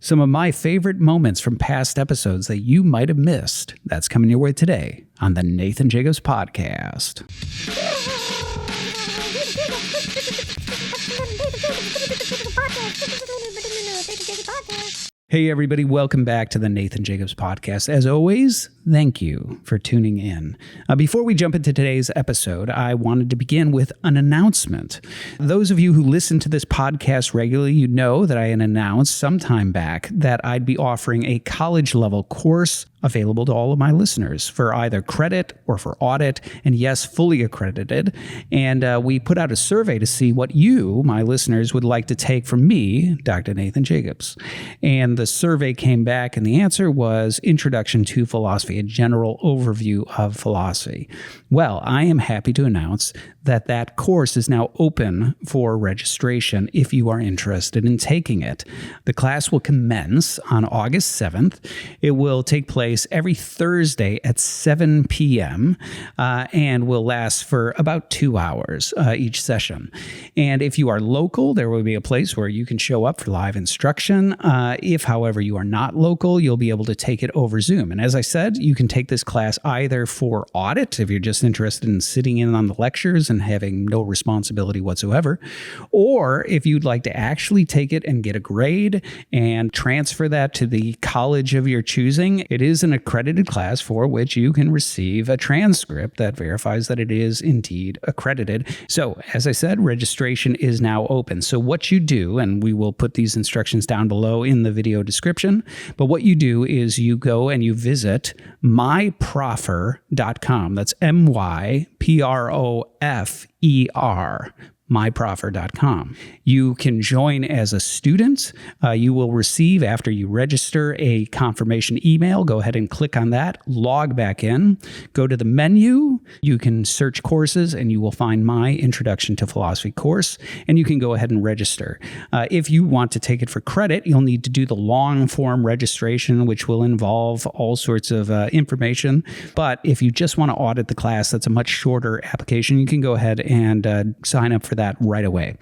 Some of my favorite moments from past episodes that you might have missed. That's coming your way today on the Nathan Jacobs Podcast. Hey everybody, welcome back to the Nathan Jacobs Podcast. As always, thank you for tuning in. Before we jump into today's episode, I wanted to begin with an announcement. Those of you who listen to this podcast regularly, you know that I had announced some time back that I'd be offering a college-level course available to all of my listeners for either credit or for audit, and yes, fully accredited. And we put out a survey to see what you, my listeners, would like to take from me, Dr. Nathan Jacobs. And the survey came back, and the answer was Introduction to Philosophy, a general overview of philosophy. Well, I am happy to announce that that course is now open for registration if you are interested in taking it. The class will commence on August 7th. It will take place every Thursday at 7 p.m. And will last for about 2 hours each session. And if you are local, there will be a place where you can show up for live instruction. If, however, you are not local, you'll be able to take it over Zoom. And as I said, you can take this class either for audit, if you're just interested in sitting in on the lectures and having no responsibility whatsoever, or if you'd like to actually take it and get a grade and transfer that to the college of your choosing. It is an accredited class for which you can receive a transcript that verifies that it is indeed accredited. So, as I said, registration is now open. So what you do, and we will put these instructions down below in the video description, but what you do is you go and you visit myproffer.com. That's MYPROFER. myproffer.com. You can join as a student. You will receive, after you register, a confirmation email. Go ahead and click on that, log back in, go to the menu. You can search courses and you will find my Introduction to Philosophy course, and you can go ahead and register. If you want to take it for credit, you'll need to do the long form registration, which will involve all sorts of information. But if you just want to audit the class, that's a much shorter application. You can go ahead and sign up for that right away.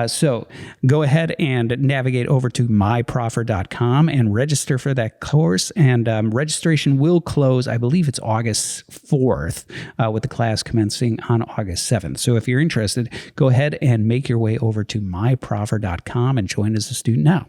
So go ahead and navigate over to myproffer.com and register for that course. And registration will close, I believe it's August 4th, with the class commencing on August 7th. So if you're interested, go ahead and make your way over to myproffer.com and join as a student now.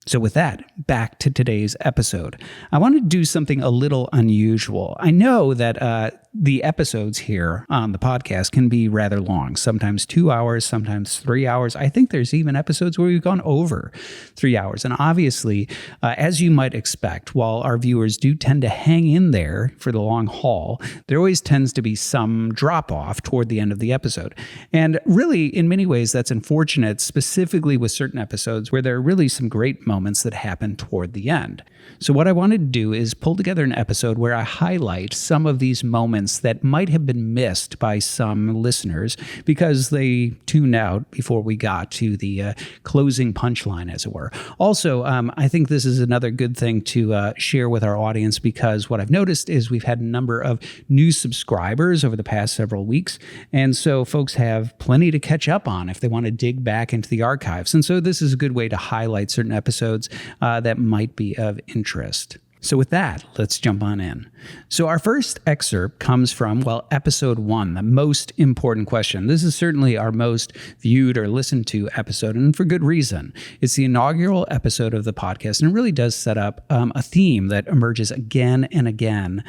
So with that, back to today's episode. I want to do something a little unusual. I know that the episodes here on the podcast can be rather long, sometimes 2 hours, sometimes 3 hours. I think there's even episodes where we've gone over 3 hours. And obviously, as you might expect, while our viewers do tend to hang in there for the long haul, there always tends to be some drop off toward the end of the episode. And really, in many ways, that's unfortunate, specifically with certain episodes where there are really some great moments that happen toward the end. So what I wanted to do is pull together an episode where I highlight some of these moments that might have been missed by some listeners because they tuned out before we got to the closing punchline, as it were. Also, I think this is another good thing to share with our audience because what I've noticed is we've had a number of new subscribers over the past several weeks. And so folks have plenty to catch up on if they want to dig back into the archives. And so this is a good way to highlight certain episodes that might be of interest. So with that, let's jump on in. So our first excerpt comes from, episode 1, the most important question. This is certainly our most viewed or listened to episode, and for good reason. It's the inaugural episode of the podcast, and it really does set up a theme that emerges again and again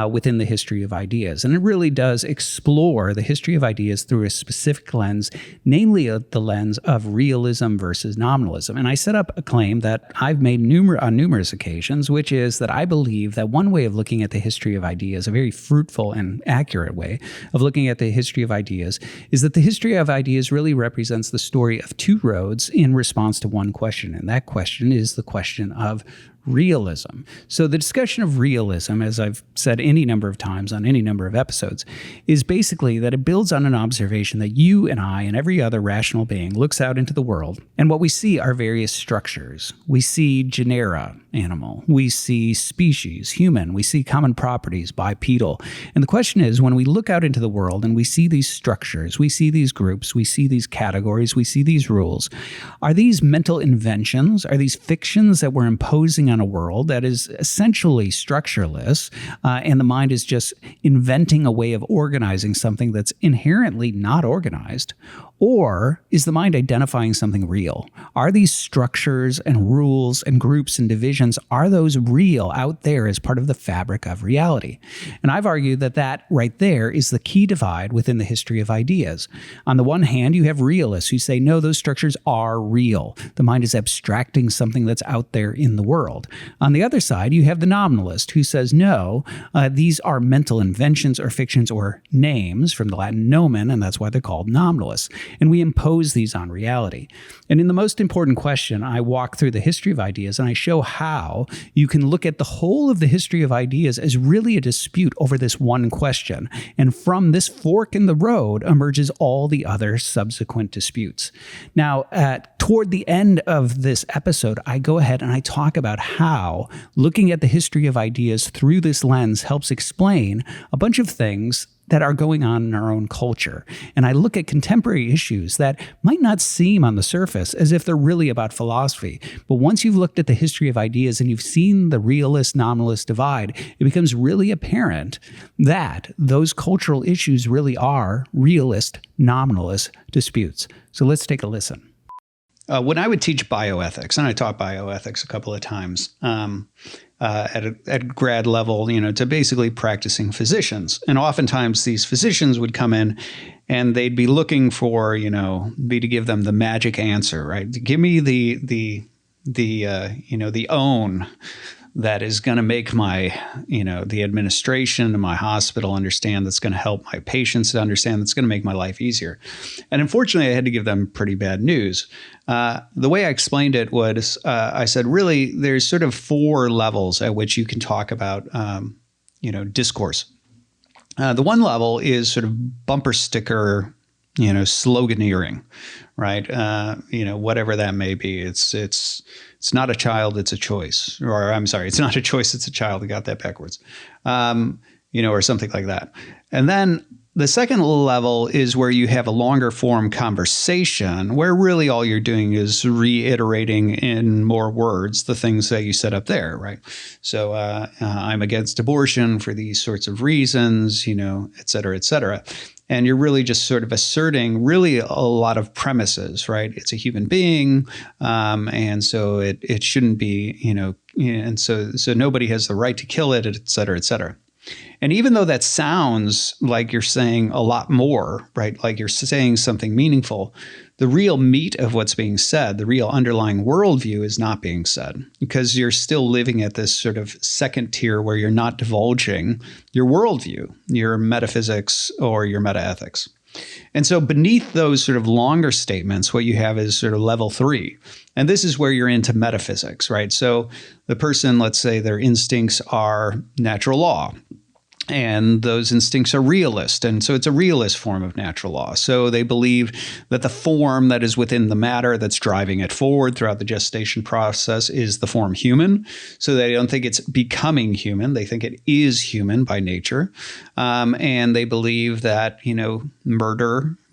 within the history of ideas. And it really does explore the history of ideas through a specific lens, namely the lens of realism versus nominalism. And I set up a claim that I've made on numerous occasions, which is that I believe that one way of looking at the history of ideas, a very fruitful and accurate way of looking at the history of ideas, is that the history of ideas really represents the story of two roads in response to one question. And that question is the question of realism. So the discussion of realism, as I've said any number of times on any number of episodes, is basically that it builds on an observation that you and I and every other rational being looks out into the world, and what we see are various structures. We see genera, animal. We see species, human. We see common properties, bipedal. And the question is, when we look out into the world and we see these structures, we see these groups, we see these categories, we see these rules, are these mental inventions? Are these fictions that we're imposing on a world that is essentially structureless, and the mind is just inventing a way of organizing something that's inherently not organized? Or is the mind identifying something real? Are these structures and rules and groups and divisions, are those real out there as part of the fabric of reality? And I've argued that that right there is the key divide within the history of ideas. On the one hand, you have realists who say, no, those structures are real. The mind is abstracting something that's out there in the world. On the other side, you have the nominalist who says, no, these are mental inventions or fictions or names from the Latin nomen, and that's why they're called nominalists. And we impose these on reality. And in the most important question, I walk through the history of ideas and I show how you can look at the whole of the history of ideas as really a dispute over this one question. And from this fork in the road emerges all the other subsequent disputes. Now, toward the end of this episode, I go ahead and I talk about how looking at the history of ideas through this lens helps explain a bunch of things that are going on in our own culture. And I look at contemporary issues that might not seem on the surface as if they're really about philosophy. But once you've looked at the history of ideas and you've seen the realist-nominalist divide, it becomes really apparent that those cultural issues really are realist-nominalist disputes. So let's take a listen. When I would teach bioethics, and I taught bioethics a couple of times at grad level, to basically practicing physicians. And oftentimes these physicians would come in and they'd be looking for, me to give them the magic answer, right? Give me the own that is going to make my, the administration and my hospital understand, that's going to help my patients to understand, that's going to make my life easier. And unfortunately, I had to give them pretty bad news. The way I explained it was, I said, really, there's sort of 4 levels at which you can talk about, discourse. The one level is sort of bumper sticker, sloganeering, right? Whatever that may be. It's not a child, it's a choice. Or I'm sorry, it's not a choice, it's a child. I got that backwards. Or something like that. And then the second level is where you have a longer form conversation where really all you're doing is reiterating in more words the things that you said up there, right? So I'm against abortion for these sorts of reasons, et cetera, et cetera. And you're really just sort of asserting really a lot of premises, right? It's a human being, and so it shouldn't be, and so nobody has the right to kill it, et cetera, et cetera. And even though that sounds like you're saying a lot more, right? Like you're saying something meaningful, the real meat of what's being said, the real underlying worldview is not being said, because you're still living at this sort of second tier where you're not divulging your worldview, your metaphysics or your metaethics. And so beneath those sort of longer statements, what you have is sort of level 3. And this is where you're into metaphysics, right? So the person, let's say their instincts are natural law. And those instincts are realist. And so it's a realist form of natural law. So they believe that the form that is within the matter that's driving it forward throughout the gestation process is the form human. So they don't think it's becoming human. They think it is human by nature. And they believe that,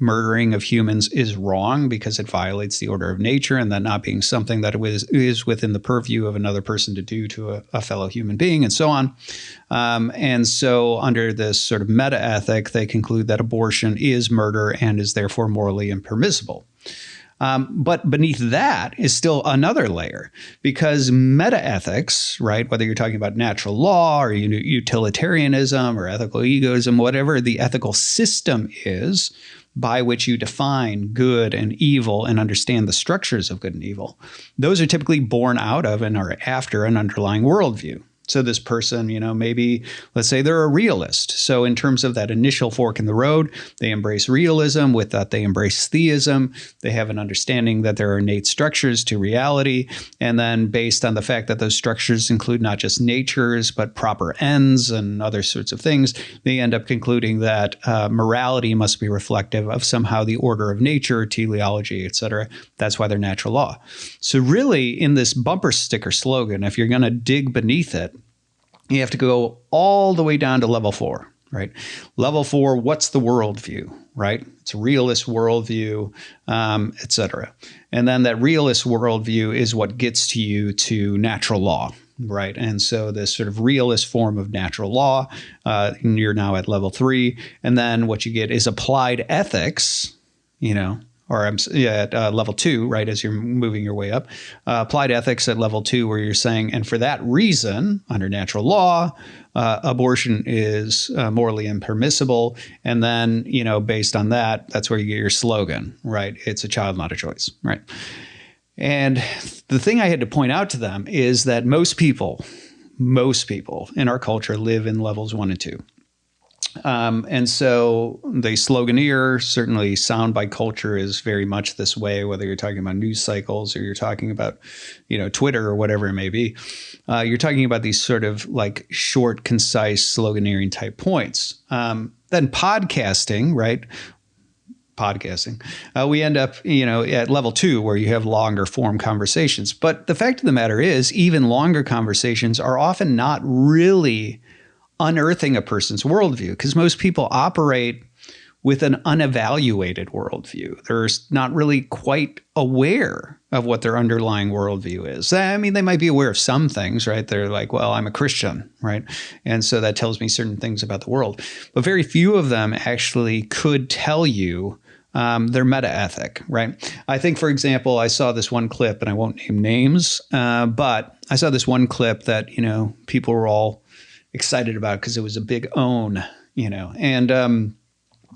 murdering of humans is wrong because it violates the order of nature, and that not being something that is within the purview of another person to do to a fellow human being, and so on. And so under this sort of meta-ethic, they conclude that abortion is murder and is therefore morally impermissible. But beneath that is still another layer, because metaethics, right, whether you're talking about natural law or utilitarianism or ethical egoism, whatever the ethical system is by which you define good and evil and understand the structures of good and evil, those are typically born out of and are after an underlying worldview. So this person, maybe let's say they're a realist. So in terms of that initial fork in the road, they embrace realism. With that, they embrace theism. They have an understanding that there are innate structures to reality. And then based on the fact that those structures include not just natures, but proper ends and other sorts of things, they end up concluding that morality must be reflective of somehow the order of nature, teleology, etc. That's why they're natural law. So really, in this bumper sticker slogan, if you're going to dig beneath it, you have to go all the way down to level 4, right? Level 4, what's the worldview, right? It's a realist worldview, etc. And then that realist worldview is what gets to you to natural law, right? And so this sort of realist form of natural law, you're now at level 3. And then what you get is applied ethics, at level 2, right, as you're moving your way up. Applied ethics at level 2, where you're saying, and for that reason, under natural law, abortion is morally impermissible. And then, based on that, that's where you get your slogan, right? It's a child, not a choice, right? And the thing I had to point out to them is that most people in our culture live in levels 1 and 2. And so the sloganeer, certainly soundbite culture is very much this way, whether you're talking about news cycles or you're talking about, Twitter or whatever it may be. You're talking about these sort of like short, concise sloganeering type points. Then podcasting, right? We end up, at level 2 where you have longer form conversations. But the fact of the matter is, even longer conversations are often not really unearthing a person's worldview, because most people operate with an unevaluated worldview. They're not really quite aware of what their underlying worldview is. I mean, they might be aware of some things, right? They're like, well, I'm a Christian, right? And so that tells me certain things about the world. But very few of them actually could tell you their meta ethic, right? I think, for example, I saw this one clip, and I won't name names, but I saw this one clip that, people were all excited about because it was a big own, and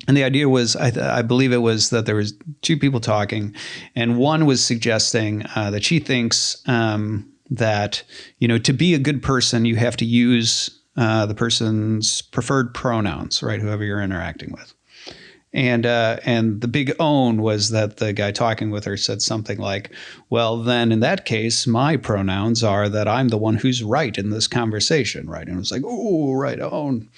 the idea was, I believe it was that there was 2 people talking, and one was suggesting that she thinks that, to be a good person, you have to use the person's preferred pronouns, right? Whoever you're interacting with. And the big own was that the guy talking with her said something like, well, then in that case, my pronouns are that I'm the one who's right in this conversation, right? And it was like, oh, right, own.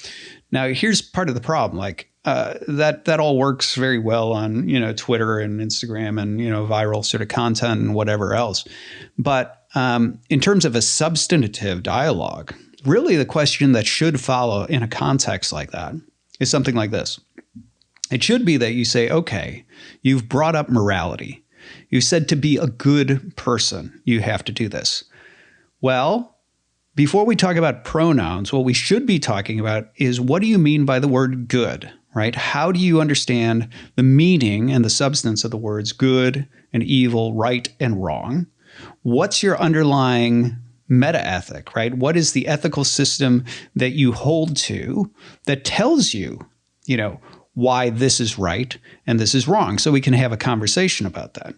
Now, here's part of the problem. Like that all works very well on, Twitter and Instagram and, viral sort of content and whatever else. But in terms of a substantive dialogue, really the question that should follow in a context like that is something like this. It should be that you say, okay, you've brought up morality. You said to be a good person, you have to do this. Well, before we talk about pronouns, what we should be talking about is, what do you mean by the word good, right? How do you understand the meaning and the substance of the words good and evil, right and wrong? What's your underlying meta ethic, right? What is the ethical system that you hold to that tells you, why this is right and this is wrong, so we can have a conversation about that.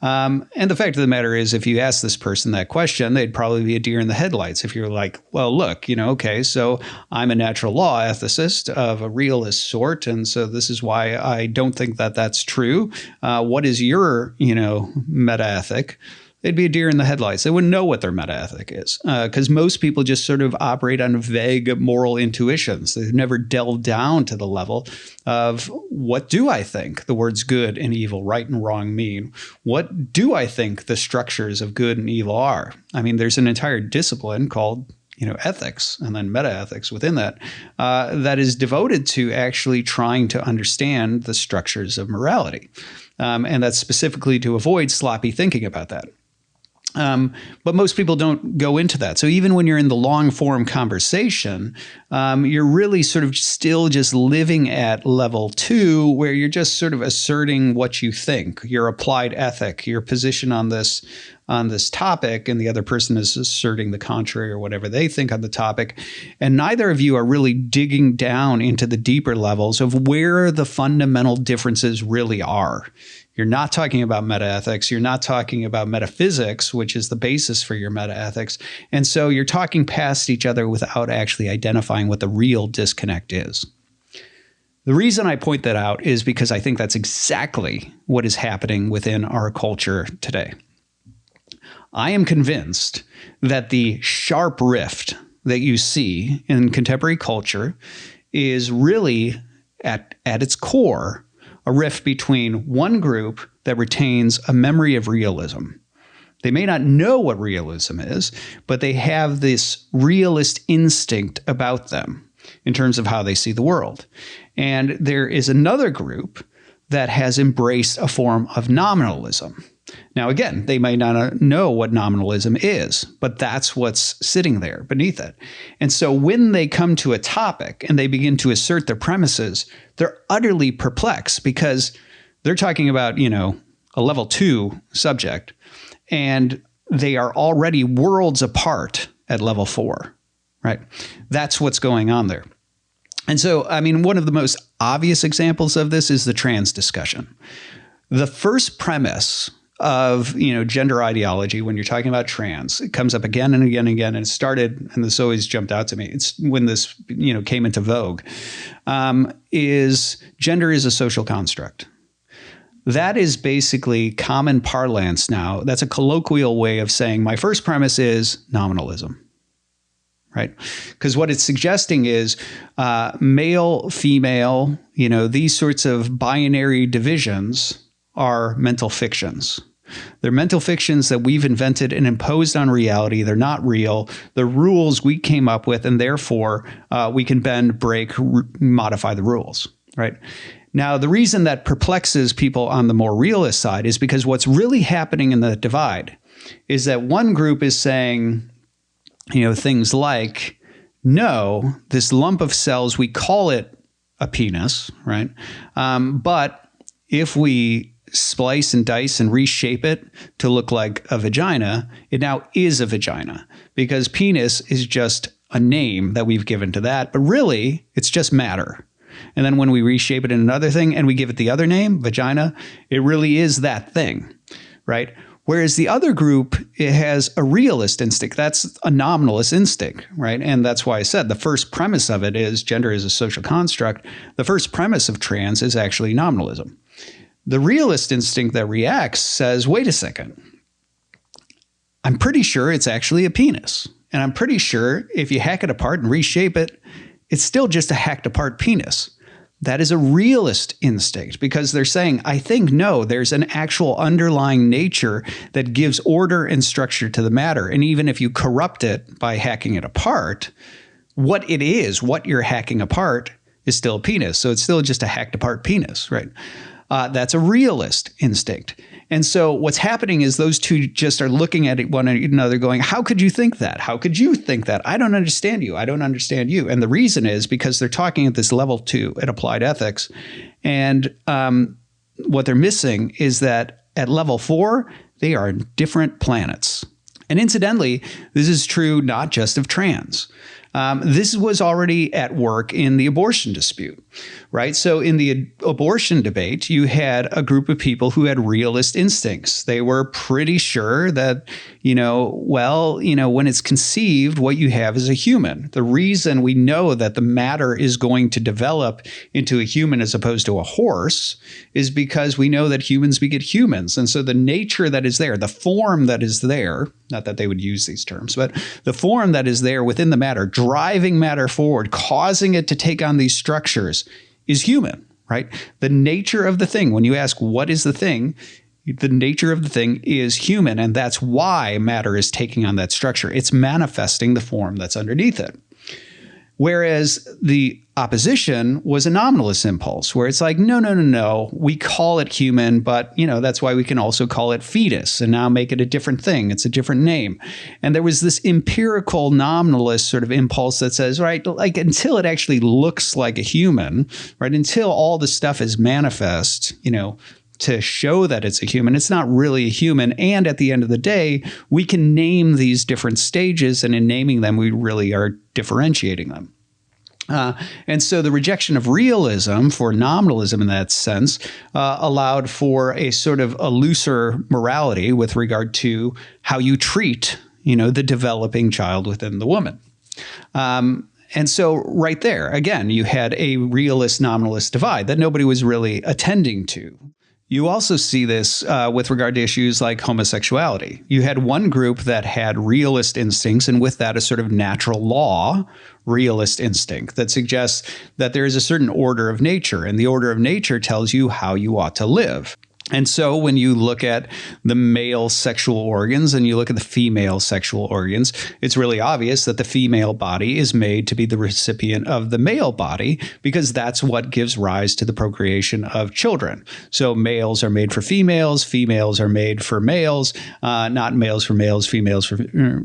And the fact of the matter is, if you ask this person that question, they'd probably be a deer in the headlights. If you're like, well, look, okay, so I'm a natural law ethicist of a realist sort, and so this is why I don't think that that's true. What is your, meta ethic? They'd be a deer in the headlights. They wouldn't know what their meta ethic is, because most people just sort of operate on vague moral intuitions. They've never delved down to the level of, what do I think the words good and evil, right and wrong mean? What do I think the structures of good and evil are? I mean, there's an entire discipline called ethics, and then meta ethics within that, that is devoted to actually trying to understand the structures of morality. And that's specifically to avoid sloppy thinking about that. But most people don't go into that. So even when you're in the long form conversation, you're really sort of still just living at level 2, where you're just sort of asserting what you think, your applied ethic, your position on this topic, and the other person is asserting the contrary or whatever they think on the topic. And neither of you are really digging down into the deeper levels of where the fundamental differences really are. You're not talking about metaethics. You're not talking about metaphysics, which is the basis for your metaethics. And so you're talking past each other without actually identifying what the real disconnect is. The reason I point that out is because I think that's exactly what is happening within our culture today. I am convinced that the sharp rift that you see in contemporary culture is really at its core a rift between one group that retains a memory of realism. They may not know what realism is, but they have this realist instinct about them in terms of how they see the world. And there is another group that has embraced a form of nominalism. Now, again, they may not know what nominalism is, but that's what's sitting there beneath it. And so when they come to a topic and they begin to assert their premises, they're utterly perplexed because they're talking about, a level 2 subject, and they are already worlds apart at level 4, right? That's what's going on there. And so, one of the most obvious examples of this is the trans discussion. The first premise of, gender ideology, when you're talking about trans, it comes up again and again and again. And it started, and this always jumped out to me, it's when this, came into vogue, is gender is a social construct. That is basically common parlance now. That's a colloquial way of saying my first premise is nominalism. Right? Because what it's suggesting is male, female, these sorts of binary divisions are mental fictions. They're mental fictions that we've invented and imposed on reality. They're not real. They're rules we came up with, and therefore we can bend, break, modify the rules. Right? Now, the reason that perplexes people on the more realist side is because what's really happening in the divide is that one group is saying, things like, no, this lump of cells, we call it a penis, right? But if we splice and dice and reshape it to look like a vagina, it now is a vagina because penis is just a name that we've given to that. But really, it's just matter. And then when we reshape it in another thing and we give it the other name, vagina, it really is that thing, right? Whereas the other group, it has a realist instinct. That's a nominalist instinct, right? And that's why I said the first premise of it is gender is a social construct. The first premise of trans is actually nominalism. The realist instinct that reacts says, wait a second, I'm pretty sure it's actually a penis. And I'm pretty sure if you hack it apart and reshape it, it's still just a hacked apart penis. That is a realist instinct because they're saying, I think, no, there's an actual underlying nature that gives order and structure to the matter. And even if you corrupt it by hacking it apart, what it is, what you're hacking apart is still a penis. So it's still just a hacked apart penis, right? That's a realist instinct. And so what's happening is those two just are looking at one another going, how could you think that? How could you think that? I don't understand you. I don't understand you. And the reason is because they're talking at this level 2 at applied ethics. And what they're missing is that at level 4, they are different planets. And incidentally, this is true not just of trans. This was already at work in the abortion dispute, right? So in the abortion debate, you had a group of people who had realist instincts. They were pretty sure that, when it's conceived, what you have is a human. The reason we know that the matter is going to develop into a human as opposed to a horse is because we know that humans beget humans. And so the nature that is there, the form that is there, not that they would use these terms, but the form that is there within the matter, driving matter forward, causing it to take on these structures is human, right? The nature of the thing, when you ask what is the thing, the nature of the thing is human. And that's why matter is taking on that structure. It's manifesting the form that's underneath it. Whereas the opposition was a nominalist impulse where it's like, no, we call it human, but that's why we can also call it fetus and now make it a different thing. It's a different name. And there was this empirical nominalist sort of impulse that says, right, like until it actually looks like a human, right, until all the stuff is manifest, to show that it's a human, it's not really a human. And at the end of the day, we can name these different stages, and in naming them, we really are differentiating them. And so the rejection of realism for nominalism in that sense allowed for a sort of a looser morality with regard to how you treat, the developing child within the woman. And so right there, again, you had a realist nominalist divide that nobody was really attending to. You also see this with regard to issues like homosexuality. You had one group that had realist instincts, and with that, a sort of natural law realist instinct that suggests that there is a certain order of nature, and the order of nature tells you how you ought to live. And so when you look at the male sexual organs and you look at the female sexual organs, it's really obvious that the female body is made to be the recipient of the male body because that's what gives rise to the procreation of children. So males are made for females, females are made for males, not males for males, females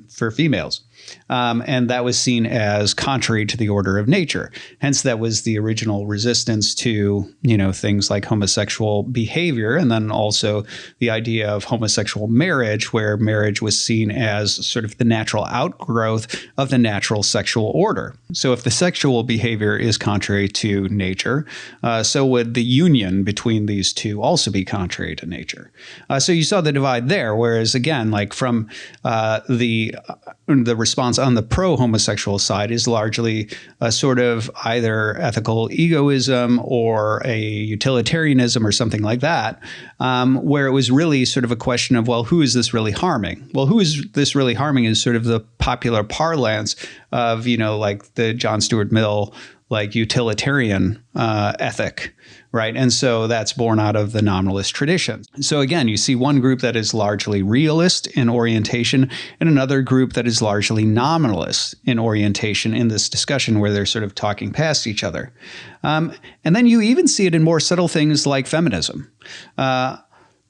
for females. And that was seen as contrary to the order of nature. Hence, that was the original resistance to, things like homosexual behavior. And then also the idea of homosexual marriage, where marriage was seen as sort of the natural outgrowth of the natural sexual order. So if the sexual behavior is contrary to nature, so would the union between these two also be contrary to nature. So you saw the divide there. Whereas, again, like from the response on the pro-homosexual side is largely a sort of either ethical egoism or a utilitarianism or something like that, where it was really sort of a question of, well, who is this really harming? Well, who is this really harming is sort of the popular parlance of, like the John Stuart Mill, like utilitarian ethic, right? And so that's born out of the nominalist tradition. So again, you see one group that is largely realist in orientation and another group that is largely nominalist in orientation in this discussion where they're sort of talking past each other. And then you even see it in more subtle things like feminism.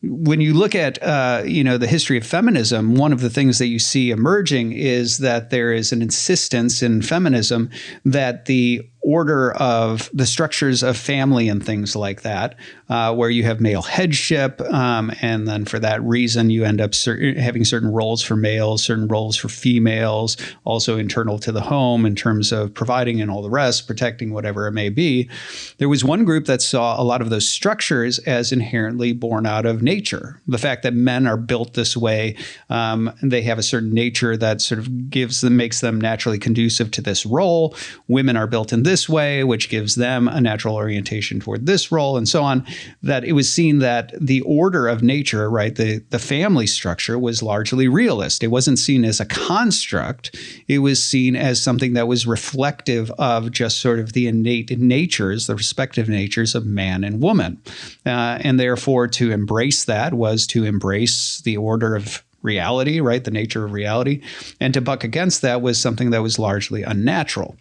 When you look at, the history of feminism, one of the things that you see emerging is that there is an insistence in feminism that the order of the structures of family and things like that, where you have male headship, and then for that reason you end up having certain roles for males, certain roles for females, also internal to the home in terms of providing and all the rest, protecting whatever it may be. There was one group that saw a lot of those structures as inherently born out of nature. The fact that men are built this way, they have a certain nature that sort of makes them naturally conducive to this role. Women are built in this way, which gives them a natural orientation toward this role, and so on, that it was seen that the order of nature, right, the family structure was largely realist. It wasn't seen as a construct. It was seen as something that was reflective of just sort of the innate natures, the respective natures of man and woman. And therefore, to embrace that was to embrace the order of reality, right? The nature of reality. And to buck against that was something that was largely unnatural.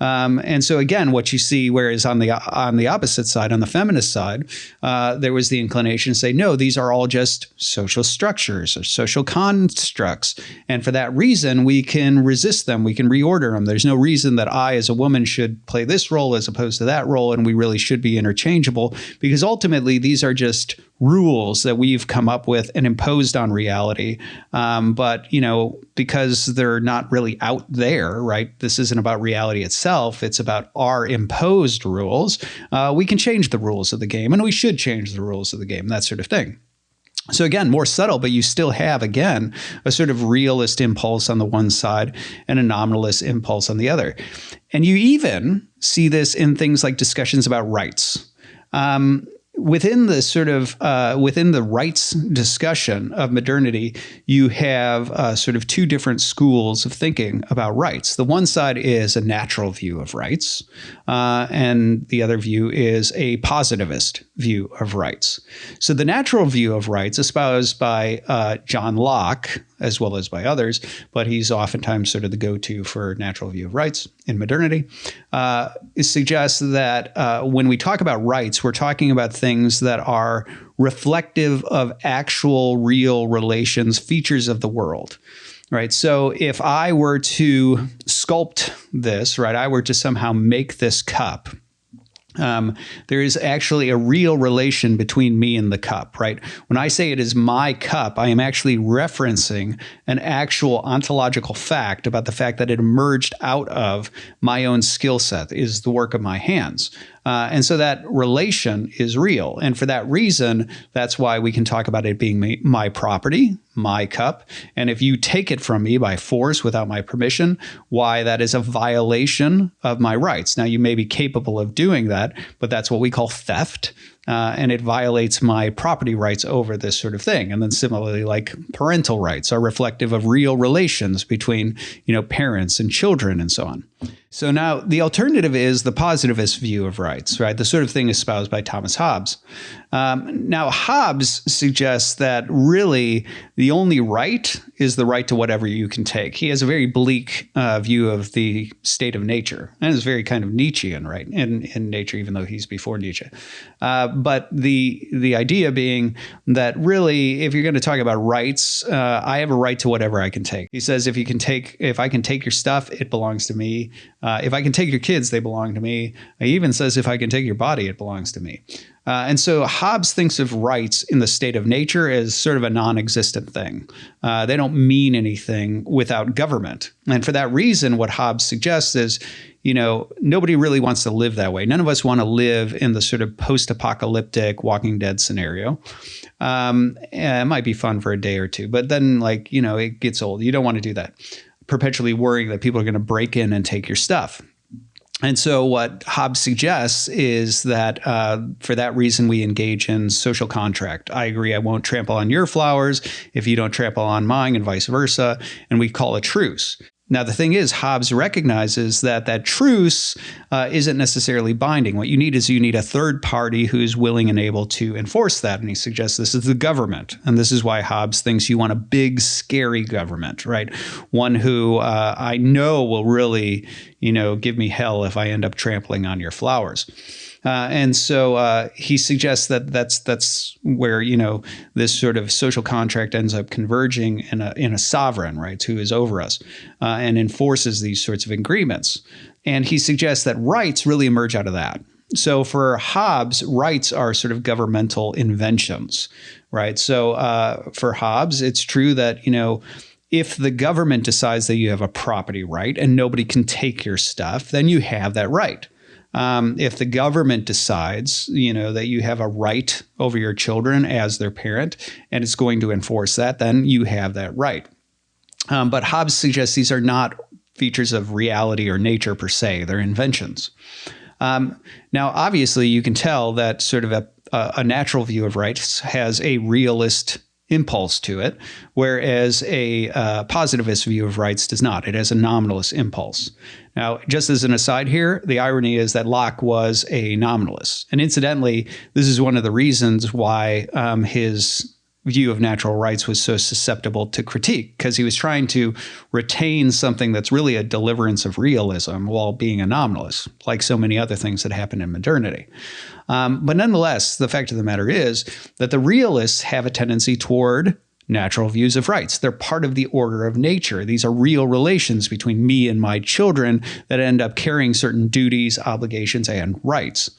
And so again, what you see, whereas on the opposite side, on the feminist side, there was the inclination to say, no, these are all just social structures or social constructs. And for that reason, we can resist them. We can reorder them. There's no reason that I, as a woman, should play this role as opposed to that role. And we really should be interchangeable because ultimately these are just rules that we've come up with and imposed on reality. But, because they're not really out there, right? This isn't about reality itself. It's about our imposed rules. We can change the rules of the game, and we should change the rules of the game, that sort of thing. So again, more subtle, but you still have, again, a sort of realist impulse on the one side and a nominalist impulse on the other. And you even see this in things like discussions about rights. Within the sort of within the rights discussion of modernity, you have sort of two different schools of thinking about rights. The one side is a natural view of rights, and the other view is a positivist view of rights. So the natural view of rights, espoused by John Locke, as well as by others, but he's oftentimes sort of the go-to for natural view of rights in modernity, suggests that when we talk about rights, we're talking about things that are reflective of actual real relations, features of the world. Right. So if I were to sculpt this, right, I were to somehow make this cup, There is actually a real relation between me and the cup, right? When I say it is my cup, I am actually referencing an actual ontological fact about the fact that it emerged out of my own skill set, is the work of my hands. And so that relation is real. And for that reason, that's why we can talk about it being my property, my cup. And if you take it from me by force without my permission, why that is a violation of my rights. Now, you may be capable of doing that, but that's what we call theft. And it violates my property rights over this sort of thing. And then similarly, like parental rights are reflective of real relations between, parents and children and so on. So now the alternative is the positivist view of rights, right? The sort of thing espoused by Thomas Hobbes. Now, Hobbes suggests that really the only right is the right to whatever you can take. He has a very bleak view of the state of nature, and is very kind of Nietzschean, right, in nature, even though he's before Nietzsche. But the idea being that really, if you're going to talk about rights, I have a right to whatever I can take. He says, if I can take your stuff, it belongs to me. If I can take your kids, they belong to me. He even says, if I can take your body, it belongs to me. And so Hobbes thinks of rights in the state of nature as sort of a non-existent thing. They don't mean anything without government. And for that reason, what Hobbes suggests is, nobody really wants to live that way. None of us want to live in the sort of post-apocalyptic Walking Dead scenario. It might be fun for a day or two, but then it gets old. You don't want to do that. Perpetually worrying that people are going to break in and take your stuff. And so what Hobbes suggests is that for that reason, we engage in social contract. I agree, I won't trample on your flowers if you don't trample on mine, and vice versa. And we call a truce. Now, the thing is, Hobbes recognizes that truce isn't necessarily binding. What you need is a third party who's willing and able to enforce that. And he suggests this is the government. And this is why Hobbes thinks you want a big, scary government, right? One who I know will really, give me hell if I end up trampling on your flowers. And so he suggests that that's where, this sort of social contract ends up converging in a sovereign, right, who is over us and enforces these sorts of agreements. And he suggests that rights really emerge out of that. So for Hobbes, rights are sort of governmental inventions, right? So for Hobbes, it's true that, if the government decides that you have a property right and nobody can take your stuff, then you have that right. If the government decides, that you have a right over your children as their parent, and it's going to enforce that, then you have that right. But Hobbes suggests these are not features of reality or nature per se. They're inventions. Now, obviously, you can tell that sort of a natural view of rights has a realist impulse to it, whereas a positivist view of rights does not. It has a nominalist impulse. Now, just as an aside here, the irony is that Locke was a nominalist. And incidentally, this is one of the reasons why his view of natural rights was so susceptible to critique, because he was trying to retain something that's really a deliverance of realism while being a nominalist, like so many other things that happen in modernity. But nonetheless, the fact of the matter is that the realists have a tendency toward natural views of rights. They're part of the order of nature. These are real relations between me and my children that end up carrying certain duties, obligations, and rights.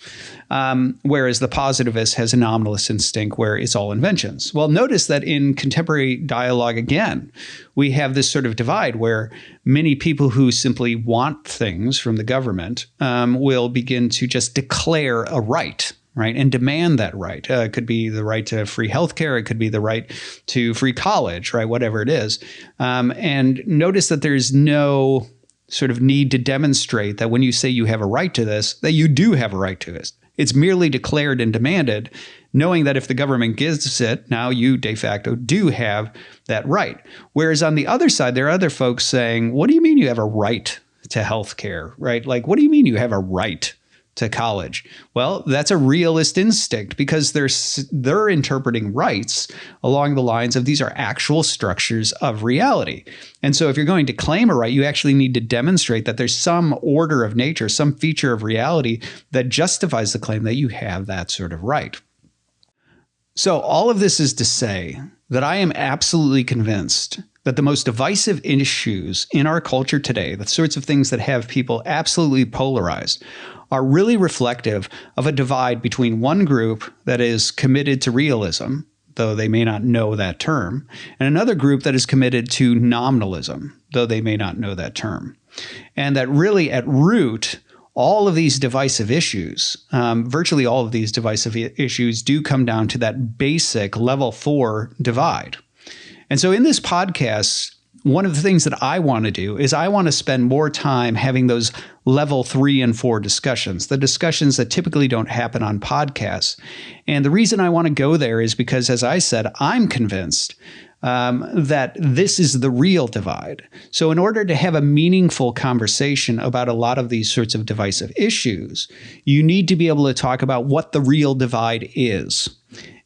Whereas the positivist has a nominalist instinct where it's all inventions. Well, notice that in contemporary dialogue, again, we have this sort of divide where many people who simply want things from the government will begin to just declare a right. Right, and demand that right. It could be the right to free healthcare. It could be the right to free college, right? Whatever it is. And notice that there's no sort of need to demonstrate that when you say you have a right to this, that you do have a right to this. It's merely declared and demanded, knowing that if the government gives it, now you de facto do have that right. Whereas on the other side, there are other folks saying, what do you mean you have a right to healthcare, right? Like, what do you mean you have a right to college? Well, that's a realist instinct because they're interpreting rights along the lines of these are actual structures of reality. And so if you're going to claim a right, you actually need to demonstrate that there's some order of nature, some feature of reality that justifies the claim that you have that sort of right. So all of this is to say that I am absolutely convinced that the most divisive issues in our culture today, the sorts of things that have people absolutely polarized, are really reflective of a divide between one group that is committed to realism, though they may not know that term, and another group that is committed to nominalism, though they may not know that term. And that really at root, all of these divisive issues, virtually all of these divisive issues do come down to that basic level 4 divide. And so in this podcast, one of the things that I want to do is I want to spend more time having those level 3 and 4 discussions, the discussions that typically don't happen on podcasts. And the reason I want to go there is because, as I said, I'm convinced that this is the real divide. So in order to have a meaningful conversation about a lot of these sorts of divisive issues, you need to be able to talk about what the real divide is.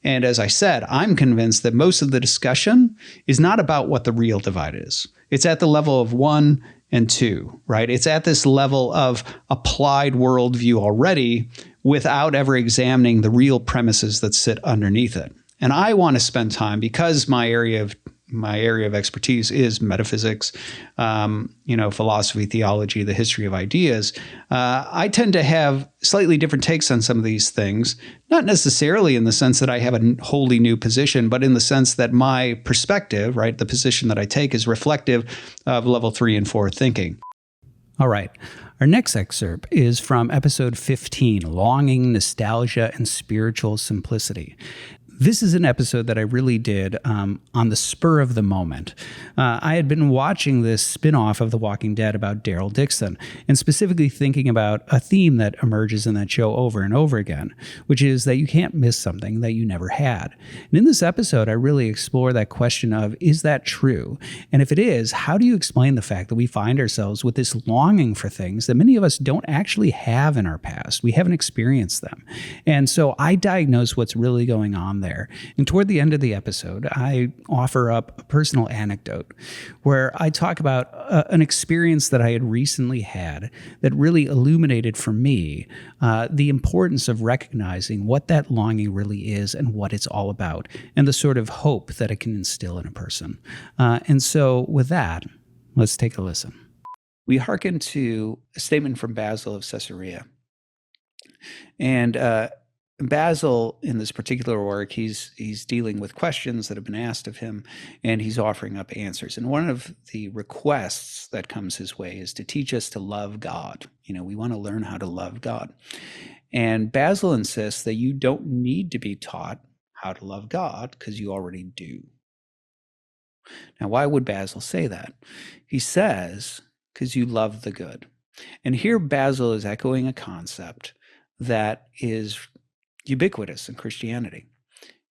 And as I said, I'm convinced that most of the discussion is not about what the real divide is. It's at the level of 1 and 2, right? It's at this level of applied worldview already without ever examining the real premises that sit underneath it. And I want to spend time, because my area of expertise is metaphysics, philosophy, theology, the history of ideas. I tend to have slightly different takes on some of these things, not necessarily in the sense that I have a wholly new position, but in the sense that my perspective, right, the position that I take is reflective of level 3 and 4 thinking. All right. Our next excerpt is from episode 15, Longing, Nostalgia, and Spiritual Simplicity. This is an episode that I really did on the spur of the moment. I had been watching this spin-off of The Walking Dead about Daryl Dixon, and specifically thinking about a theme that emerges in that show over and over again, which is that you can't miss something that you never had. And in this episode, I really explore that question of, is that true? And if it is, how do you explain the fact that we find ourselves with this longing for things that many of us don't actually have in our past? We haven't experienced them. And so I diagnose what's really going on there. And toward the end of the episode, I offer up a personal anecdote where I talk about an experience that I had recently had that really illuminated for me the importance of recognizing what that longing really is and what it's all about, and the sort of hope that it can instill in a person. And so with that, let's take a listen. We hearken to a statement from Basil of Caesarea. And Basil, in this particular work, he's dealing with questions that have been asked of him, and he's offering up answers. And one of the requests that comes his way is to teach us to love God. We want to learn how to love God. And Basil insists that you don't need to be taught how to love God because you already do. Now, why would Basil say that? He says, because you love the good. And here Basil is echoing a concept that is ubiquitous in Christianity.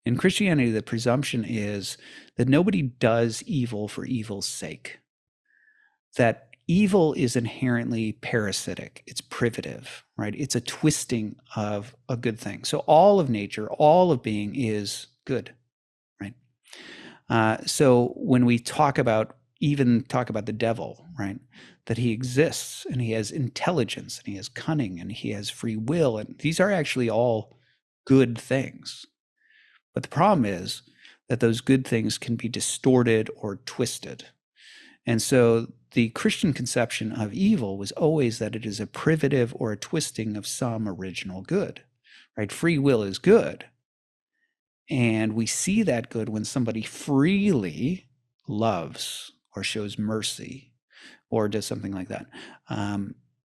In Christianity, the presumption is that nobody does evil for evil's sake, that evil is inherently parasitic, it's privative, right? It's a twisting of a good thing. So all of nature, all of being is good, right? So when we talk about the devil, right? That he exists and he has intelligence and he has cunning and he has free will, and these are actually all good things. But the problem is that those good things can be distorted or twisted. And so the Christian conception of evil was always that it is a privative or a twisting of some original good, right? Free will is good. And we see that good when somebody freely loves or shows mercy or does something like that.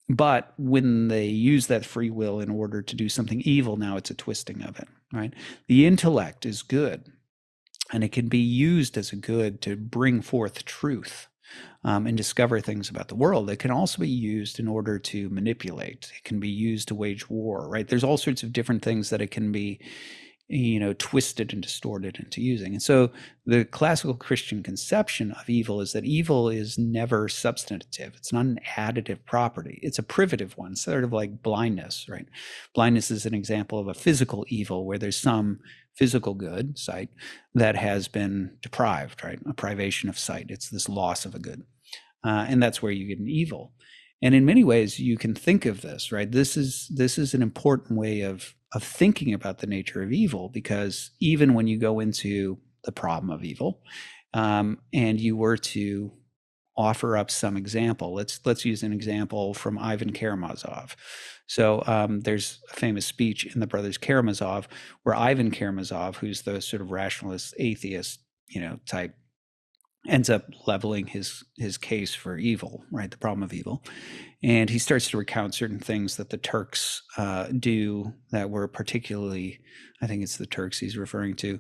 But when they use that free will in order to do something evil, now it's a twisting of it, right? The intellect is good, and it can be used as a good to bring forth truth and discover things about the world. It can also be used in order to manipulate. It can be used to wage war, right? There's all sorts of different things that it can be twisted and distorted into using. And so the classical Christian conception of evil is that evil is never substantive. It's not an additive property. It's a privative one, sort of like blindness, right? Blindness is an example of a physical evil where there's some physical good, sight, that has been deprived, right? A privation of sight. It's this loss of a good. And that's where you get an evil. And in many ways, you can think of this, right? This is an important way of thinking about the nature of evil, because even when you go into the problem of evil, and you were to offer up some example. Let's use an example from Ivan Karamazov. So there's a famous speech in the Brothers Karamazov where Ivan Karamazov, who's the sort of rationalist atheist, type, ends up leveling his case for evil, right? The problem of evil. And he starts to recount certain things that the Turks do that were particularly, I think it's the Turks he's referring to.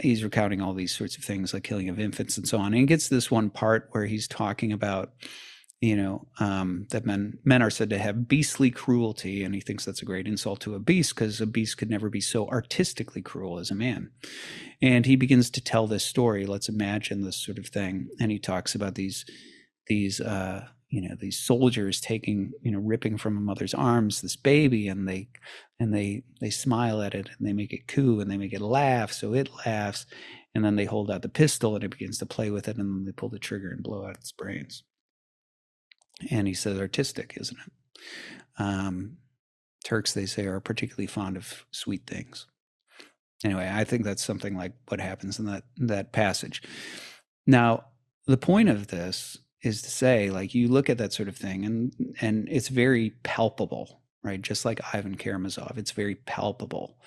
He's recounting all these sorts of things like killing of infants and so on. And he gets this one part where he's talking about, that men are said to have beastly cruelty. And he thinks that's a great insult to a beast because a beast could never be so artistically cruel as a man. And he begins to tell this story. Let's imagine this sort of thing. And he talks about these soldiers taking, ripping from a mother's arms this baby, and they smile at it, and they make it coo, and they make it laugh, so it laughs, and then they hold out the pistol, and it begins to play with it, and then they pull the trigger and blow out its brains. And he says, artistic, isn't it? Turks, they say, are particularly fond of sweet things. Anyway, I think that's something like what happens in that passage. Now, the point of this is to say, like, you look at that sort of thing, and it's very palpable, right? Just like Ivan Karamazov, it's very palpable.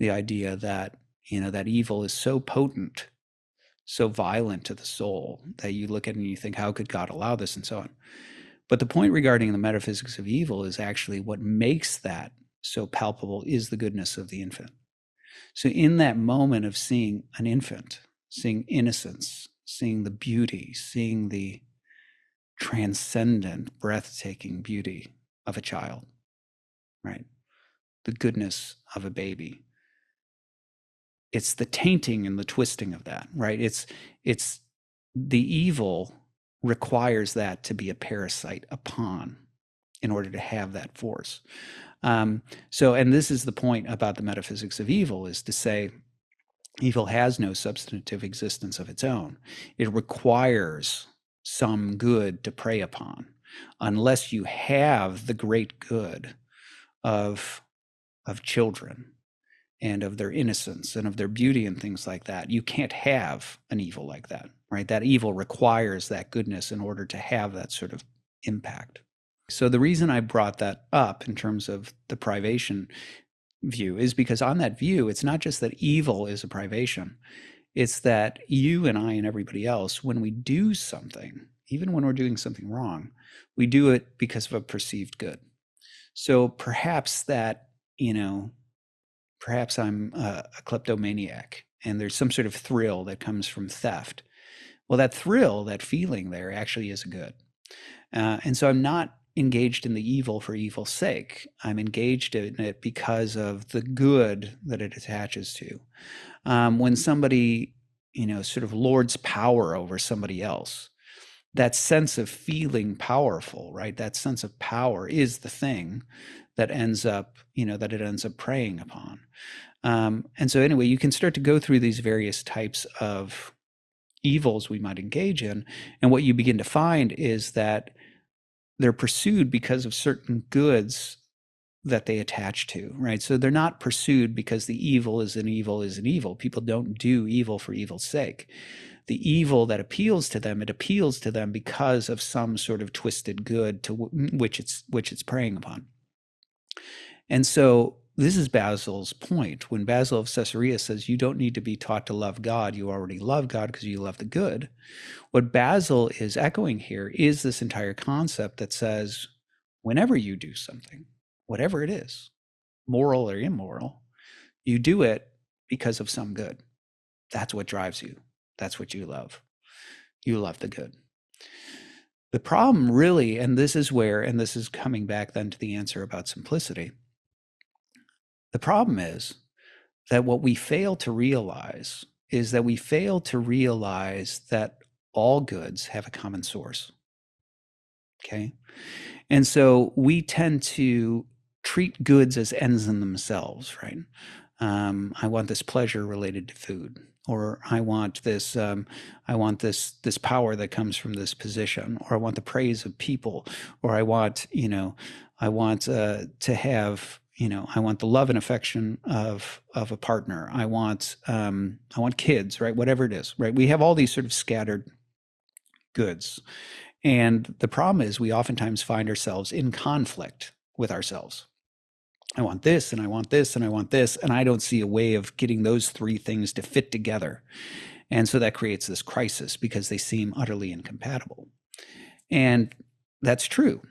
The idea that, that evil is so potent, so violent to the soul, that you look at it and you think, how could God allow this, and so on. But the point regarding the metaphysics of evil is actually what makes that so palpable is the goodness of the infant. So in that moment of seeing an infant, seeing innocence, seeing the beauty, seeing the transcendent, breathtaking beauty of a child, right? The goodness of a baby. It's the tainting and the twisting of that, right? It's the evil requires that to be a parasite upon in order to have that force. And this is the point about the metaphysics of evil, is to say evil has no substantive existence of its own. It requires some good to prey upon. Unless you have the great good of children and of their innocence and of their beauty and things like that, you can't have an evil like that, right? That evil requires that goodness in order to have that sort of impact. So the reason I brought that up in terms of the privation view is because on that view, it's not just that evil is a privation. It's that you and I and everybody else, when we do something, even when we're doing something wrong, we do it because of a perceived good. So perhaps that, perhaps I'm a kleptomaniac and there's some sort of thrill that comes from theft. Well, that thrill, that feeling there actually is a good. And so I'm not engaged in the evil for evil's sake. I'm engaged in it because of the good that it attaches to. When somebody, sort of lords power over somebody else, that sense of feeling powerful, right? That sense of power is the thing that ends up, that it ends up preying upon. And so anyway, you can start to go through these various types of evils we might engage in. And what you begin to find is that they're pursued because of certain goods that they attach to, right? So they're not pursued because the evil is an evil is an evil. People don't do evil for evil's sake. The evil that appeals to them, it appeals to them because of some sort of twisted good to which it's preying upon. And so this is Basil's point. When Basil of Caesarea says you don't need to be taught to love God, you already love God because you love the good. What Basil is echoing here is this entire concept that says whenever you do something, whatever it is, moral or immoral, you do it because of some good. That's what drives you. That's what you love. You love the good. The problem really, and this is coming back then to the answer about simplicity. The problem is that what we fail to realize is that we fail to realize that all goods have a common source. Okay? And so we tend to treat goods as ends in themselves, right? I want this pleasure related to food, or I want this power that comes from this position, or I want the praise of people, or I want to have I want the love and affection of a partner. I want kids, right? Whatever it is, right? We have all these sort of scattered goods. And the problem is we oftentimes find ourselves in conflict with ourselves. I want this, and I want this, and I want this, and I don't see a way of getting those three things to fit together. And so that creates this crisis because they seem utterly incompatible. And that's true.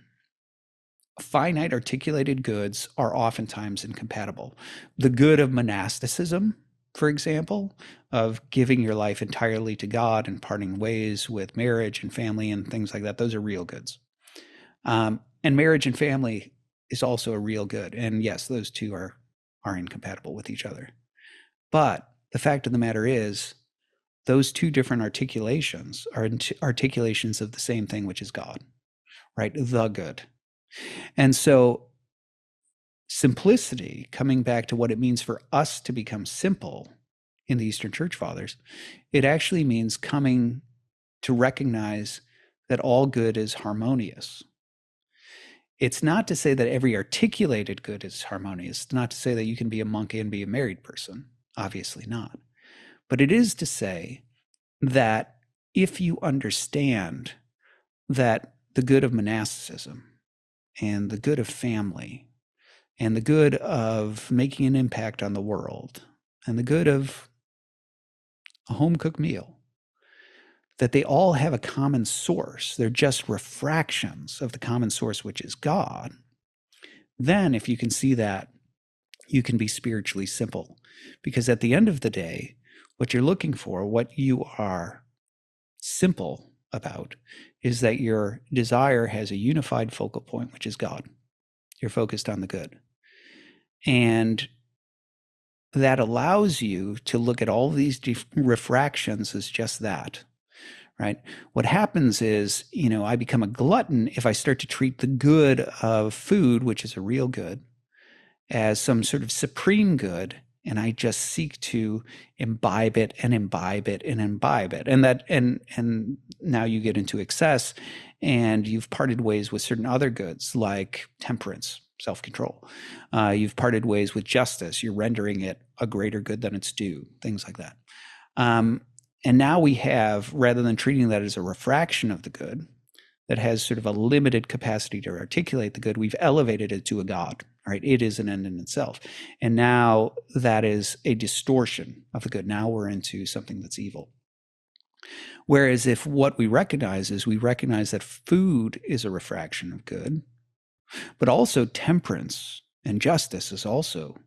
Finite articulated goods are oftentimes incompatible. The good of monasticism, for example, of giving your life entirely to God and parting ways with marriage and family and things like that, those are real goods. And marriage and family is also a real good. And yes, those two are incompatible with each other. But the fact of the matter is, those two different articulations are articulations of the same thing, which is God, right? The good. And so simplicity, coming back to what it means for us to become simple in the Eastern Church Fathers, it actually means coming to recognize that all good is harmonious. It's not to say that every articulated good is harmonious. It's not to say that you can be a monk and be a married person. Obviously not. But it is to say that if you understand that the good of monasticism and the good of family and the good of making an impact on the world and the good of a home-cooked meal, that they all have a common source. They're just refractions of the common source, which is God. Then if you can see that, you can be spiritually simple. Because at the end of the day, what you're looking for, what you are simple about, is that your desire has a unified focal point, which is God. You're focused on the good. And that allows you to look at all these refractions as just that, right? What happens is, I become a glutton if I start to treat the good of food, which is a real good, as some sort of supreme good, and I just seek to imbibe it and imbibe it and imbibe it. And now you get into excess, and you've parted ways with certain other goods like temperance, self-control. You've parted ways with justice. You're rendering it a greater good than its due, things like that. And now we have, rather than treating that as a refraction of the good that has sort of a limited capacity to articulate the good, we've elevated it to a God, right? It is an end in itself. And now that is a distortion of the good. Now we're into something that's evil. Whereas if what we recognize is we recognize that food is a refraction of good, but also temperance and justice is also,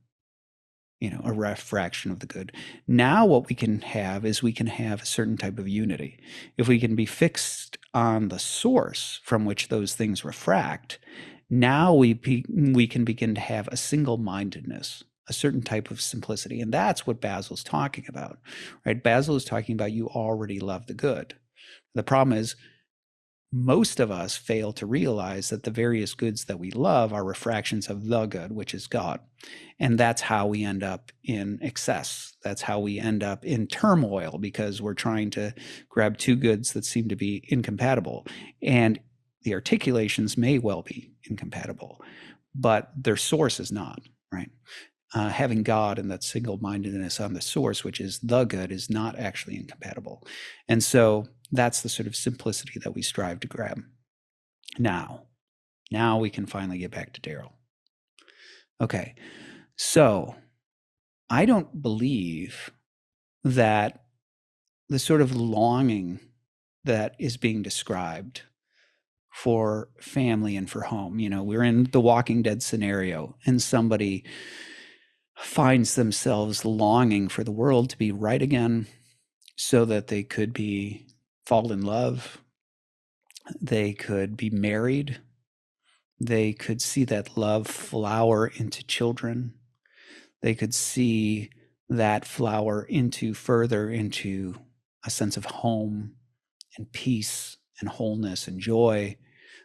a refraction of the good. Now what we can have is we can have a certain type of unity. If we can be fixed on the source from which those things refract, now we can begin to have a single-mindedness, a certain type of simplicity. And that's what Basil's talking about, right? Basil is talking about you already love the good. The problem is most of us fail to realize that the various goods that we love are refractions of the good, which is God. And that's how we end up in excess. That's how we end up in turmoil, because we're trying to grab two goods that seem to be incompatible. And the articulations may well be incompatible, but their source is not, right? Having God and that single-mindedness on the source, which is the good, is not actually incompatible. And so that's the sort of simplicity that we strive to grab. Now we can finally get back to Daryl. Okay, so I don't believe that the sort of longing that is being described for family and for home, we're in the Walking Dead scenario, and somebody finds themselves longing for the world to be right again so that they could fall in love, they could be married, they could see that love flower into children, they could see that flower further into a sense of home and peace and wholeness and joy.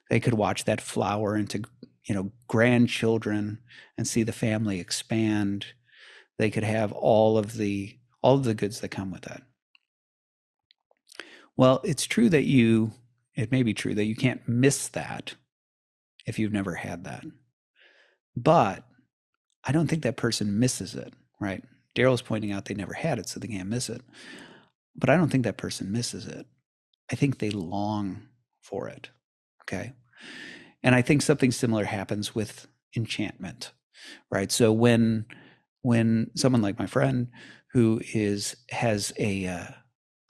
They could watch that flower into grandchildren and see the family expand. They could have all of the goods that come with that. Well, it's true that it may be true that you can't miss that if you've never had that. But I don't think that person misses it, right? Daryl's pointing out they never had it, so they can't miss it. But I don't think that person misses it. I think they long for it, okay? And I think something similar happens with enchantment, right? So when someone like my friend who has a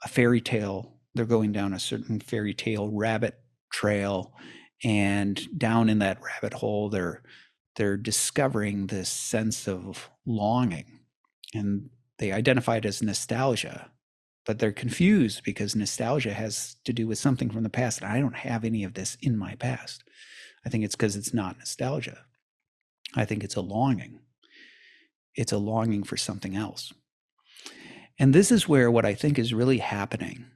fairy tale, they're going down a certain fairy tale rabbit trail, and down in that rabbit hole, they're discovering this sense of longing, and they identify it as nostalgia, but they're confused because nostalgia has to do with something from the past, and I don't have any of this in my past. I think it's because it's not nostalgia. I think it's a longing. It's a longing for something else. And this is where what I think is really happening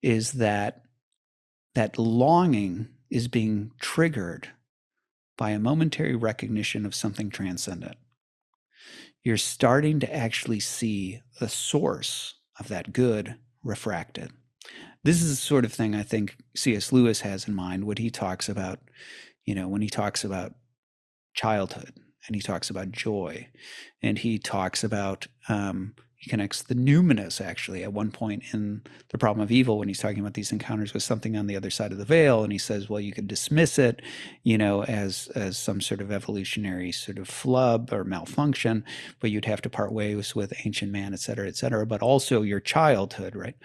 is that longing is being triggered by a momentary recognition of something transcendent. You're starting to actually see the source of that good refracted. This is the sort of thing I think C.S. Lewis has in mind when he talks about, when he talks about childhood, and he talks about joy, and he talks about, he connects the numinous actually at one point in The Problem of Evil when he's talking about these encounters with something on the other side of the veil, and he says, well, you could dismiss it, as some sort of evolutionary sort of flub or malfunction, but you'd have to part ways with ancient man, et cetera, but also your childhood, right?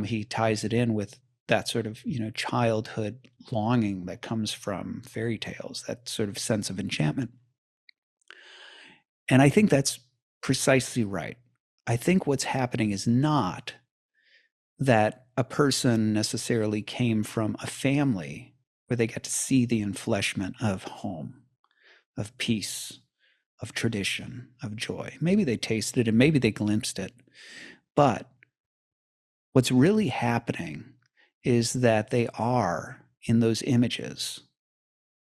He ties it in with that sort of, childhood longing that comes from fairy tales, that sort of sense of enchantment. And I think that's precisely right. I think what's happening is not that a person necessarily came from a family where they got to see the enfleshment of home, of peace, of tradition, of joy. Maybe they tasted it and maybe they glimpsed it. But what's really happening is that they are in those images,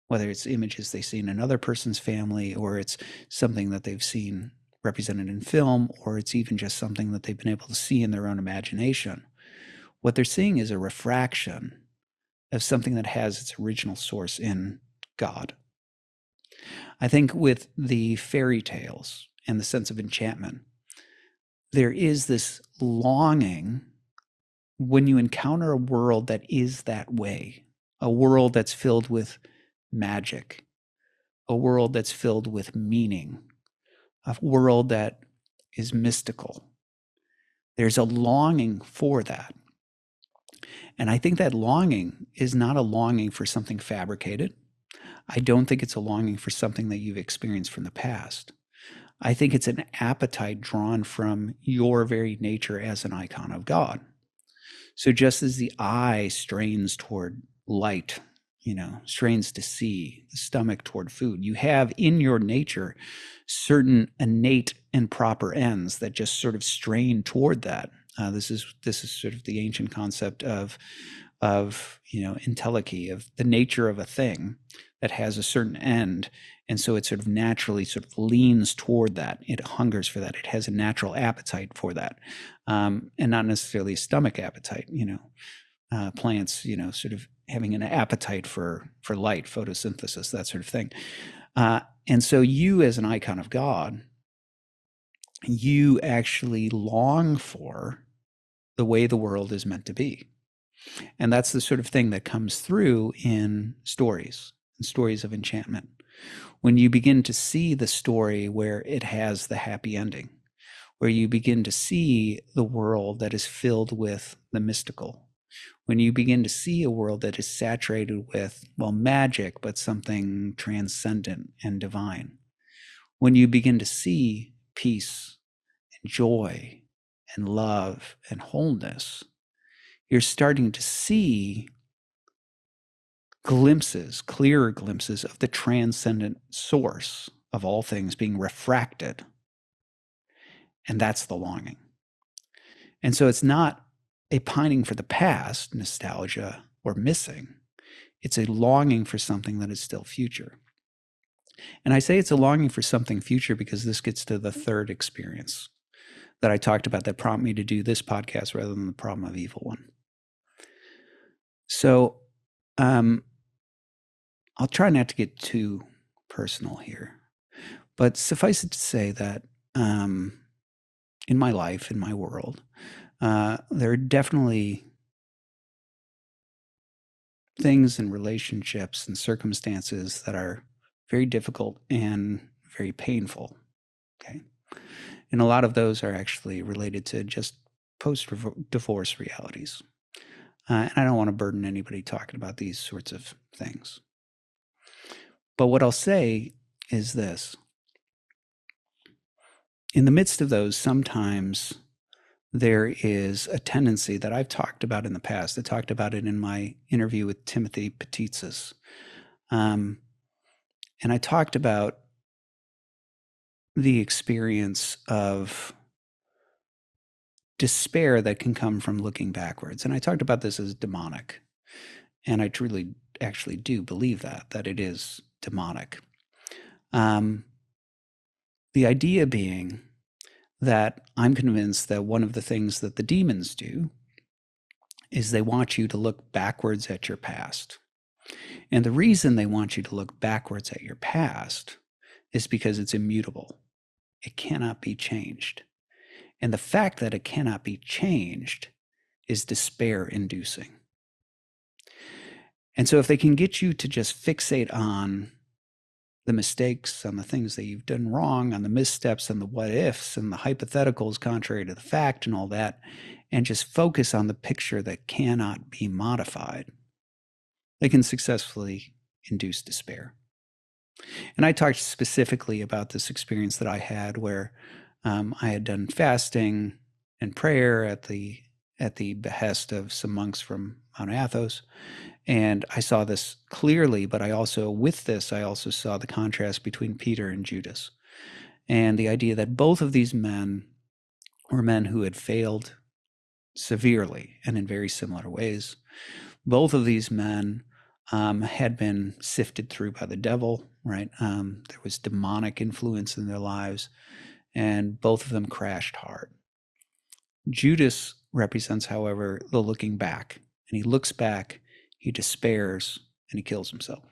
whether it's images they see in another person's family, or it's something that they've seen represented in film, or it's even just something that they've been able to see in their own imagination. What they're seeing is a refraction of something that has its original source in God. I think with the fairy tales and the sense of enchantment, there is this longing when you encounter a world that is that way, a world that's filled with magic, a world that's filled with meaning, a world that is mystical. There's a longing for that. And I think that longing is not a longing for something fabricated. I don't think it's a longing for something that you've experienced from the past. I think it's an appetite drawn from your very nature as an icon of God. So just as the eye strains toward light, strains to see, the stomach toward food, you have in your nature certain innate and proper ends that just sort of strain toward that. This is sort of the ancient concept of entelechy, of the nature of a thing that has a certain end, and so it sort of naturally sort of leans toward that. It hungers for that. It has a natural appetite for that, and not necessarily a stomach appetite. Plants, sort of having an appetite for light, photosynthesis, that sort of thing. And so you, as an icon of God, you actually long for the way the world is meant to be. And that's the sort of thing that comes through in stories of enchantment. When you begin to see the story where it has the happy ending, where you begin to see the world that is filled with the mystical, when you begin to see a world that is saturated with, magic, but something transcendent and divine, when you begin to see peace and joy and love and wholeness, you're starting to see clearer glimpses of the transcendent source of all things being refracted. And that's the longing. And so it's not a pining for the past, nostalgia, or missing. It's a longing for something that is still future. And I say it's a longing for something future because this gets to the third experience that I talked about that prompted me to do this podcast rather than the Problem of Evil one. So I'll try not to get too personal here, But suffice it to say that in my life, in my world, there are definitely things and relationships and circumstances that are very difficult and very painful. Okay. And a lot of those are actually related to just post-divorce realities. And I don't want to burden anybody talking about these sorts of things. But what I'll say is this. In the midst of those, sometimes there is a tendency that I've talked about in the past. I talked about it in my interview with Timothy Petitsis. And I talked about the experience of despair that can come from looking backwards. And I talked about this as demonic. And I truly actually do believe that it is demonic. The idea being that I'm convinced that one of the things that the demons do is they want you to look backwards at your past. And the reason they want you to look backwards at your past is because it's immutable. It cannot be changed. And the fact that it cannot be changed is despair-inducing. And so if they can get you to just fixate on the mistakes, on the things that you've done wrong, on the missteps and the what ifs and the hypotheticals contrary to the fact and all that, and just focus on the picture that cannot be modified, they can successfully induce despair. And I talked specifically about this experience that I had where I had done fasting and prayer at the behest of some monks from Mount Athos. And I saw this clearly, but I also saw the contrast between Peter and Judas. And the idea that both of these men were men who had failed severely and in very similar ways. Both of these men had been sifted through by the devil, right? There was demonic influence in their lives, and both of them crashed hard. Judas represents, however, the looking back, and he looks back, he despairs, and he kills himself.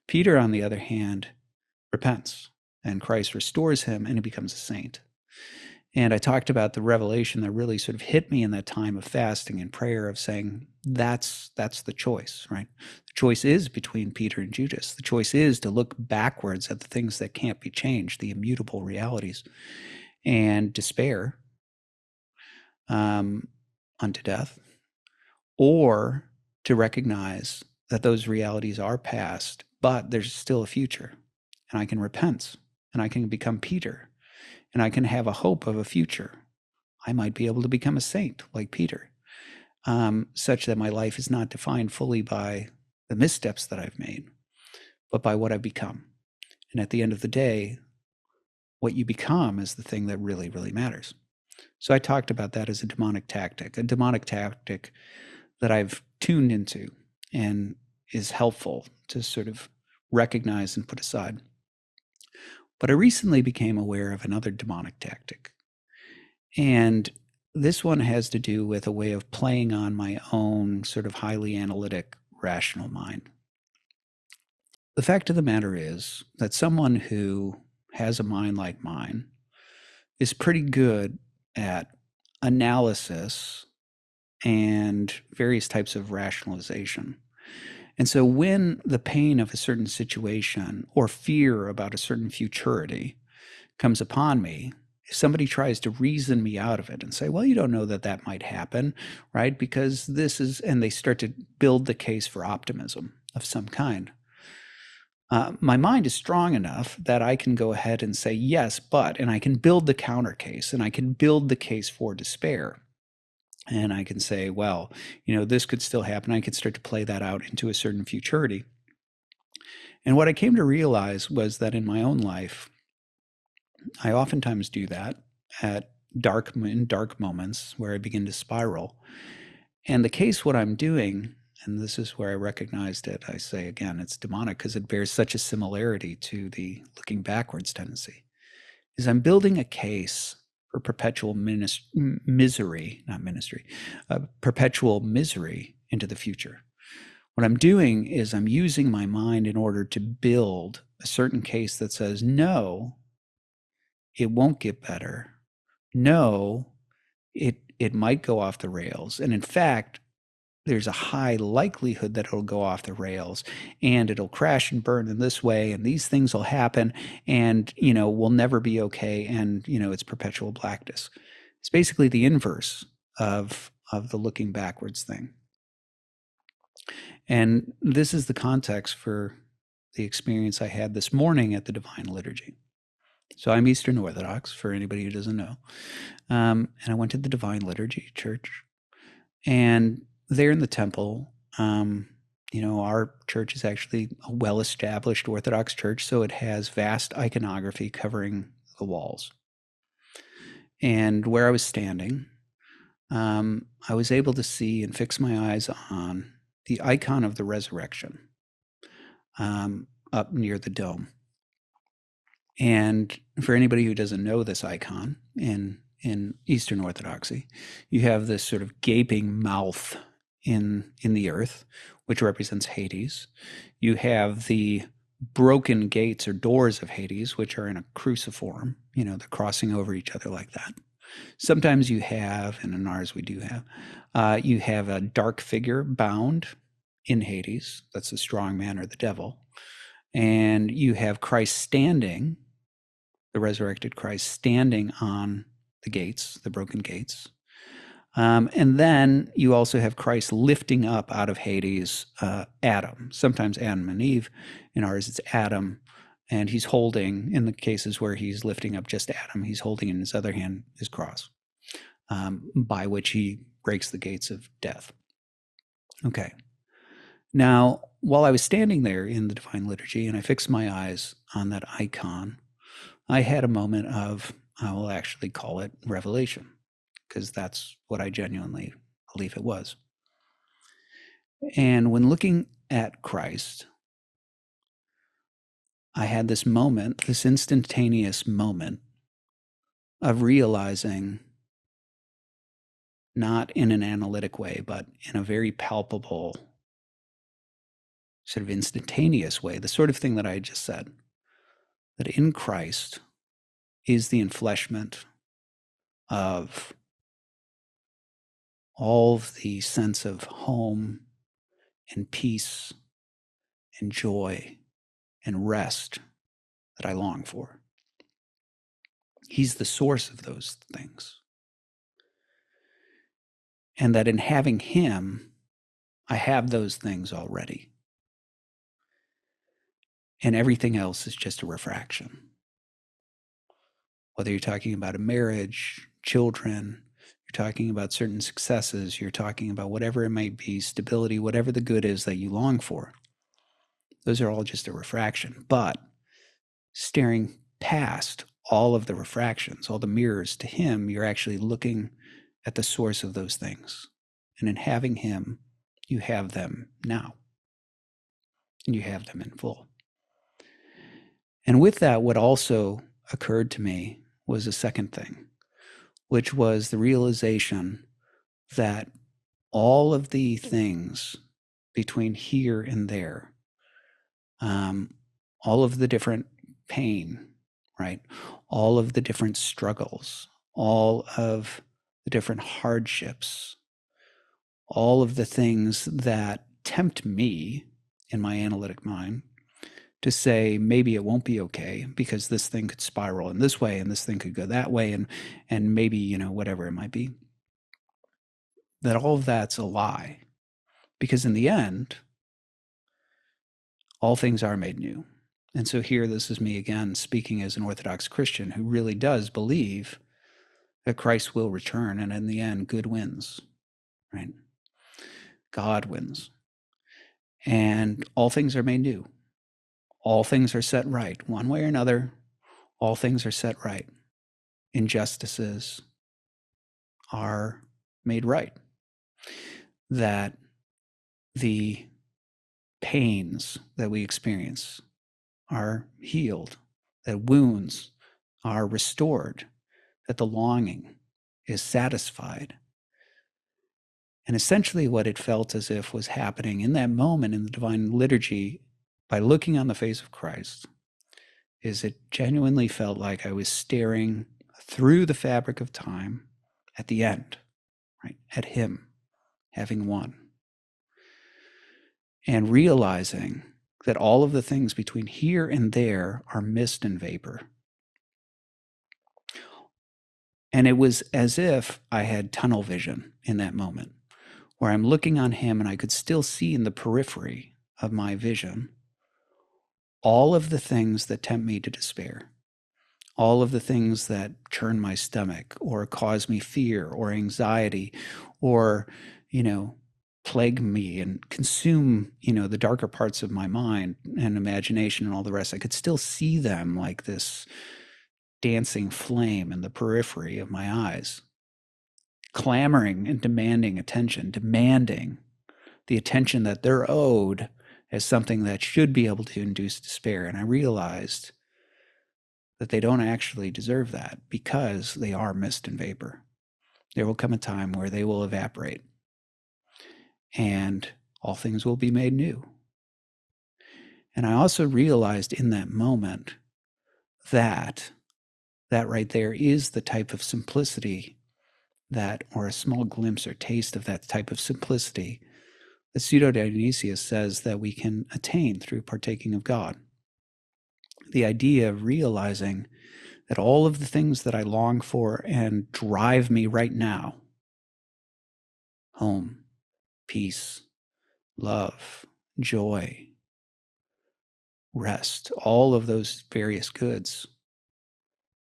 Peter, on the other hand, repents, and Christ restores him, and he becomes a saint. And I talked about the revelation that really sort of hit me in that time of fasting and prayer of saying, that's the choice, right? The choice is between Peter and Judas. The choice is to look backwards at the things that can't be changed, the immutable realities, and despair unto death, or to recognize that those realities are past, but there's still a future, and I can repent, and I can become Peter, and I can have a hope of a future. I might be able to become a saint like Peter, such that my life is not defined fully by the missteps that I've made, but by what I've become. And at the end of the day, what you become is the thing that really, really matters. So I talked about that as a demonic tactic that I've tuned into and is helpful to sort of recognize and put aside. But I recently became aware of another demonic tactic. And this one has to do with a way of playing on my own sort of highly analytic, rational mind. The fact of the matter is that someone who has a mind like mine is pretty good at analysis and various types of rationalization. And so when the pain of a certain situation or fear about a certain futurity comes upon me, if somebody tries to reason me out of it and say, well, you don't know that might happen, right? Because this is, and they start to build the case for optimism of some kind. My mind is strong enough that I can go ahead and say, yes, but, and I can build the counter case, and I can build the case for despair. And I can say, well, this could still happen. I could start to play that out into a certain futurity. And what I came to realize was that in my own life, I oftentimes do that in dark moments where I begin to spiral. And the case, what I'm doing, and this is where I recognized it, I say again, it's demonic because it bears such a similarity to the looking backwards tendency, is I'm building a case for perpetual perpetual misery into the future. What I'm doing is I'm using my mind in order to build a certain case that says, no, it won't get better. No, it might go off the rails. And in fact, there's a high likelihood that it'll go off the rails and it'll crash and burn in this way. And these things will happen and, we'll never be okay. And, it's perpetual blackness. It's basically the inverse of the looking backwards thing. And this is the context for the experience I had this morning at the Divine Liturgy. So I'm Eastern Orthodox, for anybody who doesn't know. And I went to the Divine Liturgy church. And there in the temple, our church is actually a well-established Orthodox church, so it has vast iconography covering the walls. And where I was standing, I was able to see and fix my eyes on the icon of the resurrection up near the dome. And for anybody who doesn't know this icon in Eastern Orthodoxy, you have this sort of gaping mouth in the earth, which represents Hades. You have the broken gates or doors of Hades, which are in a cruciform, they're crossing over each other like that. Sometimes you have, and in ours we do have, you have a dark figure bound in Hades. That's the strong man or the devil. And you have Christ standing, the resurrected Christ standing on the gates, the broken gates. And then you also have Christ lifting up out of Hades Adam, sometimes Adam and Eve. In ours, it's Adam. And he's holding, in the cases where he's lifting up just Adam, he's holding in his other hand his cross, by which he breaks the gates of death. Okay. Now, while I was standing there in the Divine Liturgy and I fixed my eyes on that icon, I had a moment of, I will actually call it revelation, because that's what I genuinely believe it was. And when looking at Christ, I had this moment, this instantaneous moment of realizing, not in an analytic way, but in a very palpable, sort of instantaneous way, the sort of thing that I just said, that in Christ is the enfleshment of all of the sense of home and peace and joy and rest that I long for. He's the source of those things. And that in having him, I have those things already. And everything else is just a refraction. Whether you're talking about a marriage, children, you're talking about certain successes, you're talking about whatever it might be, stability, whatever the good is that you long for. Those are all just a refraction. But staring past all of the refractions, all the mirrors to him, you're actually looking at the source of those things. And in having him, you have them now. And you have them in full. And with that, what also occurred to me was a second thing, which was the realization that all of the things between here and there, all of the different pain, right? All of the different struggles, all of the different hardships, all of the things that tempt me in my analytic mind to say, maybe it won't be okay because this thing could spiral in this way and this thing could go that way and maybe, whatever it might be. That all of that's a lie. Because in the end, all things are made new. And so here, this is me again speaking as an Orthodox Christian who really does believe that Christ will return, and in the end, good wins, right? God wins. And all things are made new. All things are set right, one way or another. All things are set right. Injustices are made right. That the pains that we experience are healed, that wounds are restored, that the longing is satisfied. And essentially what it felt as if was happening in that moment in the Divine Liturgy, by looking on the face of Christ, is it genuinely felt like I was staring through the fabric of time at the end, right? At him having won. And realizing that all of the things between here and there are mist and vapor. And it was as if I had tunnel vision in that moment, where I'm looking on him and I could still see in the periphery of my vision all of the things that tempt me to despair, all of the things that churn my stomach or cause me fear or anxiety or, plague me and consume, the darker parts of my mind and imagination and all the rest. I could still see them like this dancing flame in the periphery of my eyes, clamoring and demanding attention, demanding the attention that they're owed as something that should be able to induce despair. And I realized that they don't actually deserve that because they are mist and vapor. There will come a time where they will evaporate and all things will be made new. And I also realized in that moment that right there is the type of simplicity that, or a small glimpse or taste of that type of simplicity that Pseudo-Dionysius says that we can attain through partaking of God. The idea of realizing that all of the things that I long for and drive me right now, home, peace, love, joy, rest, all of those various goods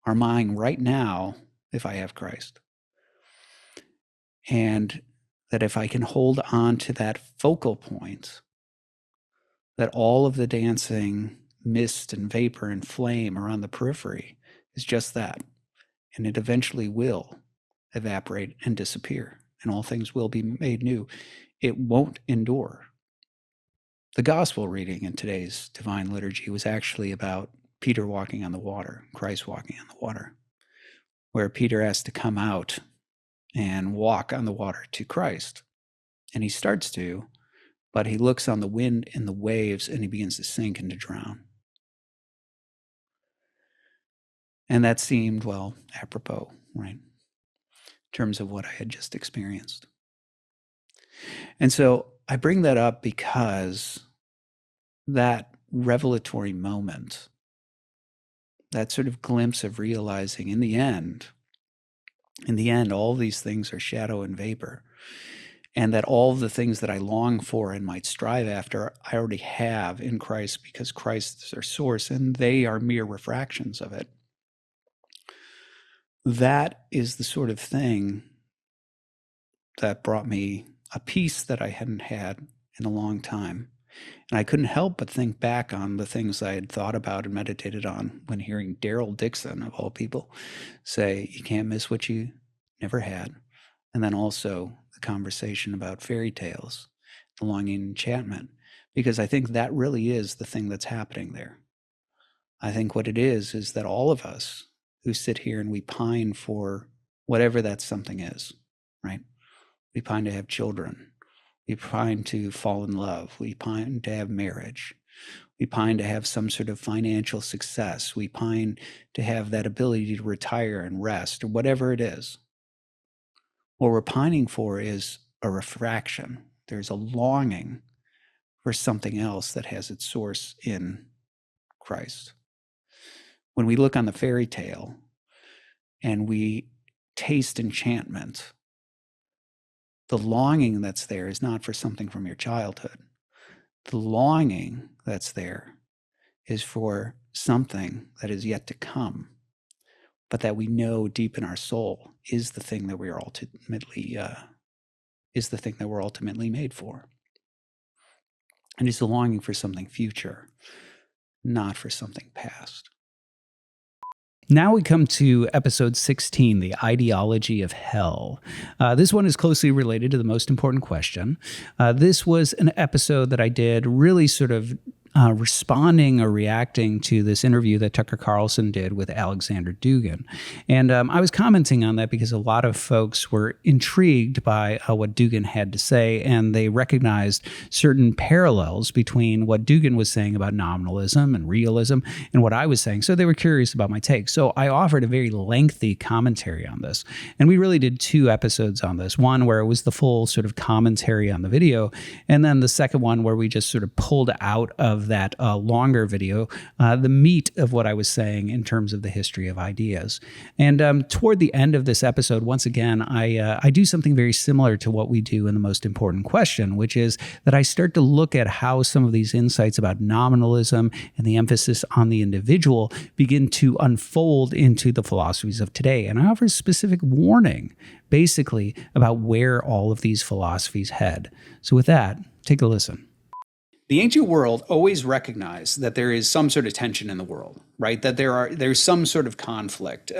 are mine right now if I have Christ. And that if I can hold on to that focal point, that all of the dancing mist and vapor and flame around the periphery is just that. And it eventually will evaporate and disappear, and all things will be made new. It won't endure. The gospel reading in today's divine liturgy was actually about Peter walking on the water, Christ walking on the water, where Peter has to come out and walk on the water to Christ. And he starts to, but he looks on the wind and the waves and he begins to sink and to drown. And that seemed, apropos, right, in terms of what I had just experienced. And so I bring that up because that revelatory moment, that sort of glimpse of realizing in the end, all these things are shadow and vapor, and that all the things that I long for and might strive after, I already have in Christ because Christ is our source and they are mere refractions of it. That is the sort of thing that brought me a peace that I hadn't had in a long time. And I couldn't help but think back on the things I had thought about and meditated on when hearing Daryl Dixon, of all people, say, you can't miss what you never had. And then also the conversation about fairy tales, the longing enchantment, because I think that really is the thing that's happening there. I think what it is that all of us who sit here and we pine for whatever that something is, right? We pine to have children. We pine to fall in love. We pine to have marriage. We pine to have some sort of financial success. We pine to have that ability to retire and rest, or whatever it is. What we're pining for is a refraction. There's a longing for something else that has its source in Christ. When we look on the fairy tale and we taste enchantment, the longing that's there is not for something from your childhood. The longing that's there is for something that is yet to come, but that we know deep in our soul is the thing that we are ultimately made for. And it's a longing for something future, not for something past. Now we come to episode 16, the ideology of hell. This one is closely related to the most important question. This was an episode that I did really sort of responding or reacting to this interview that Tucker Carlson did with Aleksandr Dugin. And I was commenting on that because a lot of folks were intrigued by what Dugin had to say, and they recognized certain parallels between what Dugin was saying about nominalism and realism and what I was saying. So they were curious about my take. So I offered a very lengthy commentary on this. And we really did 2 episodes on this. One where it was the full sort of commentary on the video, and then the second one where we just sort of pulled out of that longer video the meat of what I was saying in terms of the history of ideas. And toward the end of this episode, once again, I do something very similar to what we do in The Most Important Question, which is that I start to look at how some of these insights about nominalism and the emphasis on the individual begin to unfold into the philosophies of today. And I offer a specific warning, basically, about where all of these philosophies head. So with that, take a listen. The ancient world always recognized that there is some sort of tension in the world, right? That there's some sort of conflict,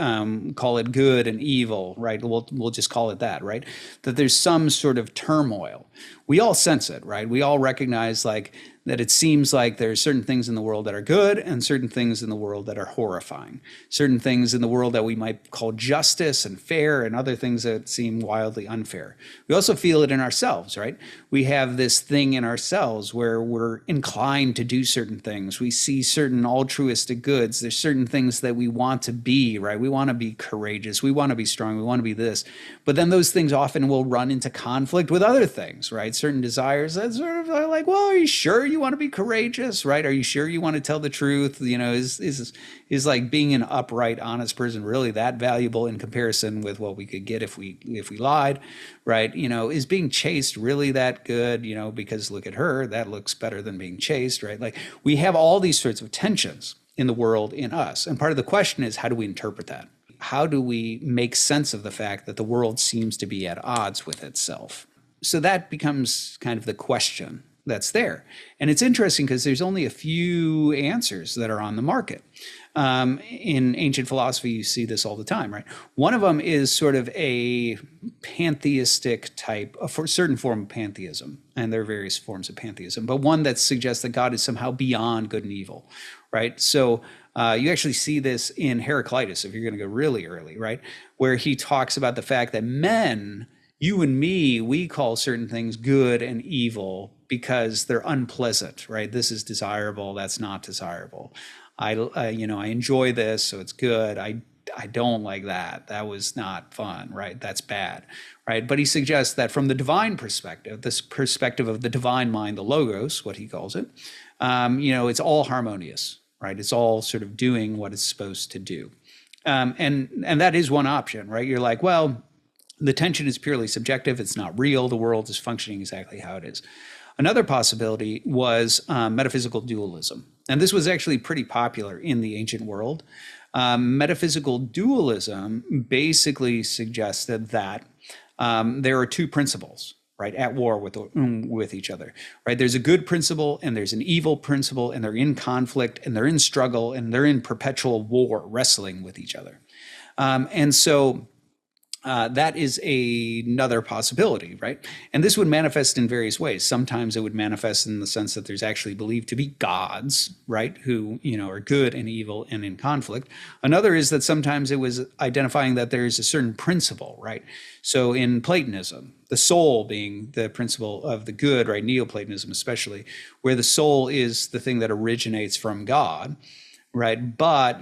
call it good and evil, right? We'll just call it that, right? That there's some sort of turmoil. We all sense it, right? We all recognize that it seems like there's certain things in the world that are good and certain things in the world that are horrifying. Certain things in the world that we might call justice and fair, and other things that seem wildly unfair. We also feel it in ourselves, right? We have this thing in ourselves where we're inclined to do certain things. We see certain altruistic goods. There's certain things that we want to be, right? We want to be courageous. We want to be strong. We want to be this. But then those things often will run into conflict with other things, right? Certain desires that sort of are like, well, are you sure you want to be courageous, right? Are you sure you want to tell the truth? You know, is like being an upright, honest person really that valuable in comparison with what we could get if we lied, right? You know, is being chaste really that good? You know, because look at her, that looks better than being chaste, right? Like we have all these sorts of tensions in the world in us. And part of the question is, how do we interpret that? How do we make sense of the fact that the world seems to be at odds with itself? So that becomes kind of the question that's there. And it's interesting because there's only a few answers that are on the market. In ancient philosophy, you see this all the time, right? One of them is sort of a pantheistic type, a certain form of pantheism, and there are various forms of pantheism, but one that suggests that God is somehow beyond good and evil, right? So you actually see this in Heraclitus, if you're going to go really early, right? Where he talks about the fact that men, you and me, we call certain things good and evil because they're unpleasant, right? This is desirable, that's not desirable. I enjoy this, so it's good. I don't like that. That was not fun, right? That's bad, right? But he suggests that from the divine perspective, this perspective of the divine mind, the logos, what he calls it, it's all harmonious, right? It's all sort of doing what it's supposed to do. And that is one option, right? You're like, well, the tension is purely subjective. It's not real. The world is functioning exactly how it is. Another possibility was metaphysical dualism. And this was actually pretty popular in the ancient world. Metaphysical dualism basically suggested that there are 2 principles, right, at war with each other, right? There's a good principle and there's an evil principle, and they're in conflict and they're in struggle and they're in perpetual war, wrestling with each other. And so that is another possibility, right? And this would manifest in various ways. Sometimes it would manifest in the sense that there's actually believed to be gods, right, who, are good and evil and in conflict. Another is that sometimes it was identifying that there's a certain principle, right? So in Platonism, the soul being the principle of the good, right, Neoplatonism especially, where the soul is the thing that originates from God, right? But,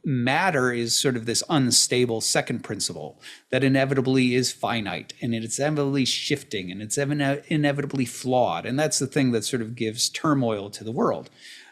matter is sort of this unstable second principle that inevitably is finite, and it's inevitably shifting, and it's inevitably flawed. And that's the thing that sort of gives turmoil to the world.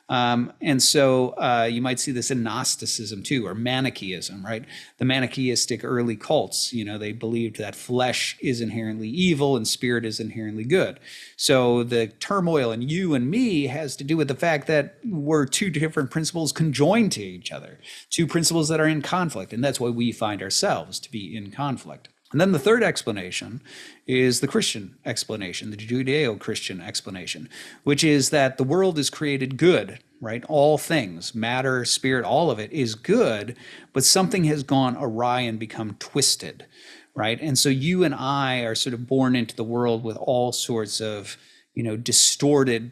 And so you might see this in Gnosticism too, or Manichaeism, right? The Manichaeistic early cults, they believed that flesh is inherently evil and spirit is inherently good. So the turmoil in you and me has to do with the fact that we're 2 different principles conjoined to each other, 2 principles that are in conflict. And that's why we find ourselves to be in conflict. And then the third explanation is the Christian explanation, the Judeo-Christian explanation, which is that the world is created good, right? All things, matter, spirit, all of it is good, but something has gone awry and become twisted, right? And so you and I are sort of born into the world with all sorts of, distorted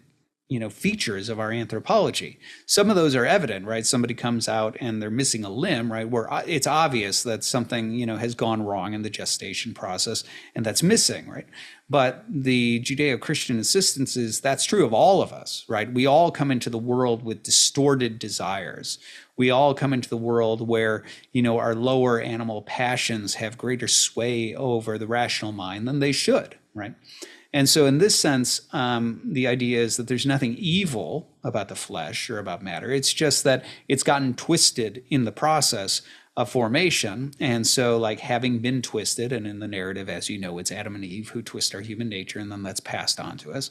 features of our anthropology. Some of those are evident, right? Somebody comes out and they're missing a limb, right? Where it's obvious that something, has gone wrong in the gestation process and that's missing, right? But the Judeo-Christian insistence is that's true of all of us, right? We all come into the world with distorted desires. We all come into the world where, our lower animal passions have greater sway over the rational mind than they should, right? And so in this sense, the idea is that there's nothing evil about the flesh or about matter. It's just that it's gotten twisted in the process of formation. And so like having been twisted, and in the narrative, as you know, it's Adam and Eve who twist our human nature, and then that's passed on to us.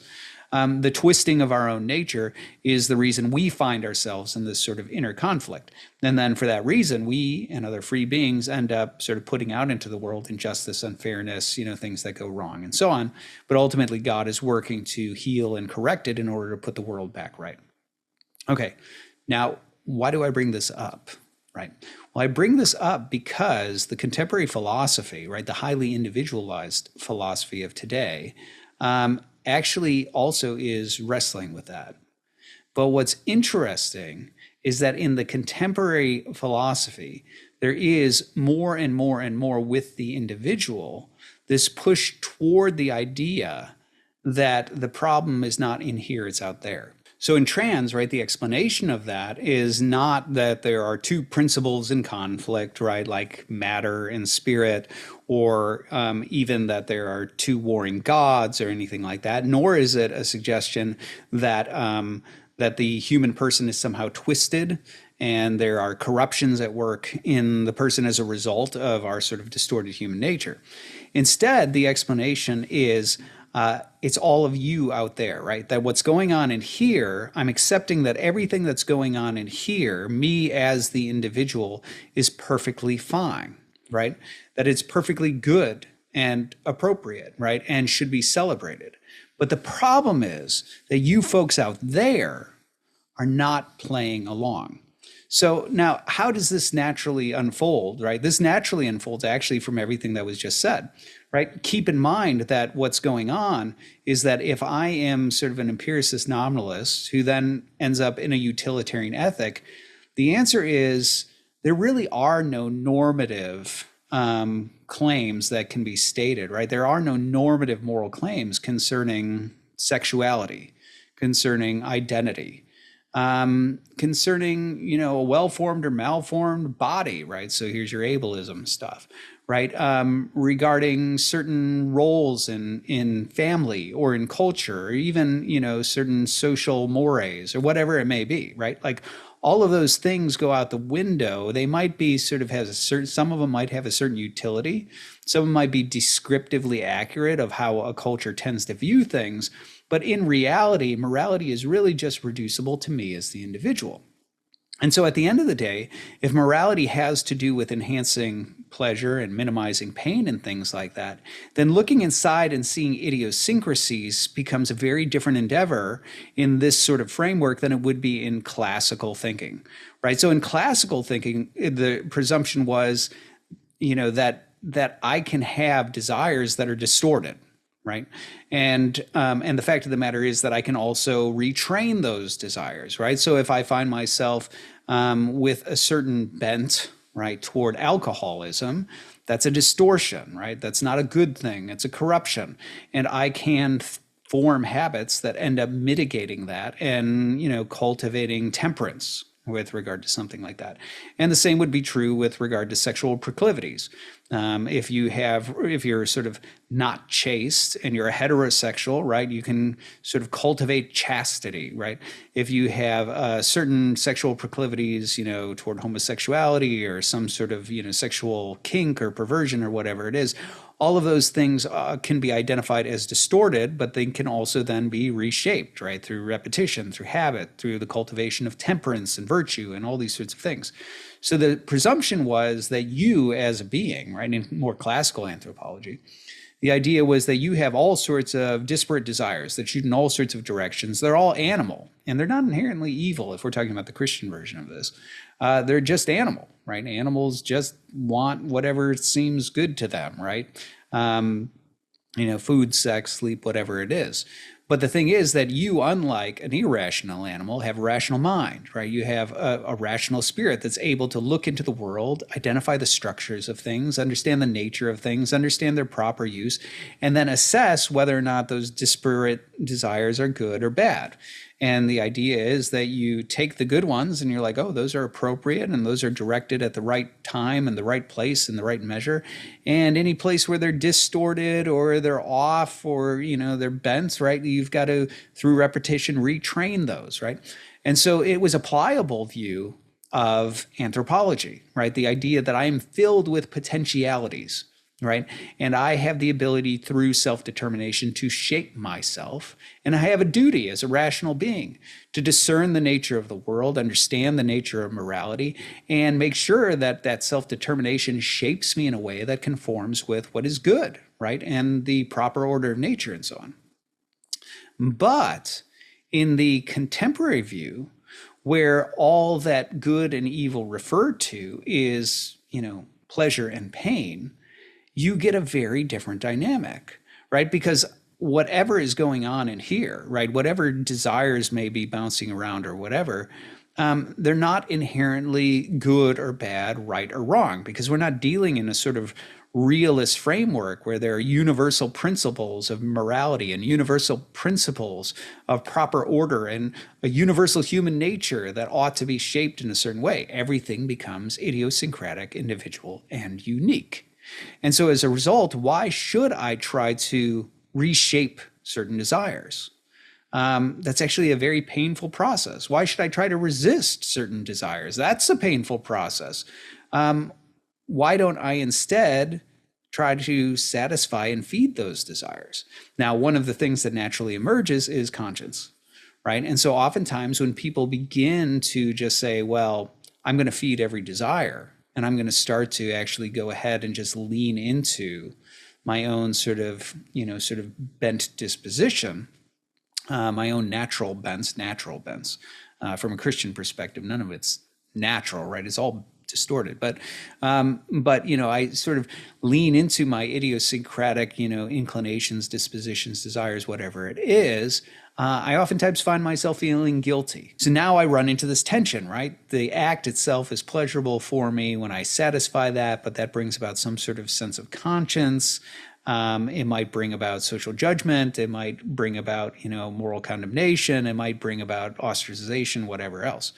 The twisting of our own nature is the reason we find ourselves in this sort of inner conflict. And then for that reason, we and other free beings end up sort of putting out into the world injustice, unfairness, things that go wrong and so on. But ultimately, God is working to heal and correct it in order to put the world back right. Okay, now, why do I bring this up? Right. Well, I bring this up because the contemporary philosophy, right, the highly individualized philosophy of today, actually also is wrestling with that. But what's interesting is that in the contemporary philosophy, there is more and more and more with the individual, this push toward the idea that the problem is not in here, it's out there. So in trans, right, the explanation of that is not that there are two principles in conflict, right, like matter and spirit, or even that there are two warring gods or anything like that, nor is it a suggestion that that the human person is somehow twisted and there are corruptions at work in the person as a result of our sort of distorted human nature. Instead, the explanation is it's all of you out there, right? That what's going on in here, I'm accepting that everything that's going on in here, me as the individual, is perfectly fine, right? That it's perfectly good and appropriate, right? And should be celebrated. But the problem is that you folks out there are not playing along. So now, how does this naturally unfold, right? This naturally unfolds actually from everything that was just said, right? Keep in mind that what's going on is that if I am sort of an empiricist nominalist who then ends up in a utilitarian ethic, the answer is there really are no normative claims that can be stated, right? There are no normative moral claims concerning sexuality, concerning identity, concerning, a well-formed or malformed body, right? So here's your ableism stuff, right? Regarding certain roles in family or in culture, or even, certain social mores or whatever it may be, right? Like all of those things go out the window. They might be sort of some of them might have a certain utility. Some of them might be descriptively accurate of how a culture tends to view things. But in reality, morality is really just reducible to me as the individual. And so at the end of the day, if morality has to do with enhancing pleasure and minimizing pain and things like that, then looking inside and seeing idiosyncrasies becomes a very different endeavor in this sort of framework than it would be in classical thinking, right? So in classical thinking, the presumption was, that I can have desires that are distorted, right? And the fact of the matter is that I can also retrain those desires, right? So if I find myself with a certain bent, right, toward alcoholism, that's a distortion, right? That's not a good thing. It's a corruption. And I can form habits that end up mitigating that and, cultivating temperance with regard to something like that. And the same would be true with regard to sexual proclivities. If you're sort of not chaste and you're a heterosexual, right, you can sort of cultivate chastity, right? If you have certain sexual proclivities, toward homosexuality or some sort of, sexual kink or perversion or whatever it is, all of those things can be identified as distorted, but they can also then be reshaped, right, through repetition, through habit, through the cultivation of temperance and virtue and all these sorts of things. So the presumption was that you as a being, right, in more classical anthropology, the idea was that you have all sorts of disparate desires that shoot in all sorts of directions. They're all animal, and they're not inherently evil if we're talking about the Christian version of this. They're just animal, right? Animals just want whatever seems good to them, right? Food, sex, sleep, whatever it is. But the thing is that you, unlike an irrational animal, have a rational mind, right? You have a rational spirit that's able to look into the world, identify the structures of things, understand the nature of things, understand their proper use, and then assess whether or not those disparate desires are good or bad. And the idea is that you take the good ones and you're like, oh, those are appropriate and those are directed at the right time and the right place and the right measure. And any place where they're distorted or they're off or, they're bent, right? You've got to, through repetition, retrain those, right? And so it was a pliable view of anthropology, right? The idea that I am filled with potentialities, right? And I have the ability through self-determination to shape myself. And I have a duty as a rational being to discern the nature of the world, understand the nature of morality, and make sure that that self-determination shapes me in a way that conforms with what is good, right? And the proper order of nature and so on. But in the contemporary view, where all that good and evil referred to is, pleasure and pain, you get a very different dynamic, right? Because whatever is going on in here, right, whatever desires may be bouncing around or whatever, they're not inherently good or bad, right or wrong, because we're not dealing in a sort of realist framework where there are universal principles of morality and universal principles of proper order and a universal human nature that ought to be shaped in a certain way. Everything becomes idiosyncratic, individual, and unique. And so as a result, why should I try to reshape certain desires? That's actually a very painful process. Why should I try to resist certain desires? That's a painful process. Why don't I instead try to satisfy and feed those desires? Now, one of the things that naturally emerges is conscience, right? And so oftentimes when people begin to just say, well, I'm going to feed every desire, and I'm going to start to actually go ahead and just lean into my own sort of bent disposition, my own natural bents. From a Christian perspective, none of it's natural, right? It's all distorted. But I sort of lean into my idiosyncratic, inclinations, dispositions, desires, whatever it is. I oftentimes find myself feeling guilty. So now I run into this tension, right? The act itself is pleasurable for me when I satisfy that, but that brings about some sort of sense of conscience. It might bring about social judgment. It might bring about, moral condemnation. It might bring about ostracization, whatever else.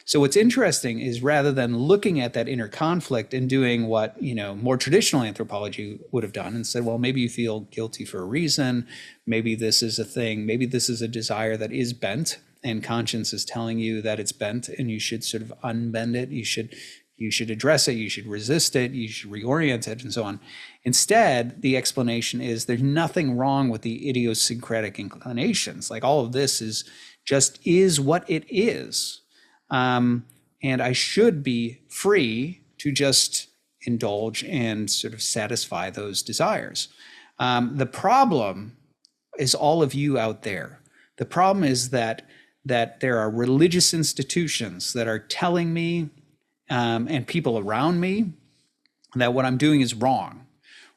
So what's interesting is rather than looking at that inner conflict and doing what, more traditional anthropology would have done and said, well, maybe you feel guilty for a reason. Maybe this is a thing. Maybe this is a desire that is bent and conscience is telling you that it's bent and you should sort of unbend it. You should address it. You should resist it. You should reorient it and so on. Instead, the explanation is there's nothing wrong with the idiosyncratic inclinations. Like all of this is what it is. And I should be free to just indulge and sort of satisfy those desires. The problem is all of you out there. The problem is that there are religious institutions that are telling me and people around me that what I'm doing is wrong,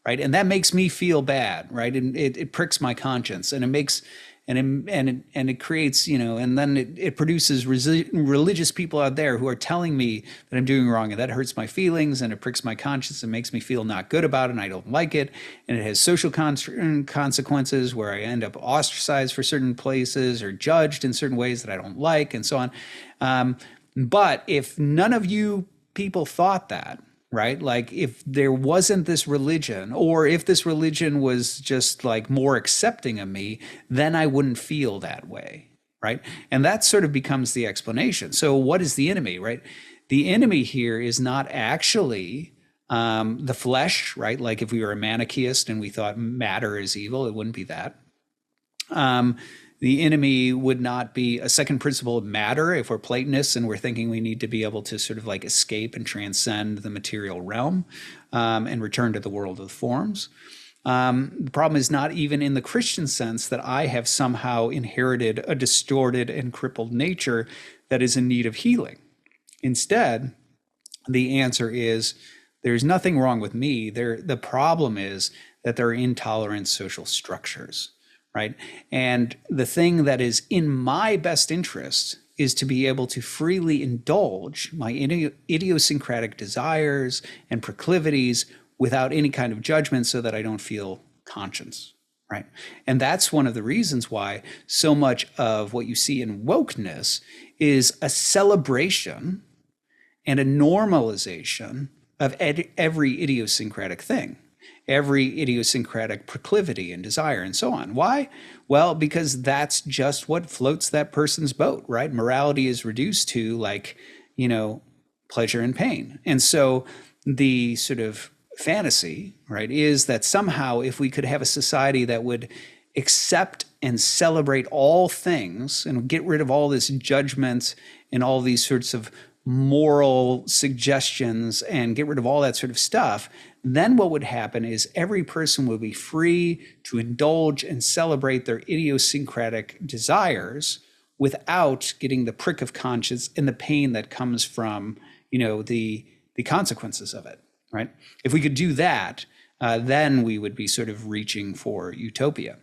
right? And that makes me feel bad, right? And it pricks my conscience, and it makes and it creates, and then it produces religious people out there who are telling me that I'm doing wrong, and that hurts my feelings, and it pricks my conscience and makes me feel not good about it, and I don't like it, and it has social consequences where I end up ostracized for certain places or judged in certain ways that I don't like, and so on. But if none of you people thought that, right? Like if there wasn't this religion, or if this religion was just like more accepting of me, then I wouldn't feel that way, right? And that sort of becomes the explanation. So what is the enemy, right? The enemy here is not actually the flesh, right? Like if we were a Manichaeist and we thought matter is evil, it wouldn't be that. The enemy would not be a second principle of matter if we're Platonists and we're thinking we need to be able to sort of like escape and transcend the material realm and return to the world of forms. The problem is not even in the Christian sense that I have somehow inherited a distorted and crippled nature that is in need of healing. Instead, the answer is there's nothing wrong with me. The problem is that there are intolerant social structures. right? And the thing that is in my best interest is to be able to freely indulge my idiosyncratic desires and proclivities without any kind of judgment so that I don't feel conscience, right? And that's one of the reasons why so much of what you see in wokeness is a celebration and a normalization of every idiosyncratic thing, every idiosyncratic proclivity and desire and so on. Why? Well, because that's just what floats that person's boat, right? Morality is reduced to like, pleasure and pain. And so the sort of fantasy, right, is that somehow if we could have a society that would accept and celebrate all things and get rid of all this judgment and all these sorts of moral suggestions and get rid of all that sort of stuff, then what would happen is every person would be free to indulge and celebrate their idiosyncratic desires without getting the prick of conscience and the pain that comes from, the consequences of it, right? If we could do that, then we would be sort of reaching for utopia.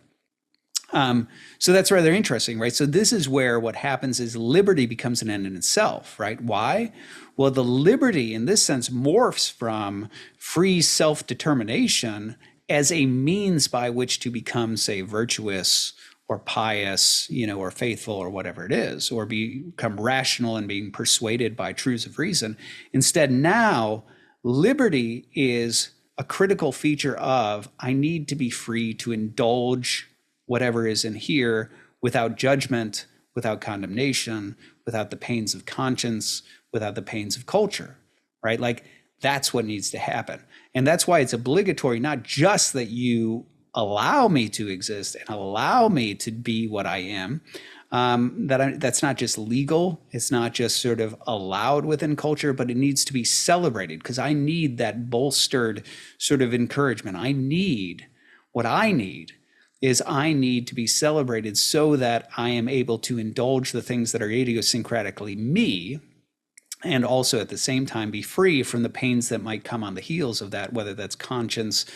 So that's rather interesting, right? So this is where what happens is liberty becomes an end in itself, right? Why? Well, the liberty in this sense morphs from free self-determination as a means by which to become, say, virtuous or pious, or faithful or whatever it is, or become rational and being persuaded by truths of reason. Instead, now liberty is a critical feature of I need to be free to indulge whatever is in here without judgment, without condemnation, without the pains of conscience, without the pains of culture, right? Like that's what needs to happen. And that's why it's obligatory, not just that you allow me to exist and allow me to be what I am, that's not just legal, it's not just sort of allowed within culture, but it needs to be celebrated because I need that bolstered sort of encouragement. What I need is I need to be celebrated so that I am able to indulge the things that are idiosyncratically me, and also at the same time be free from the pains that might come on the heels of that, whether that's conscience,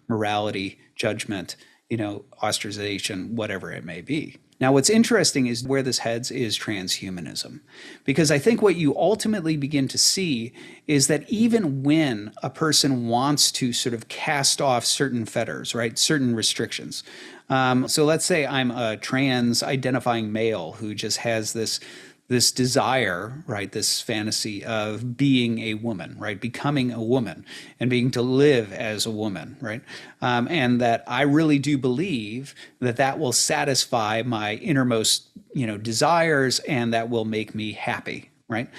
morality, judgment, ostracization, whatever it may be. Now, what's interesting is where this heads is transhumanism, because I think what you ultimately begin to see is that even when a person wants to sort of cast off certain fetters, right, certain restrictions. So let's say I'm a trans identifying male who just has this desire, right, this fantasy of being a woman, right, becoming a woman and being to live as a woman, right, and that I really do believe that will satisfy my innermost, desires and that will make me happy, right?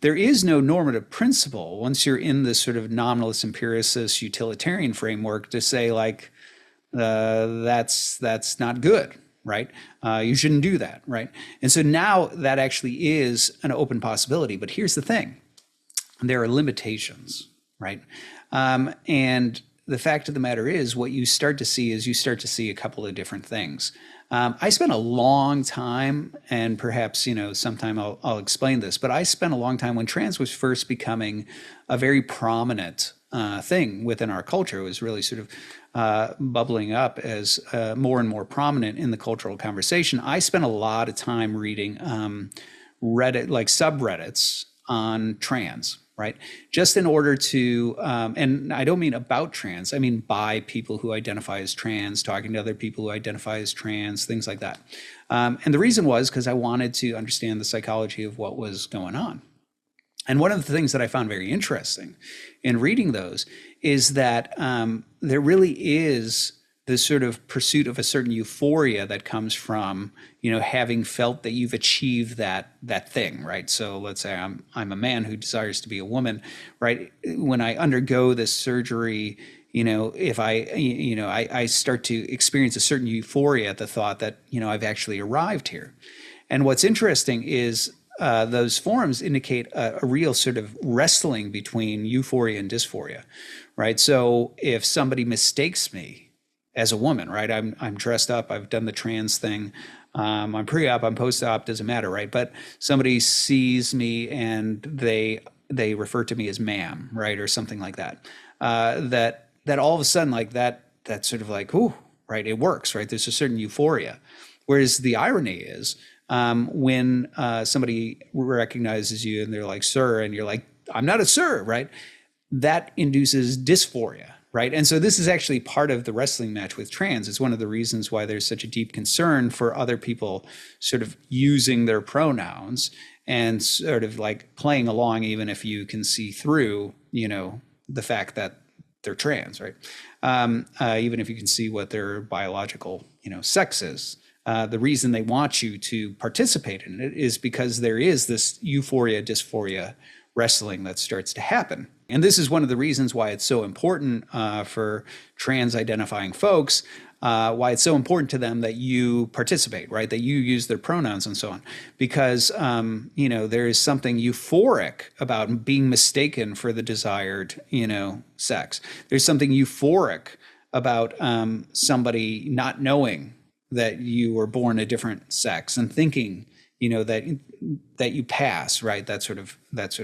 There is no normative principle once you're in this sort of nominalist, empiricist, utilitarian framework to say like, that's not good. Right? You shouldn't do that, right? And so now that actually is an open possibility. But here's the thing. There are limitations, right? And the fact of the matter is what you start to see a couple of different things. I spent a long time, and perhaps, sometime I'll explain this, but I spent a long time when trans was first becoming a very prominent thing within our culture. It was really sort of bubbling up as more and more prominent in the cultural conversation. I spent a lot of time reading Reddit, like subreddits on trans, right? Just in order to, and I don't mean about trans, I mean by people who identify as trans, talking to other people who identify as trans, things like that. And the reason was because I wanted to understand the psychology of what was going on. And one of the things that I found very interesting in reading those is that there really is this sort of pursuit of a certain euphoria that comes from, having felt that you've achieved that thing, right? So let's say I'm a man who desires to be a woman, right? When I undergo this surgery, if I start to experience a certain euphoria at the thought that, I've actually arrived here. And what's interesting is those forums indicate a real sort of wrestling between euphoria and dysphoria, right? So if somebody mistakes me as a woman, right? I'm dressed up, I've done the trans thing, I'm pre-op, I'm post-op, doesn't matter, right? But somebody sees me and they refer to me as ma'am, right? Or something like that. That all of a sudden, like that's sort of like, ooh, right? It works, right? There's a certain euphoria. Whereas the irony is when somebody recognizes you and they're like, sir, and you're like, I'm not a sir, right? That induces dysphoria, right? And so this is actually part of the wrestling match with trans. It's one of the reasons why there's such a deep concern for other people sort of using their pronouns and sort of like playing along, even if you can see through, the fact that they're trans, right? Even if you can see what their biological, sex is. The reason they want you to participate in it is because there is this euphoria, dysphoria wrestling that starts to happen. And this is one of the reasons why it's so important for trans identifying folks, why it's so important to them that you participate, right? That you use their pronouns and so on. Because, there is something euphoric about being mistaken for the desired, sex. There's something euphoric about somebody not knowing that you were born a different sex and thinking, that you pass, right? That sort of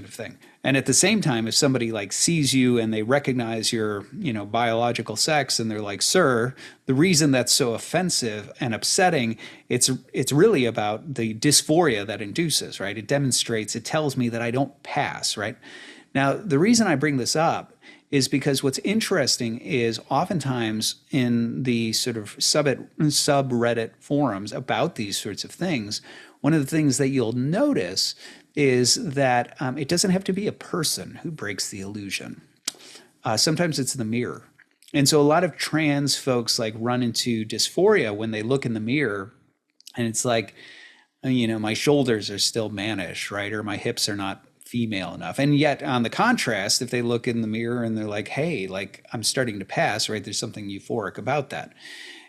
thing. And at the same time, if somebody like sees you and they recognize your, biological sex and they're like, sir, the reason that's so offensive and upsetting, it's really about the dysphoria that induces, right? It demonstrates, it tells me that I don't pass, right? Now, the reason I bring this up is because what's interesting is oftentimes in the sort of subreddit forums about these sorts of things, one of the things that you'll notice is that it doesn't have to be a person who breaks the illusion. Sometimes it's the mirror. And so a lot of trans folks like run into dysphoria when they look in the mirror and it's like, my shoulders are still mannish, right? Or my hips are not female enough. And yet on the contrast, if they look in the mirror and they're like, hey, like I'm starting to pass, right? There's something euphoric about that.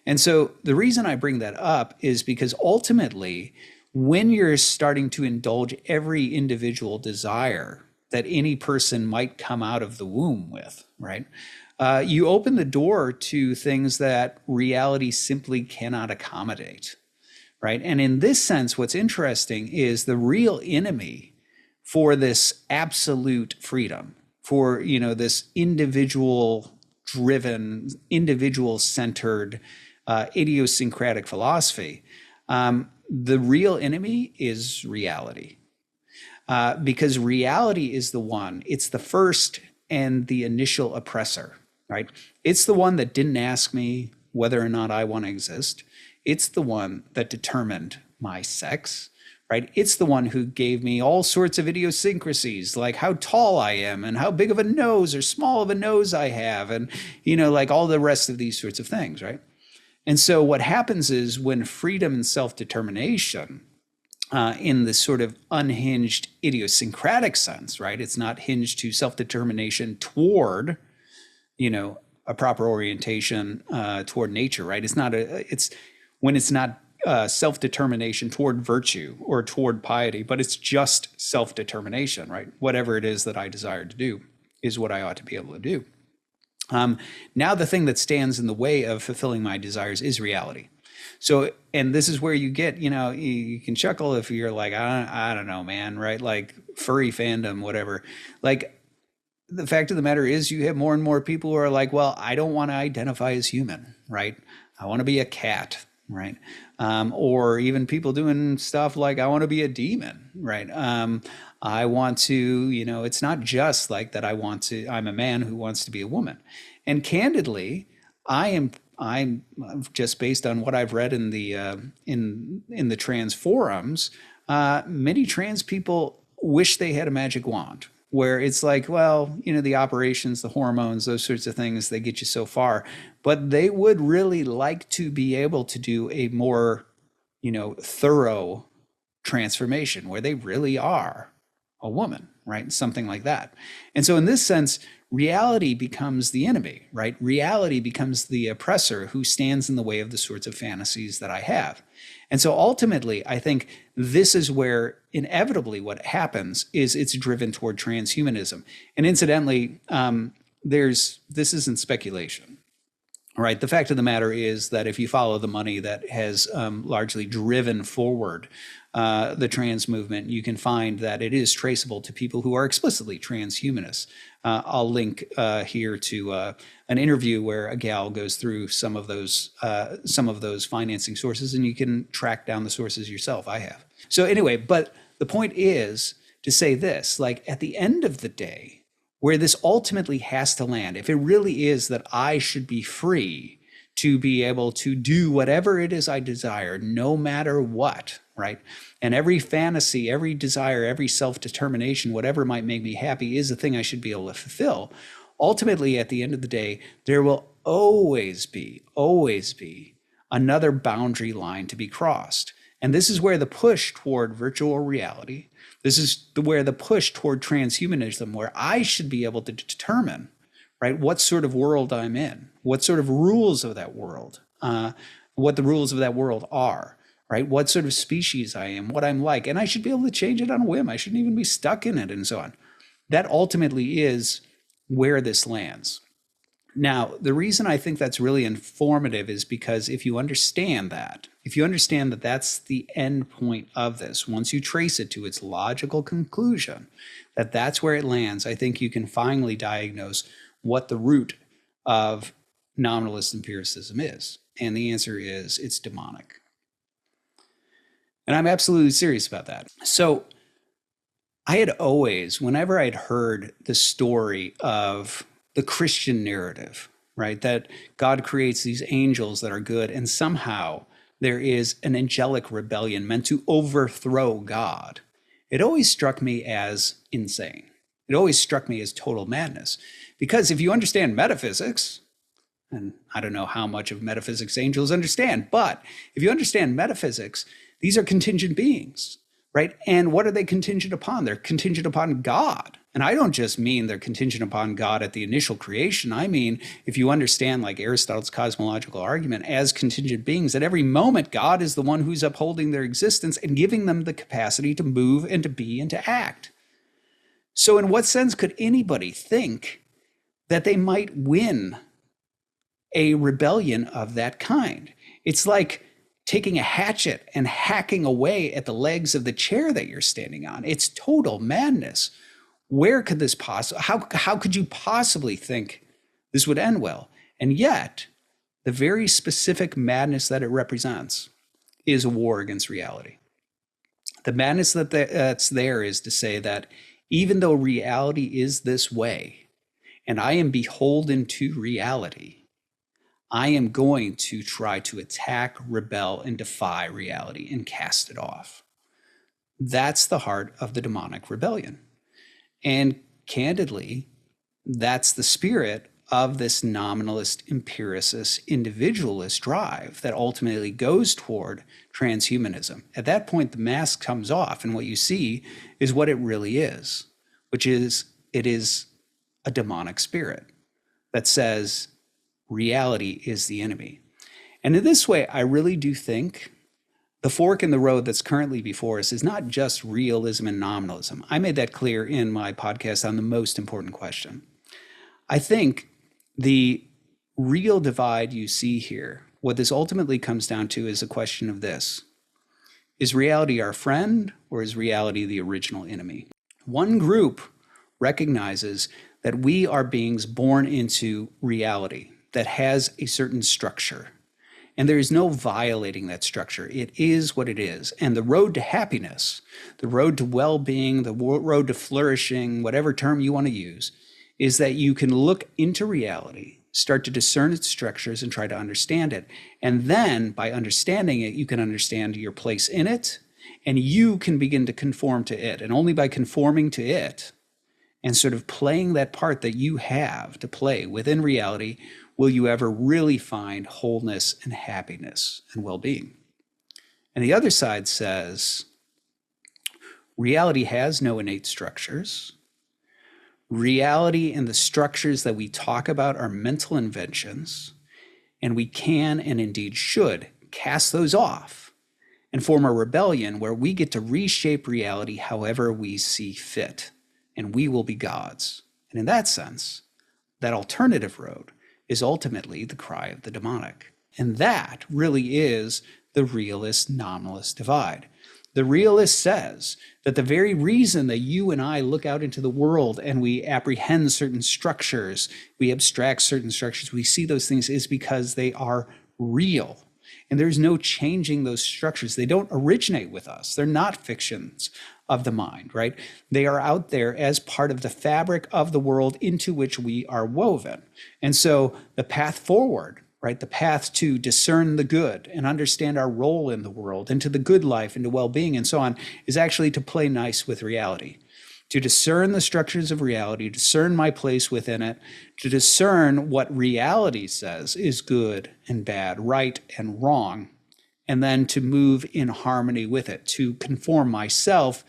And so the reason I bring that up is because ultimately, when you're starting to indulge every individual desire that any person might come out of the womb with, right? You open the door to things that reality simply cannot accommodate, right? And in this sense, what's interesting is the real enemy for this absolute freedom, for this individual-driven, individual-centered, idiosyncratic philosophy. The real enemy is reality, because reality is the one. It's the first and the initial oppressor, right? It's the one that didn't ask me whether or not I want to exist. It's the one that determined my sex. Right? It's the one who gave me all sorts of idiosyncrasies, like how tall I am and how big of a nose or small of a nose I have, and, like all the rest of these sorts of things, right? And so what happens is when freedom and self-determination in this sort of unhinged idiosyncratic sense, right? It's not hinged to self-determination toward, a proper orientation toward nature, right? It's when it's not self-determination toward virtue or toward piety, but it's just self-determination, right? Whatever it is that I desire to do is what I ought to be able to do. Now the thing that stands in the way of fulfilling my desires is reality. So, and this is where you get, you can chuckle if you're like, I don't know, man, right? Like furry fandom, whatever. Like the fact of the matter is you have more and more people who are like, well, I don't want to identify as human, right? I want to be a cat. Right. Or even people doing stuff like, I want to be a demon. Right. I want to, it's not just like that. I'm a man who wants to be a woman. And candidly, I'm just based on what I've read in the trans forums, many trans people wish they had a magic wand where it's like, well, the operations, the hormones, those sorts of things, they get you so far. But they would really like to be able to do a more, thorough transformation where they really are a woman, right? Something like that. And so in this sense, reality becomes the enemy, right? Reality becomes the oppressor who stands in the way of the sorts of fantasies that I have. And so ultimately, I think this is where inevitably what happens is it's driven toward transhumanism. And incidentally, this isn't speculation. right? The fact of the matter is that if you follow the money that has largely driven forward the trans movement, you can find that it is traceable to people who are explicitly transhumanists. I'll link here to an interview where a gal goes through some of those financing sources, and you can track down the sources yourself. I have. So anyway, but the point is to say this, like at the end of the day, where this ultimately has to land, if it really is that I should be free to be able to do whatever it is I desire, no matter what, right? And every fantasy, every desire, every self-determination, whatever might make me happy is the thing I should be able to fulfill. Ultimately, at the end of the day, there will always be another boundary line to be crossed. And this is where the push toward virtual reality, this is where the push toward transhumanism, where I should be able to determine, right, what sort of world I'm in, what sort of rules of that world, what the rules of that world are, right, what sort of species I am, what I'm like, and I should be able to change it on a whim. I shouldn't even be stuck in it and so on. That ultimately is where this lands. Now, the reason I think that's really informative is because if you understand that that's the end point of this, once you trace it to its logical conclusion, that's where it lands, I think you can finally diagnose what the root of nominalist empiricism is. And the answer is it's demonic. And I'm absolutely serious about that. So I had always, whenever I'd heard the story of the Christian narrative, right, that God creates these angels that are good, and somehow there is an angelic rebellion meant to overthrow God, it always struck me as insane. It always struck me as total madness. Because if you understand metaphysics, and I don't know how much of metaphysics angels understand, but if you understand metaphysics, these are contingent beings, right? And what are they contingent upon? They're contingent upon God. And I don't just mean they're contingent upon God at the initial creation. I mean, if you understand like Aristotle's cosmological argument as contingent beings, at every moment, God is the one who's upholding their existence and giving them the capacity to move and to be and to act. So in what sense could anybody think that they might win a rebellion of that kind? It's like taking a hatchet and hacking away at the legs of the chair that you're standing on. It's total madness. Where could this how could you possibly think this would end well? And yet, the very specific madness that it represents is a war against reality. The madness that's there is to say that even though reality is this way, and I am beholden to reality, I am going to try to attack, rebel, and defy reality and cast it off. That's the heart of the demonic rebellion. And candidly, that's the spirit of this nominalist, empiricist, individualist drive that ultimately goes toward transhumanism. At that point, the mask comes off, and what you see is what it really is, which is it is a demonic spirit that says reality is the enemy. And in this way, I really do think the fork in the road that's currently before us is not just realism and nominalism. I made that clear in my podcast on the most important question. I think the real divide you see here, what this ultimately comes down to is a question of this. Is reality our friend, or is reality the original enemy? One group recognizes that we are beings born into reality that has a certain structure. And there is no violating that structure. It is what it is. And the road to happiness, the road to well-being, the road to flourishing, whatever term you want to use, is that you can look into reality, start to discern its structures and try to understand it. And then by understanding it, you can understand your place in it, and you can begin to conform to it. And only by conforming to it and sort of playing that part that you have to play within reality will you ever really find wholeness and happiness and well-being. And the other side says, reality has no innate structures. Reality and the structures that we talk about are mental inventions, and we can and indeed should cast those off and form a rebellion where we get to reshape reality however we see fit, and we will be gods. And in that sense, that alternative road is ultimately the cry of the demonic. And that really is the realist-nominalist divide. The realist says that the very reason that you and I look out into the world and we apprehend certain structures, we abstract certain structures, we see those things is because they are real. And there's no changing those structures. They don't originate with us. They're not fictions of the mind, right? They are out there as part of the fabric of the world into which we are woven. And so the path forward, right, the path to discern the good and understand our role in the world, into the good life, into well-being and so on, is actually to play nice with reality, to discern the structures of reality, discern my place within it, to discern what reality says is good and bad, right and wrong, and then to move in harmony with it, to conform myself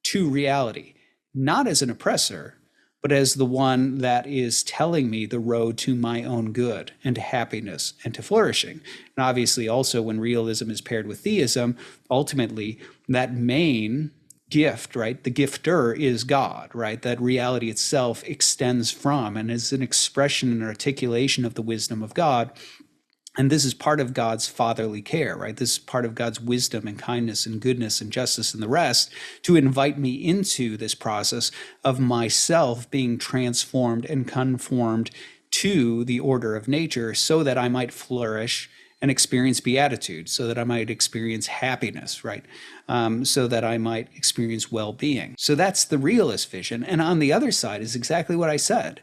to reality, not as an oppressor, but as the one that is telling me the road to my own good and to happiness and to flourishing. And obviously also when realism is paired with theism, ultimately that main gift, right, the gifter is God, right, that reality itself extends from and is an expression and articulation of the wisdom of God. And this is part of God's fatherly care, right? This is part of God's wisdom and kindness and goodness and justice and the rest to invite me into this process of myself being transformed and conformed to the order of nature so that I might flourish and experience beatitude, so that I might experience happiness, right? So that I might experience well-being. So that's the realist vision. And on the other side is exactly what I said,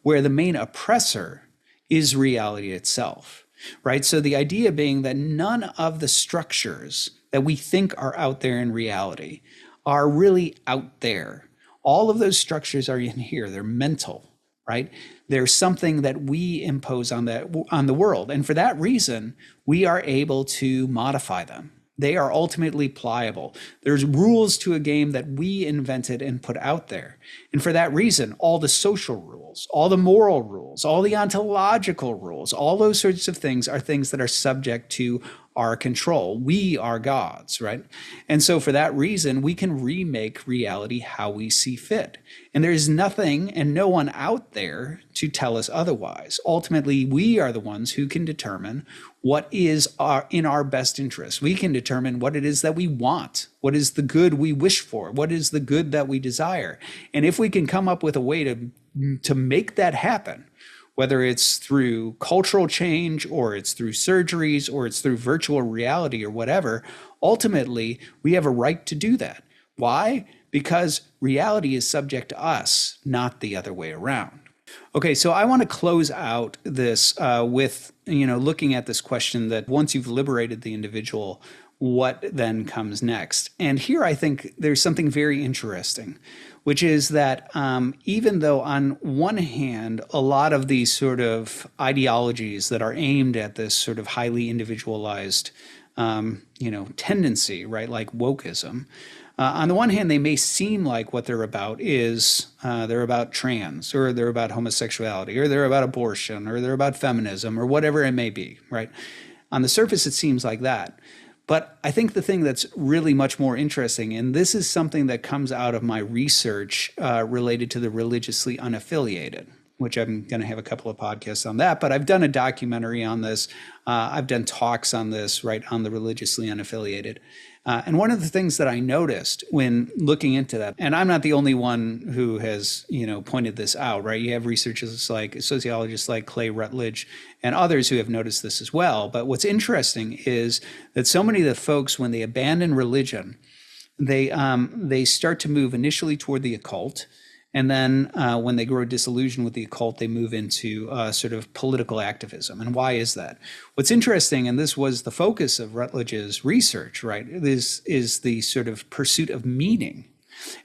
where the main oppressor is reality itself. Right? So the idea being that none of the structures that we think are out there in reality are really out there. All of those structures are in here. They're mental, right? There's something that we impose on the world. And for that reason, we are able to modify them. They are ultimately pliable. There's rules to a game that we invented and put out there. And for that reason, all the social rules, all the moral rules, all the ontological rules, all those sorts of things are things that are subject to our control. We are gods, right? And so for that reason, we can remake reality how we see fit. And there's nothing and no one out there to tell us otherwise. Ultimately, we are the ones who can determine what is in our best interest. We can determine what it is that we want, what is the good we wish for, what is the good that we desire. And if we can come up with a way to make that happen, whether it's through cultural change or it's through surgeries or it's through virtual reality or whatever, ultimately, we have a right to do that. Why? Because reality is subject to us, not the other way around. Okay, so I want to close out this with, looking at this question that once you've liberated the individual, what then comes next? And here I think there's something very interesting, which is that even though on one hand, a lot of these sort of ideologies that are aimed at this sort of highly individualized, tendency, right, like wokeism, on the one hand, they may seem like what they're about is they're about trans, or they're about homosexuality, or they're about abortion, or they're about feminism, or whatever it may be, right? On the surface, it seems like that. But I think the thing that's really much more interesting, and this is something that comes out of my research related to the religiously unaffiliated, which I'm going to have a couple of podcasts on that, but I've done a documentary on this. I've done talks on this, right, on the religiously unaffiliated. And one of the things that I noticed when looking into that, and I'm not the only one who has, pointed this out, right? You have researchers like sociologists like Clay Rutledge and others who have noticed this as well. But what's interesting is that so many of the folks, when they abandon religion, they start to move initially toward the occult. And then when they grow disillusioned with the occult, they move into sort of political activism. And why is that? What's interesting, and this was the focus of Rutledge's research, right, is the sort of pursuit of meaning.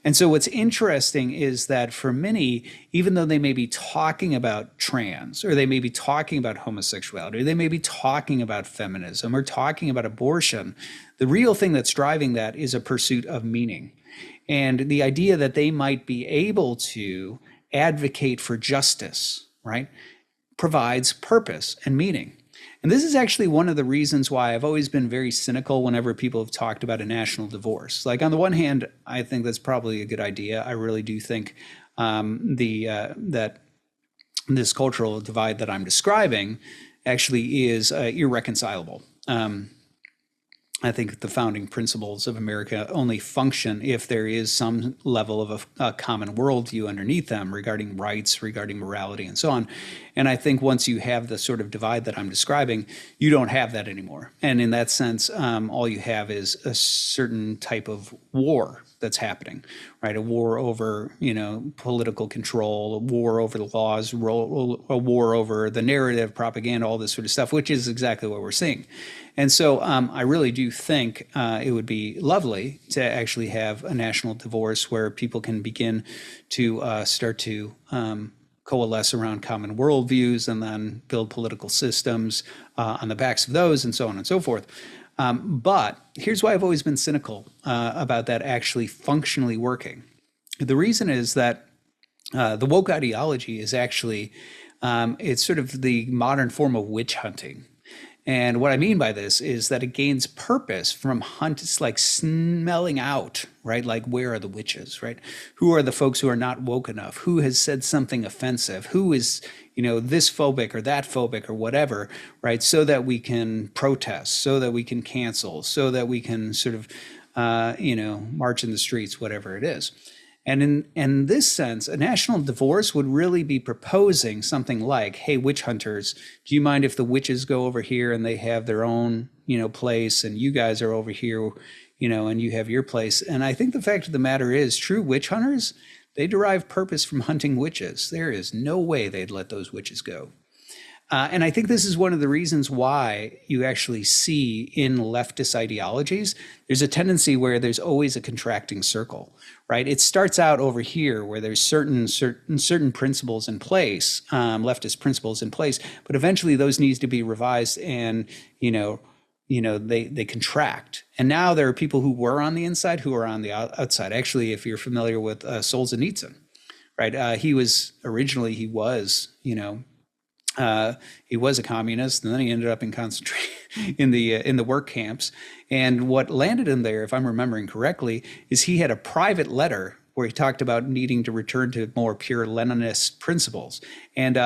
And so what's interesting is that for many, even though they may be talking about trans, or they may be talking about homosexuality, or they may be talking about feminism, or talking about abortion, the real thing that's driving that is a pursuit of meaning. And the idea that they might be able to advocate for justice, right, provides purpose and meaning. And this is actually one of the reasons why I've always been very cynical whenever people have talked about a national divorce. Like, on the one hand, I think that's probably a good idea. I really do think that this cultural divide that I'm describing actually is irreconcilable. I think the founding principles of America only function if there is some level of a common worldview underneath them regarding rights, regarding morality, and so on. And I think once you have the sort of divide that I'm describing, you don't have that anymore. And in that sense, all you have is a certain type of war that's happening, right? A war over, political control, a war over the laws, a war over the narrative, propaganda, all this sort of stuff, which is exactly what we're seeing. And so I really do think it would be lovely to actually have a national divorce where people can begin to start to coalesce around common worldviews and then build political systems on the backs of those and so on and so forth. But here's why I've always been cynical about that actually functionally working. The reason is that the woke ideology is actually, it's sort of the modern form of witch hunting. And what I mean by this is that it gains purpose from it's like smelling out, right? Like, where are the witches, right? Who are the folks who are not woke enough? Who has said something offensive? Who is, this phobic or that phobic or whatever, right? So that we can protest, so that we can cancel, so that we can sort of, march in the streets, whatever it is. And in this sense, a national divorce would really be proposing something like, hey, witch hunters, do you mind if the witches go over here and they have their own, place, and you guys are over here, and you have your place? And I think the fact of the matter is, true witch hunters, they derive purpose from hunting witches. There is no way they'd let those witches go. And I think this is one of the reasons why you actually see in leftist ideologies, there's a tendency where there's always a contracting circle, right? It starts out over here where there's certain principles in place, leftist principles in place, but eventually those needs to be revised and, they contract. And now there are people who were on the inside who are on the outside. Actually, if you're familiar with Solzhenitsyn, right? He was a communist, and then he ended up in in the work camps. And what landed him there, if I'm remembering correctly, is he had a private letter where he talked about needing to return to more pure Leninist principles, and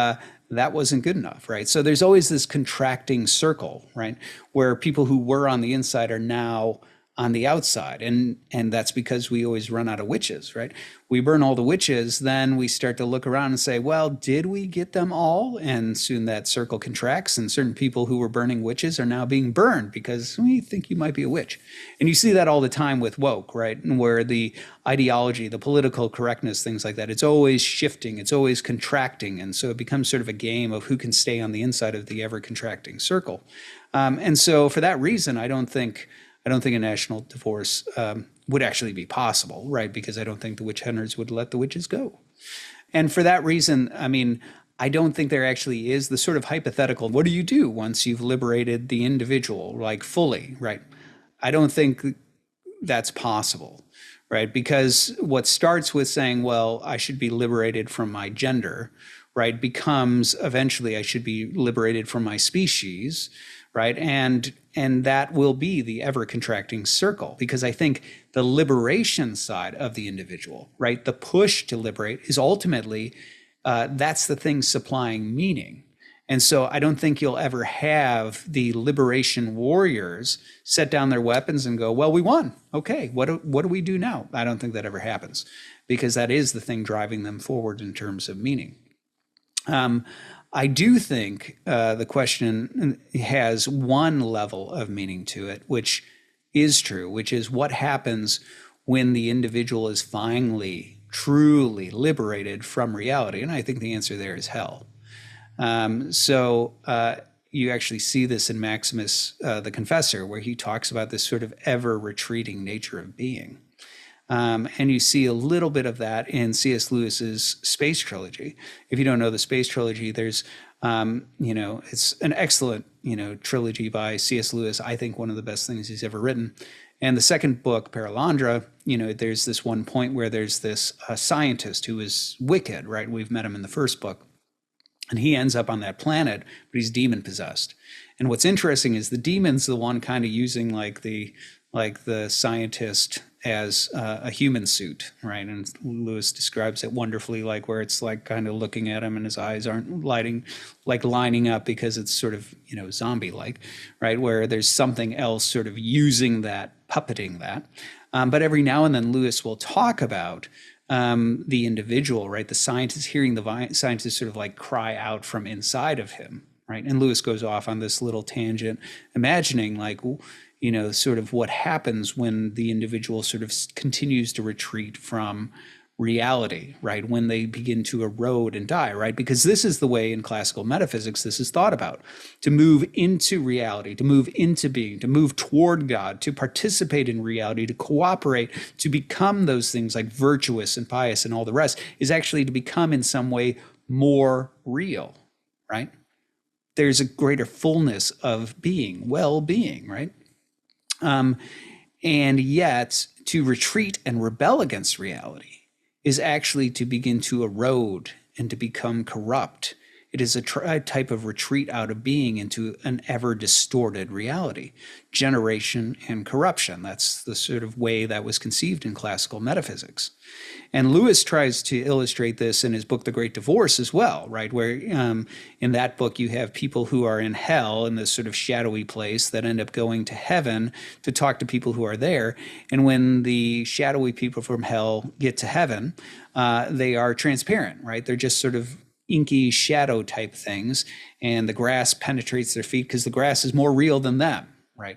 that wasn't good enough, right? So there's always this contracting circle, right, where people who were on the inside are now on the outside. And that's because we always run out of witches, right? We burn all the witches, then we start to look around and say, well, did we get them all? And soon that circle contracts, and certain people who were burning witches are now being burned because we think you might be a witch. And you see that all the time with woke, right? And where the ideology, the political correctness, things like that, it's always shifting, it's always contracting. And so it becomes sort of a game of who can stay on the inside of the ever contracting circle. And so for that reason, I don't think a national divorce would actually be possible, right? Because I don't think the witch hunters would let the witches go. And for that reason, I don't think there actually is the sort of hypothetical, what do you do once you've liberated the individual, like fully, right? I don't think that's possible, right? Because what starts with saying, well, I should be liberated from my gender, right, becomes eventually I should be liberated from my species, right? And that will be the ever contracting circle, because I think the liberation side of the individual, right, the push to liberate is ultimately, that's the thing supplying meaning. And so I don't think you'll ever have the liberation warriors set down their weapons and go, well, we won. Okay, what do we do now? I don't think that ever happens, because that is the thing driving them forward in terms of meaning. I do think the question has one level of meaning to it, which is true, which is what happens when the individual is finally, truly liberated from reality. And I think the answer there is hell. So you actually see this in Maximus the Confessor, where he talks about this sort of ever-retreating nature of being. And you see a little bit of that in C.S. Lewis's Space Trilogy. If you don't know the Space Trilogy, there's, it's an excellent, trilogy by C.S. Lewis. I think one of the best things he's ever written. And the second book, Paralandra, there's this one point where there's this scientist who is wicked, right? We've met him in the first book. And he ends up on that planet, but he's demon possessed. And what's interesting is the demon's the one kind of using like the scientist as a human suit, right? And Lewis describes it wonderfully, like where it's like kind of looking at him and his eyes aren't lining up because it's sort of, zombie-like, right? Where there's something else sort of using that, puppeting that. But every now and then Lewis will talk about the individual, right? The scientist, hearing the scientist sort of like cry out from inside of him, right? And Lewis goes off on this little tangent, imagining like, sort of what happens when the individual sort of continues to retreat from reality, right? When they begin to erode and die, right? Because this is the way in classical metaphysics this is thought about: to move into reality, to move into being, to move toward God, to participate in reality, to cooperate, to become those things like virtuous and pious and all the rest, is actually to become in some way more real, right? There's a greater fullness of being, well-being, right? And yet to retreat and rebel against reality is actually to begin to erode and to become corrupt. It is a type of retreat out of being into an ever distorted reality, generation and corruption. That's the sort of way that was conceived in classical metaphysics. And Lewis tries to illustrate this in his book, The Great Divorce, as well, right? Where in that book, you have people who are in hell, in this sort of shadowy place, that end up going to heaven to talk to people who are there. And when the shadowy people from hell get to heaven, they are transparent, right? They're just sort of inky shadow type things, and the grass penetrates their feet because the grass is more real than them, right?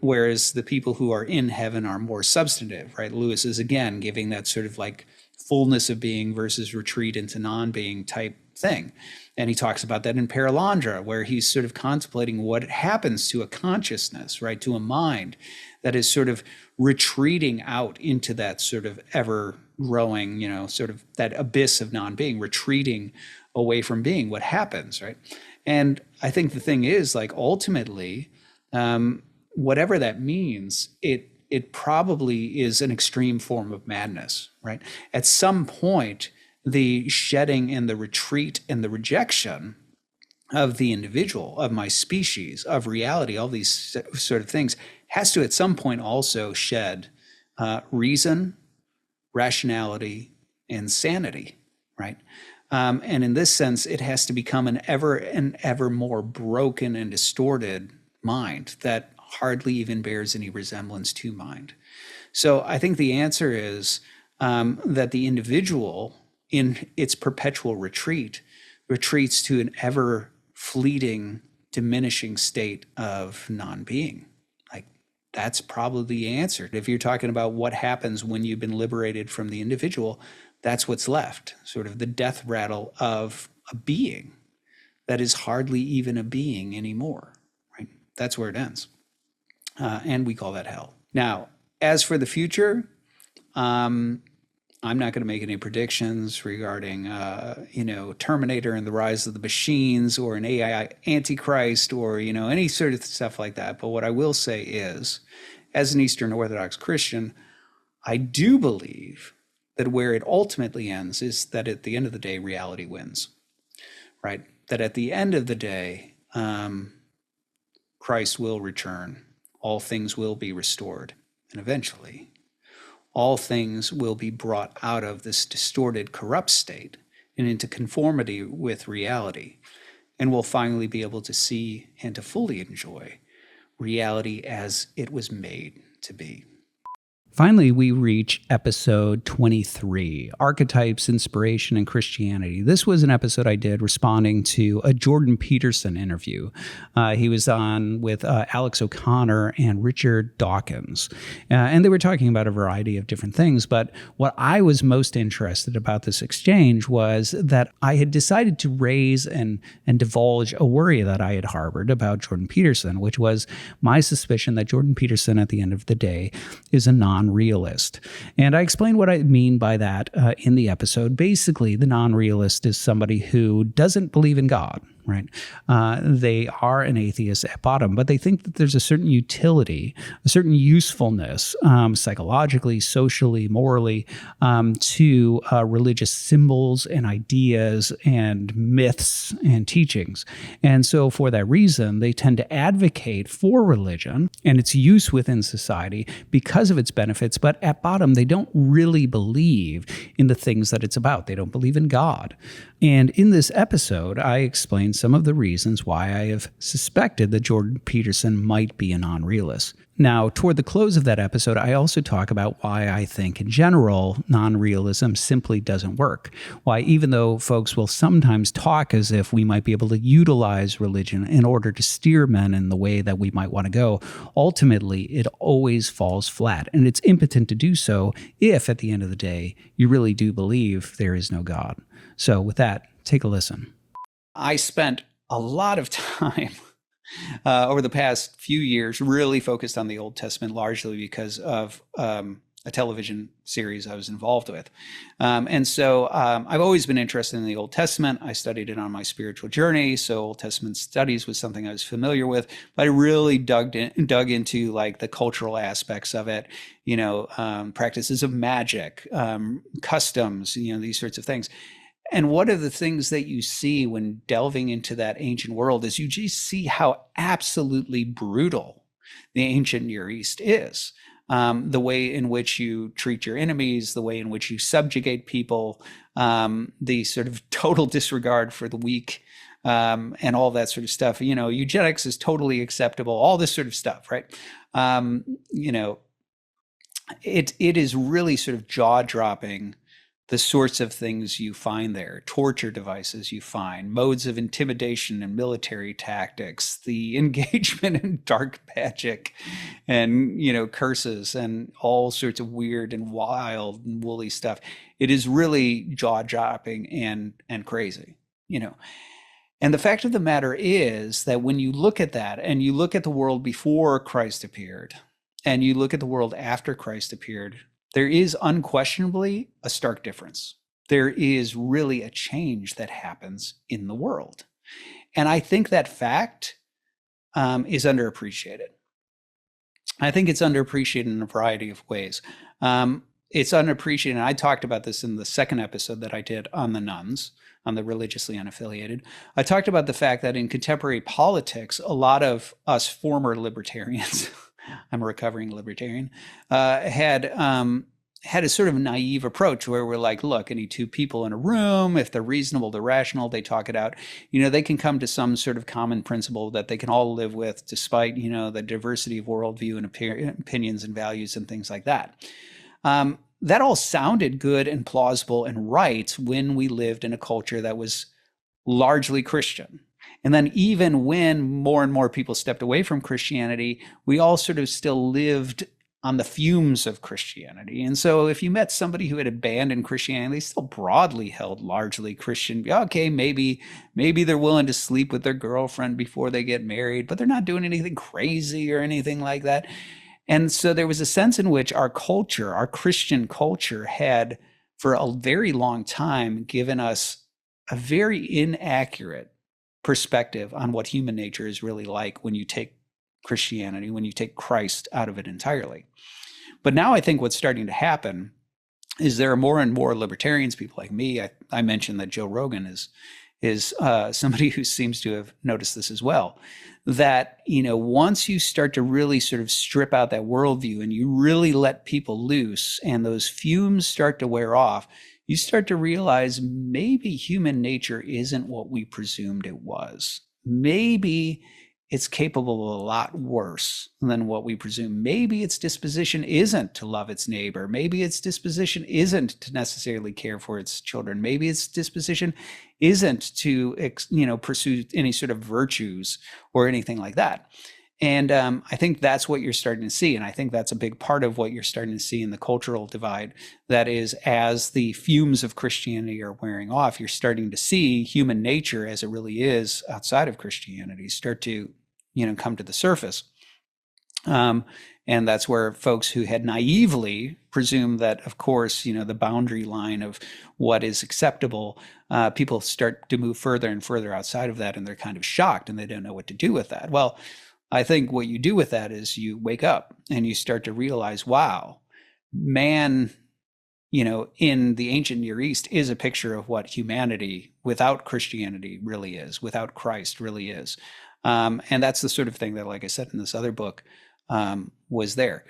Whereas the people who are in heaven are more substantive, right? Lewis is again giving that sort of like fullness of being versus retreat into non-being type thing. And he talks about that in Paralandra, where he's sort of contemplating what happens to a consciousness, right? To a mind that is sort of retreating out into that sort of ever growing, sort of that abyss of non-being, retreating away from being. What happens, right? And I think the thing is, like, ultimately, whatever that means, it probably is an extreme form of madness, right? At some point, the shedding and the retreat and the rejection of the individual, of my species, of reality, all these sort of things, has to at some point also shed reason, rationality, and sanity, right? And in this sense, it has to become an ever more broken and distorted mind that hardly even bears any resemblance to mind. So I think the answer is that the individual, in its perpetual retreat, retreats to an ever fleeting, diminishing state of non-being. Like, that's probably the answer. If you're talking about what happens when you've been liberated from the individual, that's what's left, sort of the death rattle of a being that is hardly even a being anymore, right? That's where it ends. And we call that hell. Now, as for the future, I'm not going to make any predictions regarding, Terminator and the rise of the machines, or an AI antichrist, or, any sort of stuff like that. But what I will say is, as an Eastern Orthodox Christian, I do believe that where it ultimately ends is that at the end of the day, reality wins, right? That at the end of the day, Christ will return, all things will be restored, and eventually all things will be brought out of this distorted, corrupt state and into conformity with reality. And we'll finally be able to see and to fully enjoy reality as it was made to be. Finally, we reach episode 23, Archetypes, Inspiration, and Christianity. This was an episode I did responding to a Jordan Peterson interview. He was on with Aleksandr and Richard Dawkins, and they were talking about a variety of different things. But what I was most interested about this exchange was that I had decided to raise and divulge a worry that I had harbored about Jordan Peterson, which was my suspicion that Jordan Peterson, at the end of the day, is a non-realist. And I explained what I mean by that in the episode. Basically, the non-realist is somebody who doesn't believe in God, right? They are an atheist at bottom, but they think that there's a certain utility, a certain usefulness, psychologically, socially, morally, to religious symbols and ideas and myths and teachings. And so for that reason, they tend to advocate for religion and its use within society because of its benefits, but at bottom, they don't really believe in the things that it's about. They don't believe in God. And in this episode, I explain some of the reasons why I have suspected that Jordan Peterson might be a non-realist. Now, toward the close of that episode, I also talk about why I think, in general, non-realism simply doesn't work. Why, even though folks will sometimes talk as if we might be able to utilize religion in order to steer men in the way that we might want to go, ultimately, it always falls flat. And it's impotent to do so if, at the end of the day, you really do believe there is no God. So with that, take a listen. I spent a lot of time over the past few years really focused on the Old Testament, largely because of a television series I was involved with. And so I've always been interested in the Old Testament. I studied it on my spiritual journey. So Old Testament studies was something I was familiar with, but I really dug into like the cultural aspects of it, practices of magic, customs, these sorts of things. And one of the things that you see when delving into that ancient world is you just see how absolutely brutal the ancient Near East is. The way in which you treat your enemies, the way in which you subjugate people, the sort of total disregard for the weak, and all that sort of stuff. Eugenics is totally acceptable, all this sort of stuff, right? It is really sort of jaw-dropping, the sorts of things you find there, torture devices you find, modes of intimidation and military tactics, the engagement in dark magic and, curses and all sorts of weird and wild and woolly stuff. It is really jaw-dropping and crazy, And the fact of the matter is that when you look at that and you look at the world before Christ appeared and you look at the world after Christ appeared, there is unquestionably a stark difference. There is really a change that happens in the world. And I think that fact is underappreciated. I think it's underappreciated in a variety of ways. It's underappreciated, and I talked about this in the second episode that I did on the nuns, on the religiously unaffiliated. I talked about the fact that in contemporary politics, a lot of us former libertarians, I'm a recovering libertarian, had a sort of naive approach where we're like, look, any two people in a room, if they're reasonable, they're rational, they talk it out, they can come to some sort of common principle that they can all live with despite, the diversity of worldview and opinions and values and things like that. That all sounded good and plausible and right when we lived in a culture that was largely Christian. And then even when more and more people stepped away from Christianity, we all sort of still lived on the fumes of Christianity. And so if you met somebody who had abandoned Christianity, they still broadly held largely Christian. Okay, maybe they're willing to sleep with their girlfriend before they get married, but they're not doing anything crazy or anything like that. And so there was a sense in which our culture, our Christian culture, had for a very long time given us a very inaccurate perspective on what human nature is really like when you take Christianity, when you take Christ out of it entirely. But now I think what's starting to happen is there are more and more libertarians, people like me. I mentioned that Joe Rogan is somebody who seems to have noticed this as well, that, once you start to really sort of strip out that worldview and you really let people loose and those fumes start to wear off, you start to realize maybe human nature isn't what we presumed it was. Maybe it's capable of a lot worse than what we presume. Maybe its disposition isn't to love its neighbor. Maybe its disposition isn't to necessarily care for its children. Maybe its disposition isn't to, pursue any sort of virtues or anything like that. And I think that's what you're starting to see. And I think that's a big part of what you're starting to see in the cultural divide. That is, as the fumes of Christianity are wearing off, you're starting to see human nature as it really is outside of Christianity start to, come to the surface. And that's where folks who had naively presumed that, of course, the boundary line of what is acceptable, people start to move further and further outside of that, and they're kind of shocked and they don't know what to do with that. Well, I think what you do with that is you wake up and you start to realize, wow, man, in the ancient Near East is a picture of what humanity without Christianity really is, without Christ really is. And that's the sort of thing that, like I said in this other book, was there.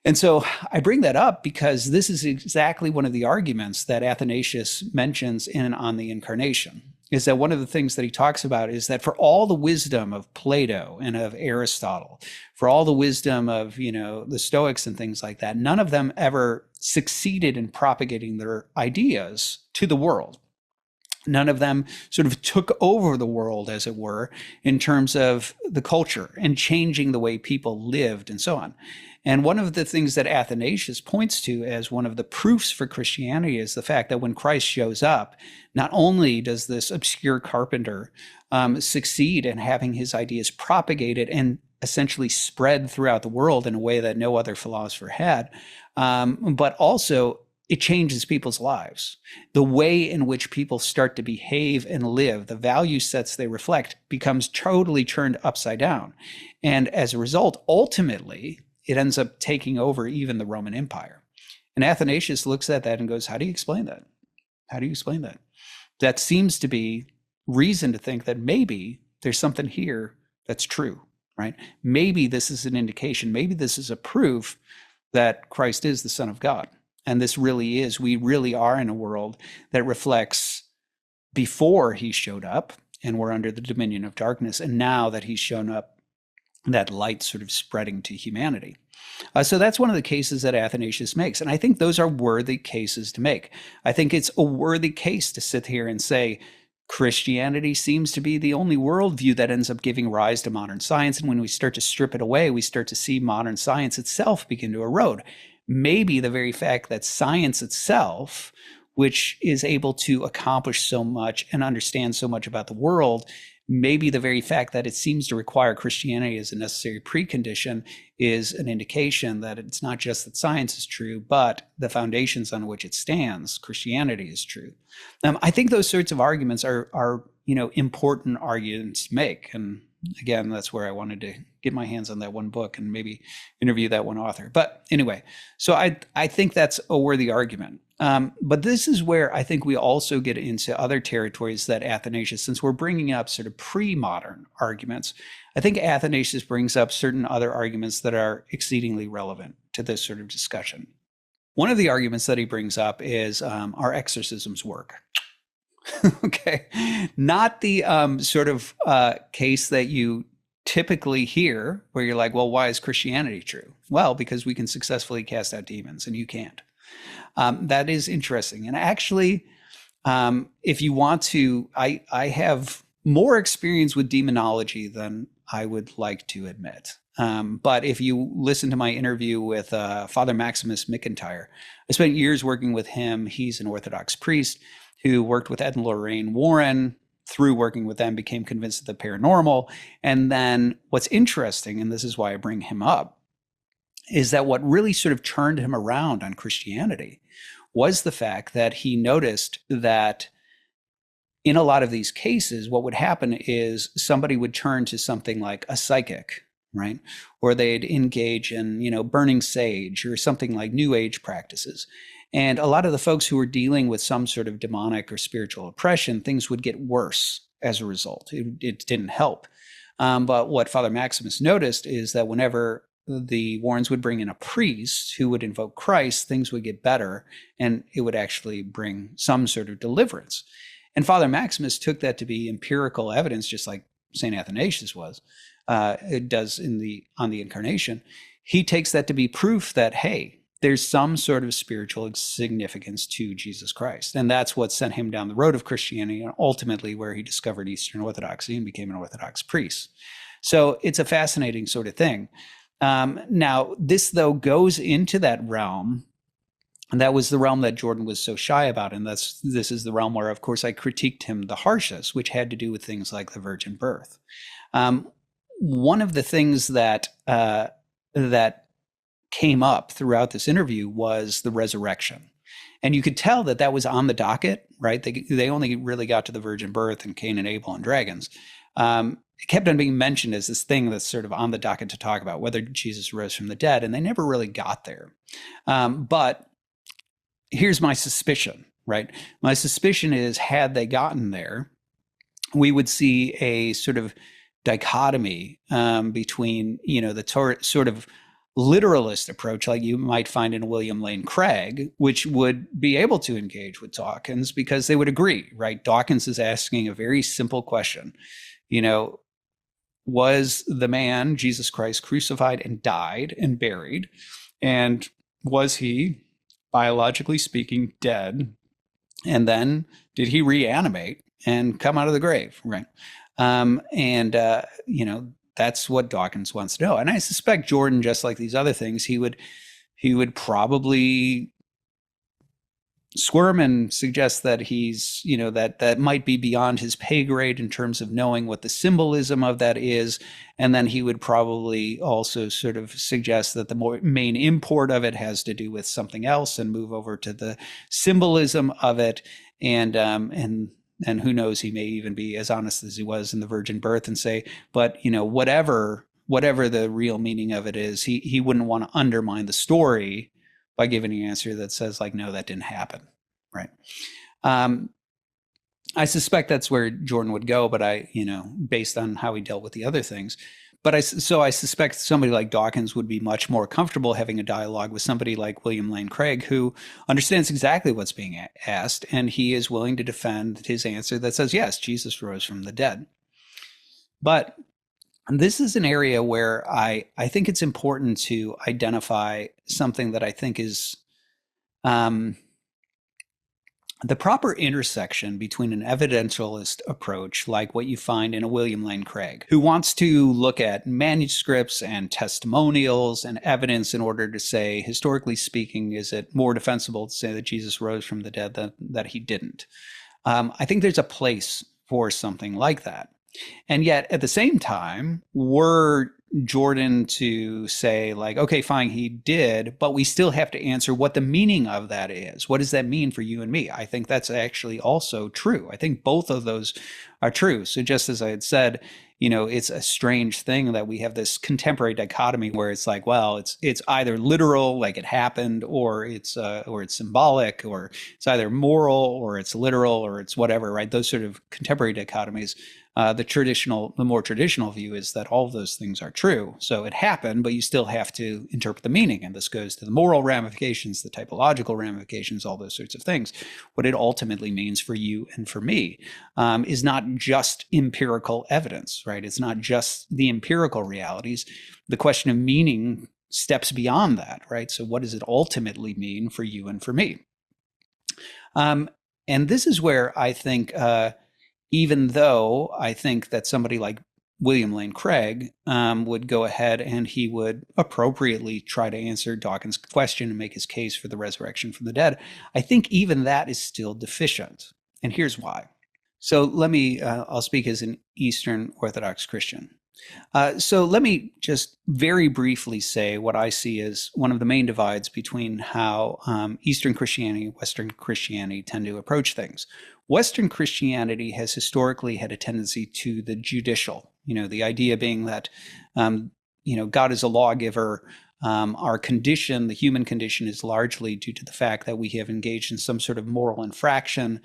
And so I bring that up because this is exactly one of the arguments that Athanasius mentions On the Incarnation, is that one of the things that he talks about is that for all the wisdom of Plato and of Aristotle, for all the wisdom of, the Stoics and things like that, none of them ever succeeded in propagating their ideas to the world. None of them sort of took over the world, as it were, in terms of the culture and changing the way people lived and so on. And one of the things that Athanasius points to as one of the proofs for Christianity is the fact that when Christ shows up, not only does this obscure carpenter succeed in having his ideas propagated and essentially spread throughout the world in a way that no other philosopher had, but also it changes people's lives. The way in which people start to behave and live, the value sets they reflect, becomes totally turned upside down. And as a result, ultimately, it ends up taking over even the Roman Empire. And Athanasius looks at that and goes, how do you explain that? How do you explain that? That seems to be reason to think that maybe there's something here that's true, right? Maybe this is an indication, maybe this is a proof that Christ is the Son of God. And this really is, we really are in a world that reflects before he showed up and we're under the dominion of darkness. And now that he's shown up, that light sort of spreading to humanity. So that's one of the cases that Athanasius makes. And I think those are worthy cases to make. I think it's a worthy case to sit here and say, Christianity seems to be the only worldview that ends up giving rise to modern science. And when we start to strip it away, we start to see modern science itself begin to erode. Maybe the very fact that science itself, which is able to accomplish so much and understand so much about the world, maybe the very fact that it seems to require Christianity as a necessary precondition is an indication that it's not just that science is true, but the foundations on which it stands, Christianity, is true. I think those sorts of arguments are important arguments to make. And again, that's where I wanted to get my hands on that one book and maybe interview that one author. But anyway, so I think that's a worthy argument. But this is where I think we also get into other territories that Athanasius, since we're bringing up sort of pre-modern arguments, I think Athanasius brings up certain other arguments that are exceedingly relevant to this sort of discussion. One of the arguments that he brings up is our exorcisms work. Okay, not the sort of case that you typically hear where you're like, well, why is Christianity true? Well, because we can successfully cast out demons and you can't. That is interesting. And actually, if you want to, I have more experience with demonology than I would like to admit. But if you listen to my interview with Father Maximus McIntyre, I spent years working with him. He's an Orthodox priest who worked with Ed and Lorraine Warren. Through working with them, became convinced of the paranormal. And then what's interesting, and this is why I bring him up, is that what really sort of turned him around on Christianity was the fact that he noticed that in a lot of these cases, what would happen is somebody would turn to something like a psychic, right? Or they'd engage in, burning sage or something like New Age practices. And a lot of the folks who were dealing with some sort of demonic or spiritual oppression, things would get worse as a result. It didn't help. But what Father Maximus noticed is that whenever the Warrens would bring in a priest who would invoke Christ, things would get better and it would actually bring some sort of deliverance. And Father Maximus took that to be empirical evidence, just like St. Athanasius it does on the Incarnation. He takes that to be proof that, hey, there's some sort of spiritual significance to Jesus Christ. And that's what sent him down the road of Christianity and ultimately where he discovered Eastern Orthodoxy and became an Orthodox priest. So it's a fascinating sort of thing. Now, this, though, goes into that realm, and that was the realm that Jordan was so shy about. And this is the realm where, of course, I critiqued him the harshest, which had to do with things like the virgin birth. One of the things that came up throughout this interview was the resurrection. And you could tell that was on the docket, right? They only really got to the virgin birth and Cain and Abel and dragons. It kept on being mentioned as this thing that's sort of on the docket to talk about, whether Jesus rose from the dead, and they never really got there. But here's my suspicion, right? My suspicion is, had they gotten there, we would see a sort of dichotomy between, the sort of literalist approach like you might find in William Lane Craig, which would be able to engage with Dawkins because they would agree, right? Dawkins is asking a very simple question. Was the man, Jesus Christ, crucified and died and buried? And was he, biologically speaking, dead? And then did he reanimate and come out of the grave, right? That's what Dawkins wants to know. And I suspect Jordan, just like these other things, he would probably squirm and suggest that he's, that might be beyond his pay grade in terms of knowing what the symbolism of that is. And then he would probably also sort of suggest that the main import of it has to do with something else and move over to the symbolism of it. And who knows, he may even be as honest as he was in the virgin birth and say, but, whatever the real meaning of it is, he wouldn't want to undermine the story by giving an answer that says, like, no, that didn't happen, right? I suspect that's where Jordan would go, but based on how he dealt with the other things. But I suspect somebody like Dawkins would be much more comfortable having a dialogue with somebody like William Lane Craig, who understands exactly what's being asked, and he is willing to defend his answer that says, yes, Jesus rose from the dead. But this is an area where I think it's important to identify something that I think is the proper intersection between an evidentialist approach, like what you find in a William Lane Craig, who wants to look at manuscripts and testimonials and evidence in order to say, historically speaking, is it more defensible to say that Jesus rose from the dead than that he didn't? I think there's a place for something like that. And yet, at the same time, were Jordan to say, like, okay, fine, he did, but we still have to answer what the meaning of that is. What does that mean for you and me? I think that's actually also true. I think both of those are true. So just as I had said, it's a strange thing that we have this contemporary dichotomy where it's like, well, it's either literal, like it happened, or it's symbolic, or it's either moral, or it's literal, or it's whatever, right? Those sort of contemporary dichotomies. The more traditional view is that all of those things are true. So it happened, but you still have to interpret the meaning. And this goes to the moral ramifications, the typological ramifications, all those sorts of things. What it ultimately means for you and for me is not just empirical evidence, right? It's not just the empirical realities. The question of meaning steps beyond that, right? So what does it ultimately mean for you and for me? And this is where I think, even though I think that somebody like William Lane Craig would go ahead and he would appropriately try to answer Dawkins' question and make his case for the resurrection from the dead, I think even that is still deficient. And here's why. So I'll speak as an Eastern Orthodox Christian. So let me just very briefly say what I see as one of the main divides between how Eastern Christianity and Western Christianity tend to approach things. Western Christianity has historically had a tendency to the judicial, the idea being that, God is a lawgiver. Our condition, the human condition, is largely due to the fact that we have engaged in some sort of moral infraction,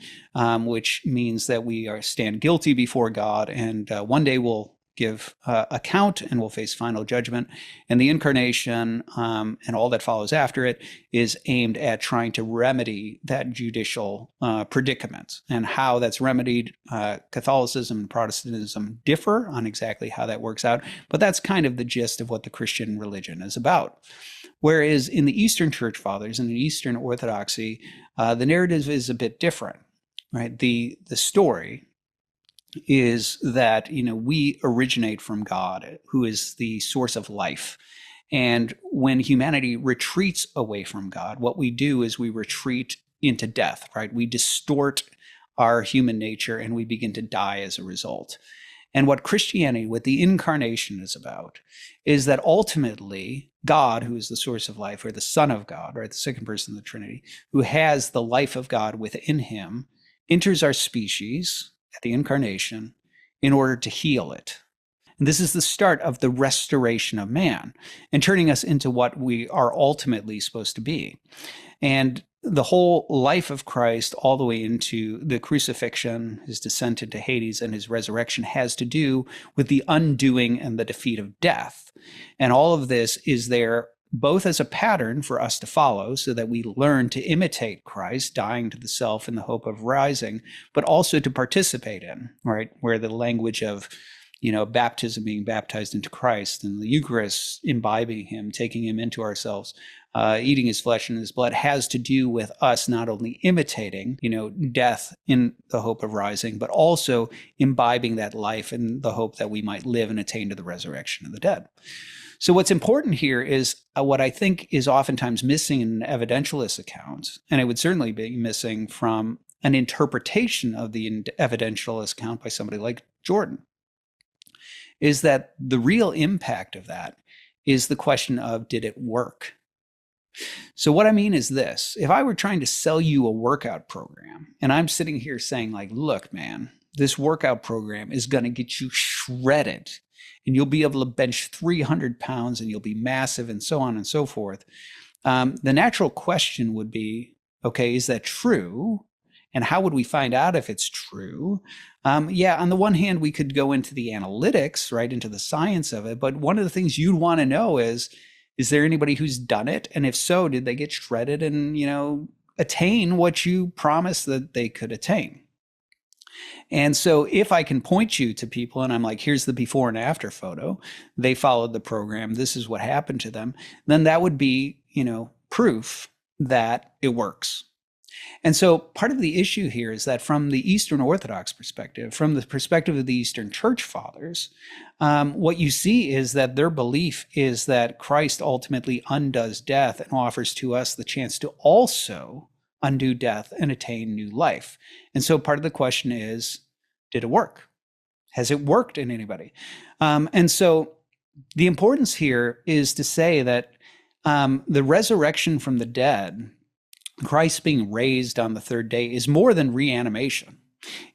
which means that we stand guilty before God, and one day we'll give account and will face final judgment. And the incarnation and all that follows after it is aimed at trying to remedy that judicial predicament. And how that's remedied, Catholicism and Protestantism differ on exactly how that works out. But that's kind of the gist of what the Christian religion is about. Whereas in the Eastern Church Fathers and the Eastern Orthodoxy, the narrative is a bit different, right? The story is that, we originate from God, who is the source of life. And when humanity retreats away from God, what we do is we retreat into death, right? We distort our human nature and we begin to die as a result. And what Christianity, what the incarnation is about, is that ultimately God, who is the source of life, or the Son of God, right, the second person of the Trinity, who has the life of God within him, enters our species at the incarnation in order to heal it. And this is the start of the restoration of man and turning us into what we are ultimately supposed to be. And the whole life of Christ, all the way into the crucifixion, his descent into Hades, and his resurrection, has to do with the undoing and the defeat of death. And all of this is there both as a pattern for us to follow so that we learn to imitate Christ, dying to the self in the hope of rising, but also to participate in, right? Where the language of, baptism, being baptized into Christ, and the Eucharist, imbibing him, taking him into ourselves, eating his flesh and his blood, has to do with us not only imitating, death in the hope of rising, but also imbibing that life in the hope that we might live and attain to the resurrection of the dead. So what's important here is what I think is oftentimes missing in an evidentialist account, and it would certainly be missing from an interpretation of the evidentialist account by somebody like Jordan, is that the real impact of that is the question of, did it work? So what I mean is this: if I were trying to sell you a workout program, and I'm sitting here saying like, look, man, this workout program is going to get you shredded, and you'll be able to bench 300 pounds, and you'll be massive, and so on and so forth. The natural question would be, okay, is that true? And how would we find out if it's true? On the one hand, we could go into the analytics, right, into the science of it. But one of the things you'd want to know is there anybody who's done it? And if so, did they get shredded and, attain what you promised that they could attain? And so if I can point you to people and I'm like, here's the before and after photo, they followed the program, this is what happened to them, then that would be, proof that it works. And so part of the issue here is that from the Eastern Orthodox perspective, from the perspective of the Eastern Church Fathers, what you see is that their belief is that Christ ultimately undoes death and offers to us the chance to also undo death and attain new life. And so part of the question is, did it work? Has it worked in anybody? And so the importance here is to say that the resurrection from the dead, Christ being raised on the third day, is more than reanimation.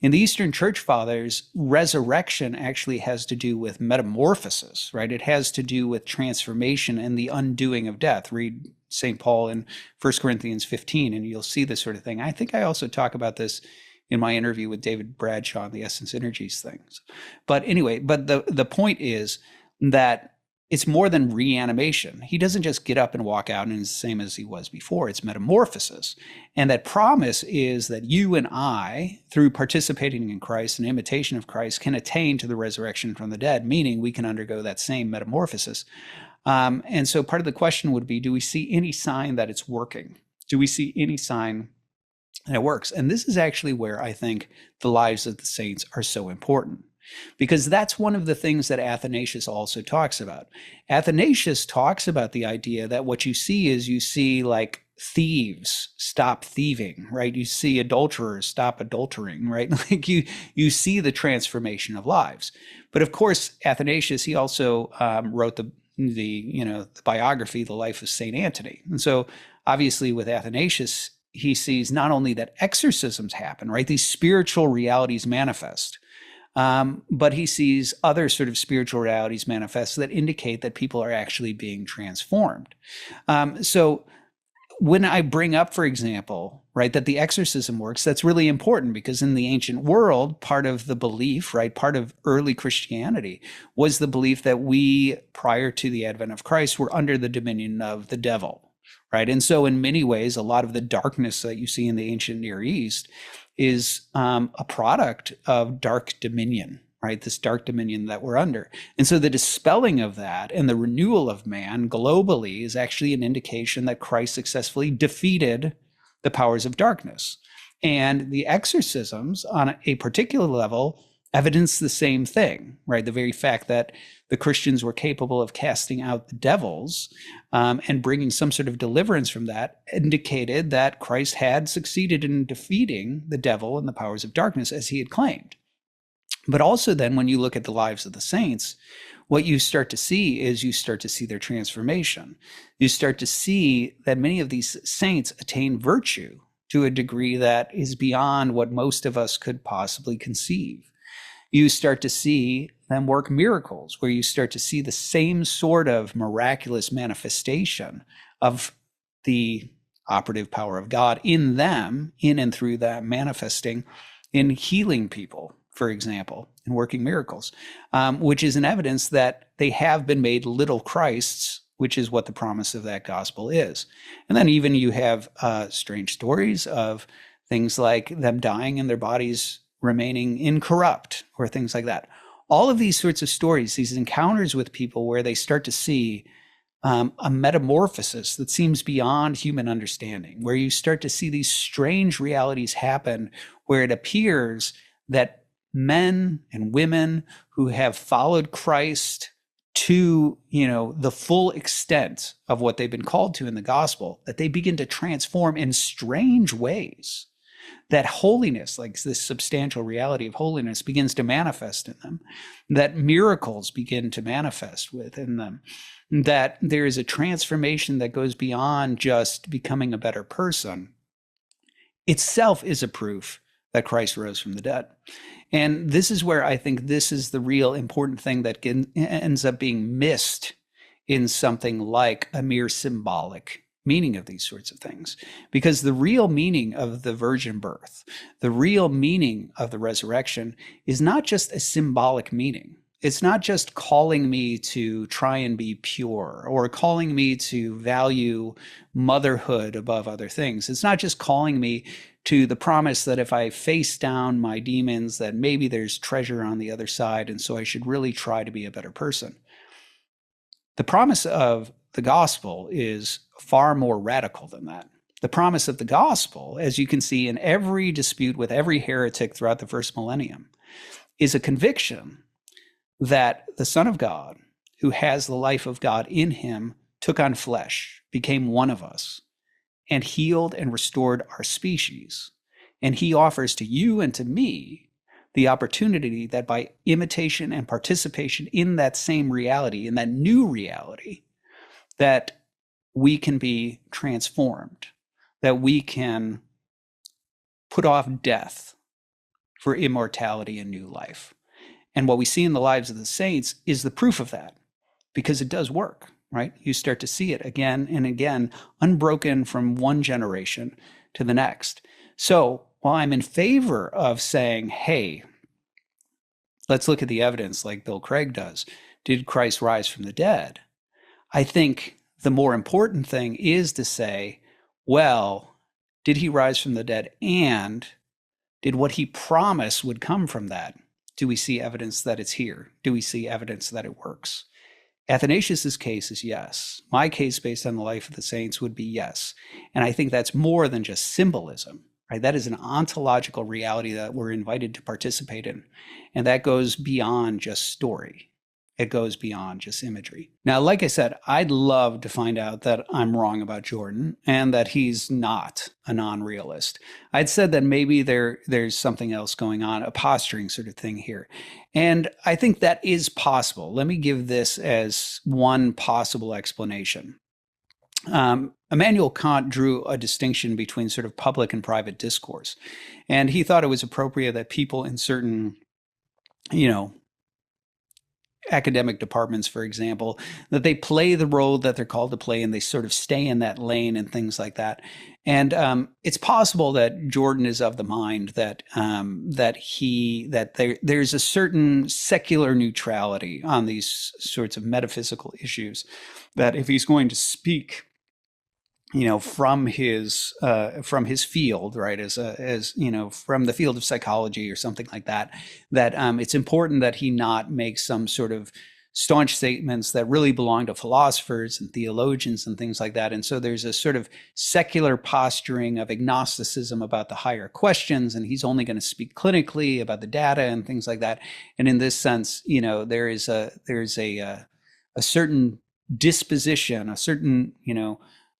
In the Eastern Church Fathers, resurrection actually has to do with metamorphosis, right? It has to do with transformation and the undoing of death. Read St. Paul in 1 Corinthians 15, and you'll see this sort of thing. I think I also talk about this in my interview with David Bradshaw on the Essence Energies things. But anyway, the point is that it's more than reanimation. He doesn't just get up and walk out and is the same as he was before. It's metamorphosis. And that promise is that you and I, through participating in Christ and imitation of Christ, can attain to the resurrection from the dead, meaning we can undergo that same metamorphosis. And so part of the question would be, do we see any sign that it's working? Do we see any sign that it works? And this is actually where I think the lives of the saints are so important, because that's one of the things that Athanasius also talks about. Athanasius talks about the idea that what you see like thieves stop thieving, right? You see adulterers stop adultering, right? Like you see the transformation of lives. But of course, Athanasius, he also wrote the biography, The Life of Saint Anthony. And so obviously with Athanasius, he sees not only that exorcisms happen, right? These spiritual realities manifest, but he sees other sort of spiritual realities manifest that indicate that people are actually being transformed. So when I bring up, for example, right, that the exorcism works, that's really important, because in the ancient world, part of the belief, right, part of early Christianity was the belief that we, prior to the advent of Christ, were under the dominion of the devil, right? And so in many ways, a lot of the darkness that you see in the ancient Near East is a product of dark dominion, right? This dark dominion that we're under. And so the dispelling of that and the renewal of man globally is actually an indication that Christ successfully defeated the powers of darkness. And the exorcisms on a particular level evidence the same thing, right? The very fact that the Christians were capable of casting out the devils and bringing some sort of deliverance from that indicated that Christ had succeeded in defeating the devil and the powers of darkness as he had claimed. But also then when you look at the lives of the saints, what you start to see is you start to see their transformation. You start to see that many of these saints attain virtue to a degree that is beyond what most of us could possibly conceive. You start to see them work miracles, where you start to see the same sort of miraculous manifestation of the operative power of God in them, in and through them, manifesting in healing people, for example, and working miracles, which is an evidence that they have been made little Christs, which is what the promise of that gospel is. And then even you have strange stories of things like them dying and their bodies remaining incorrupt or things like that. All of these sorts of stories, these encounters with people where they start to see a metamorphosis that seems beyond human understanding, where you start to see these strange realities happen where it appears that men and women who have followed Christ to, the full extent of what they've been called to in the gospel, that they begin to transform in strange ways. That holiness, like this substantial reality of holiness, begins to manifest in them, that miracles begin to manifest within them, that there is a transformation that goes beyond just becoming a better person, itself is a proof that Christ rose from the dead. And this is where I think this is the real important thing that ends up being missed in something like a mere symbolic meaning of these sorts of things. Because the real meaning of the virgin birth, the real meaning of the resurrection is not just a symbolic meaning. It's not just calling me to try and be pure or calling me to value motherhood above other things. It's not just calling me to the promise that if I face down my demons, that maybe there's treasure on the other side, and so I should really try to be a better person. The promise of the gospel is far more radical than that. The promise of the gospel, as you can see in every dispute with every heretic throughout the first millennium, is a conviction that the Son of God, who has the life of God in him, took on flesh, became one of us, and healed and restored our species. And he offers to you and to me the opportunity that by imitation and participation in that same reality, in that new reality, that we can be transformed, that we can put off death for immortality and new life. And what we see in the lives of the saints is the proof of that, because it does work, right? You start to see it again and again, unbroken from one generation to the next. So while I'm in favor of saying, hey, let's look at the evidence like Bill Craig does. Did Christ rise from the dead? I think the more important thing is to say, well, did he rise from the dead? And did what he promised would come from that? Do we see evidence that it's here? Do we see evidence that it works? Athanasius's case is yes. My case based on the life of the saints would be yes. And I think that's more than just symbolism, right? That is an ontological reality that we're invited to participate in. And that goes beyond just story. It goes beyond just imagery. Now, like I said, I'd love to find out that I'm wrong about Jordan and that he's not a non-realist. I'd said that maybe there's something else going on, a posturing sort of thing here. And I think that is possible. Let me give this as one possible explanation. Immanuel Kant drew a distinction between sort of public and private discourse. And he thought it was appropriate that people in certain, academic departments, for example, that they play the role that they're called to play and they sort of stay in that lane and things like that. And it's possible that Jordan is of the mind that there's a certain secular neutrality on these sorts of metaphysical issues, that if he's going to speak from his field, right, as from the field of psychology or something like that, that it's important that he not make some sort of staunch statements that really belong to philosophers and theologians and things like that. And so there's a sort of secular posturing of agnosticism about the higher questions, and he's only going to speak clinically about the data and things like that. And in this sense, there's a certain disposition, a certain,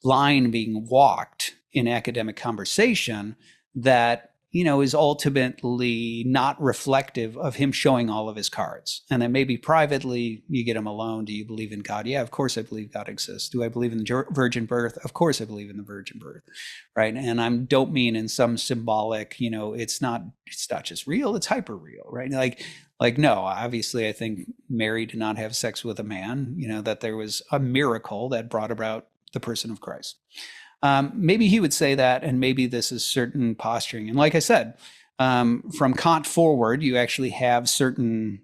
line being walked in academic conversation that is ultimately not reflective of him showing all of his cards. And then maybe privately you get him alone. Do you believe in God? Yeah, of course I believe God exists. Do I believe in the virgin birth? Of course I believe in the virgin birth, right? And I don't mean in some symbolic, it's not just real, it's hyper real, right? Like no, obviously I think Mary did not have sex with a man, that there was a miracle that brought about the person of Christ. Maybe he would say that, and maybe this is certain posturing. And like I said, from Kant forward, you actually have certain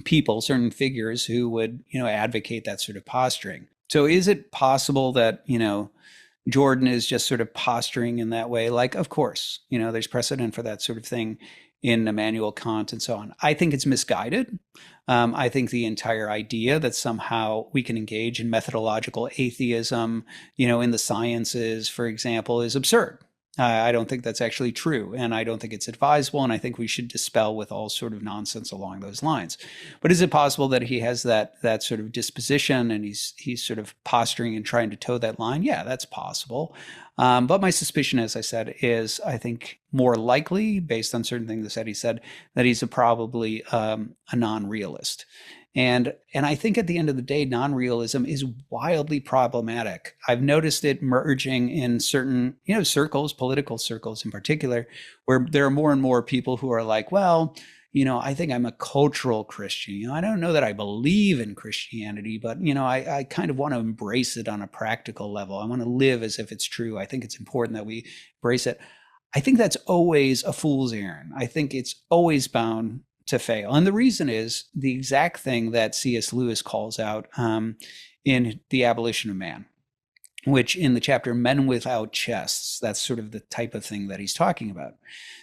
people, certain figures who would, advocate that sort of posturing. So is it possible that, Jordan is just sort of posturing in that way? Like, of course, there's precedent for that sort of thing in Immanuel Kant and so on. I think it's misguided. I think the entire idea that somehow we can engage in methodological atheism, in the sciences, for example, is absurd. I don't think that's actually true, and I don't think it's advisable, and I think we should dispel with all sort of nonsense along those lines. But is it possible that he has that sort of disposition, and he's sort of posturing and trying to toe that line? Yeah, that's possible. But my suspicion, as I said, is I think more likely, based on certain things that he said, that he's probably a non-realist. And I think at the end of the day, non-realism is wildly problematic. I've noticed it merging in certain, circles, political circles in particular, where there are more and more people who are like, well, I think I'm a cultural Christian. I don't know that I believe in Christianity, but, I kind of want to embrace it on a practical level. I want to live as if it's true. I think it's important that we embrace it. I think that's always a fool's errand. I think it's always bound to fail. And the reason is the exact thing that C.S. Lewis calls out in The Abolition of Man, which in the chapter Men Without Chests, that's sort of the type of thing that he's talking about.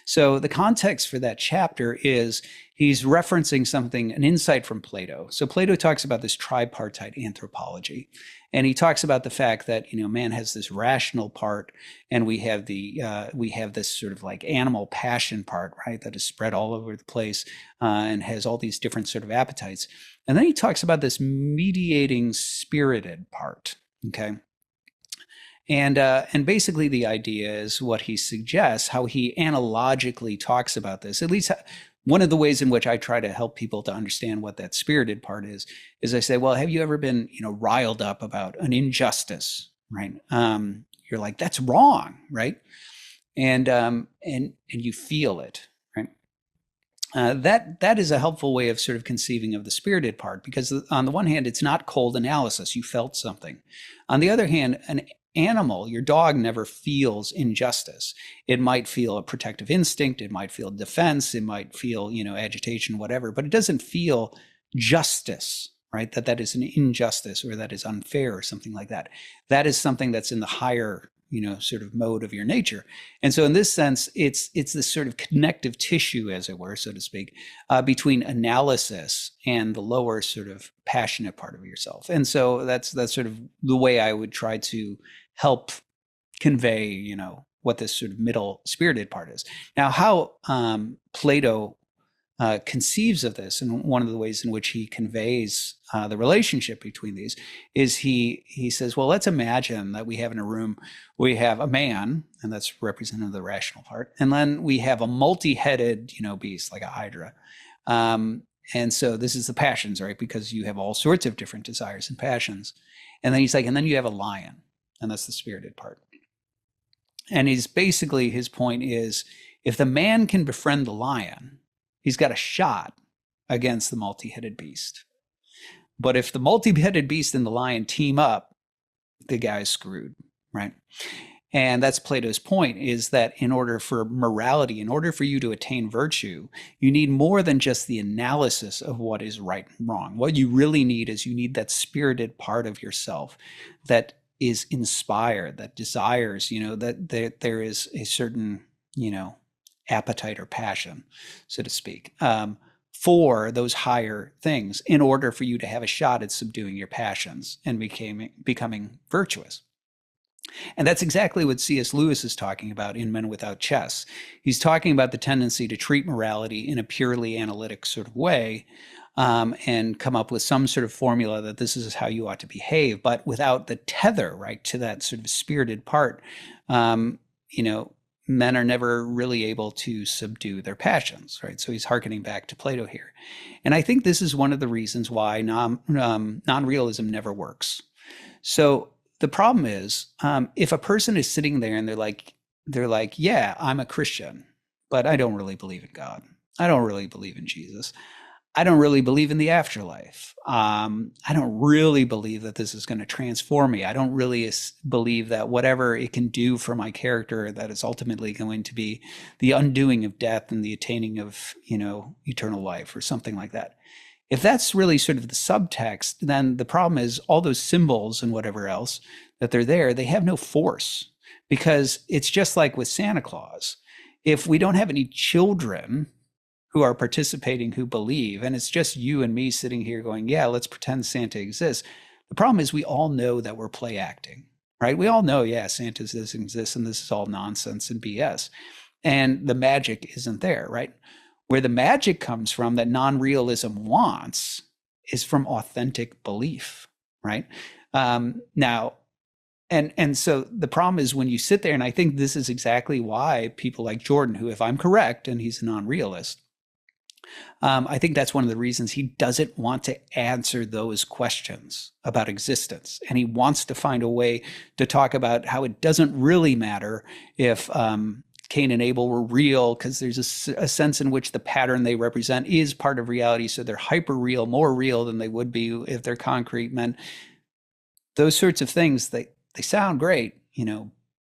So the context for that chapter is he's referencing something, an insight from Plato. So Plato talks about this tripartite anthropology. And he talks about the fact that, man has this rational part, and we have this sort of like animal passion part, right? That is spread all over the place and has all these different sort of appetites. And then he talks about this mediating spirited part, okay? And basically the idea is what he suggests, how he analogically talks about this, at least one of the ways in which I try to help people to understand what that spirited part is I say, well, have you ever been, riled up about an injustice, right? You're like, that's wrong, right? And you feel it, right? That is a helpful way of sort of conceiving of the spirited part, because on the one hand, it's not cold analysis. You felt something. On the other hand, an animal, your dog, never feels injustice. It might feel a protective instinct, it might feel defense, it might feel, agitation, whatever, but it doesn't feel justice, right? That is an injustice, or that is unfair, or something like that. That is something that's in the higher, sort of mode of your nature. And so in this sense, it's this sort of connective tissue, as it were, so to speak, between analysis and the lower sort of passionate part of yourself. And so that's sort of the way I would try to help convey, what this sort of middle spirited part is. Now, how Plato conceives of this, and one of the ways in which he conveys the relationship between these is he says, well, let's imagine that we have in a room, we have a man, and that's representative of the rational part, and then we have a multi-headed, beast like a hydra. And so this is the passions, right? Because you have all sorts of different desires and passions. And then he's like, and then you have a lion, and that's the spirited part. And his point is, if the man can befriend the lion, he's got a shot against the multi-headed beast. But if the multi-headed beast and the lion team up, the guy's screwed, right? And that's Plato's point, is that in order for morality, in order for you to attain virtue, you need more than just the analysis of what is right and wrong. What you really need is you need that spirited part of yourself that is inspired, that desires, that there is a certain, appetite or passion, so to speak, for those higher things in order for you to have a shot at subduing your passions and becoming virtuous. And that's exactly what C.S. Lewis is talking about in Men Without Chests. He's talking about the tendency to treat morality in a purely analytic sort of way, and come up with some sort of formula that this is how you ought to behave, but without the tether, right, to that sort of spirited part, men are never really able to subdue their passions, right? So he's hearkening back to Plato here. And I think this is one of the reasons why non-realism never works. So the problem is, if a person is sitting there and they're like, yeah, I'm a Christian, but I don't really believe in God. I don't really believe in Jesus. I don't really believe in the afterlife. I don't really believe that this is going to transform me. I don't really believe that whatever it can do for my character, that is ultimately going to be the undoing of death and the attaining of, eternal life or something like that. If that's really sort of the subtext, then the problem is all those symbols and whatever else that they're there, they have no force, because it's just like with Santa Claus. If we don't have any children who are participating, who believe, and it's just you and me sitting here going, yeah, let's pretend Santa exists. The problem is we all know that we're play acting, right? We all know, yeah, Santa doesn't exist and this is all nonsense and BS. And the magic isn't there, right? Where the magic comes from that non-realism wants is from authentic belief, right? Now, and so the problem is when you sit there, and I think this is exactly why people like Jordan, who, if I'm correct, and he's a non-realist, I think that's one of the reasons he doesn't want to answer those questions about existence. And he wants to find a way to talk about how it doesn't really matter if Cain and Abel were real, because there's a sense in which the pattern they represent is part of reality. So they're hyper real, more real than they would be if they're concrete men. Those sorts of things, they sound great,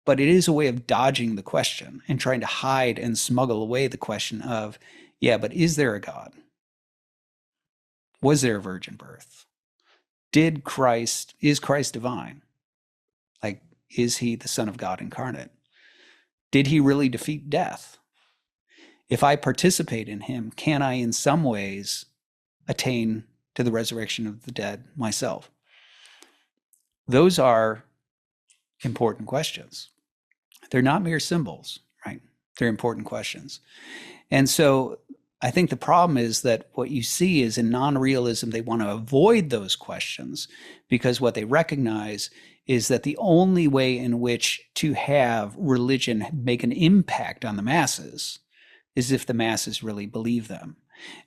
but it is a way of dodging the question and trying to hide and smuggle away the question of, yeah, but is there a God? Was there a virgin birth? Is Christ divine? Like, is he the Son of God incarnate? Did he really defeat death? If I participate in him, can I in some ways attain to the resurrection of the dead myself? Those are important questions. They're not mere symbols, right? They're important questions. And so I think the problem is that what you see is in non-realism, they want to avoid those questions, because what they recognize is that the only way in which to have religion make an impact on the masses is if the masses really believe them.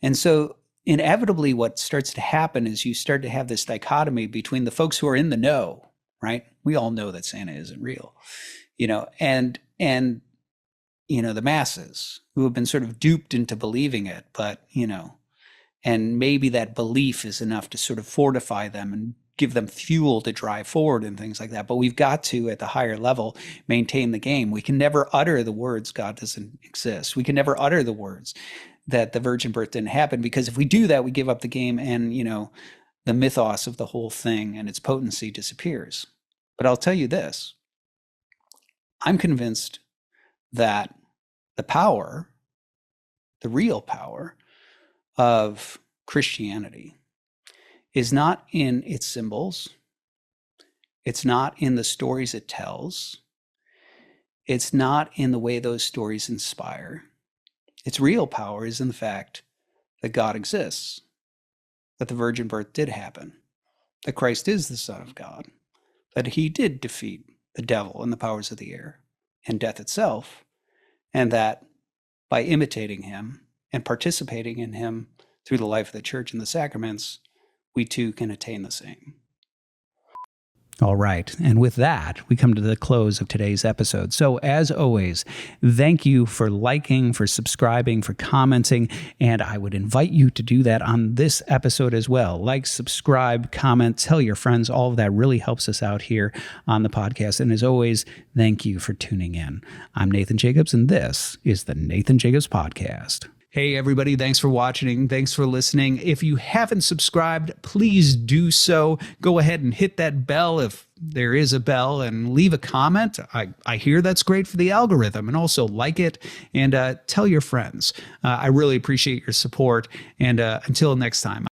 And so inevitably what starts to happen is you start to have this dichotomy between the folks who are in the know, right? We all know that Santa isn't real, and the masses who have been sort of duped into believing it, but, and maybe that belief is enough to sort of fortify them and give them fuel to drive forward and things like that. But we've got to, at the higher level, maintain the game. We can never utter the words God doesn't exist. We can never utter the words that the virgin birth didn't happen, because if we do that, we give up the game, and, the mythos of the whole thing and its potency disappears. But I'll tell you this, I'm convinced that the real power of Christianity is not in its symbols. It's not in the stories it tells. It's not in the way those stories inspire. Its real power is in the fact that God exists, that the virgin birth did happen, that Christ is the Son of God, that he did defeat the devil and the powers of the air and death itself, and that by imitating him and participating in him through the life of the church and the sacraments, we too can attain the same. All right. And with that, we come to the close of today's episode. So as always, thank you for liking, for subscribing, for commenting. And I would invite you to do that on this episode as well. Like, subscribe, comment, tell your friends. All of that really helps us out here on the podcast. And as always, thank you for tuning in. I'm Nathan Jacobs, and this is the Nathan Jacobs Podcast. Hey, everybody. Thanks for watching. Thanks for listening. If you haven't subscribed, please do so. Go ahead and hit that bell if there is a bell, and leave a comment. I hear that's great for the algorithm, and also like it and tell your friends. I really appreciate your support. And until next time.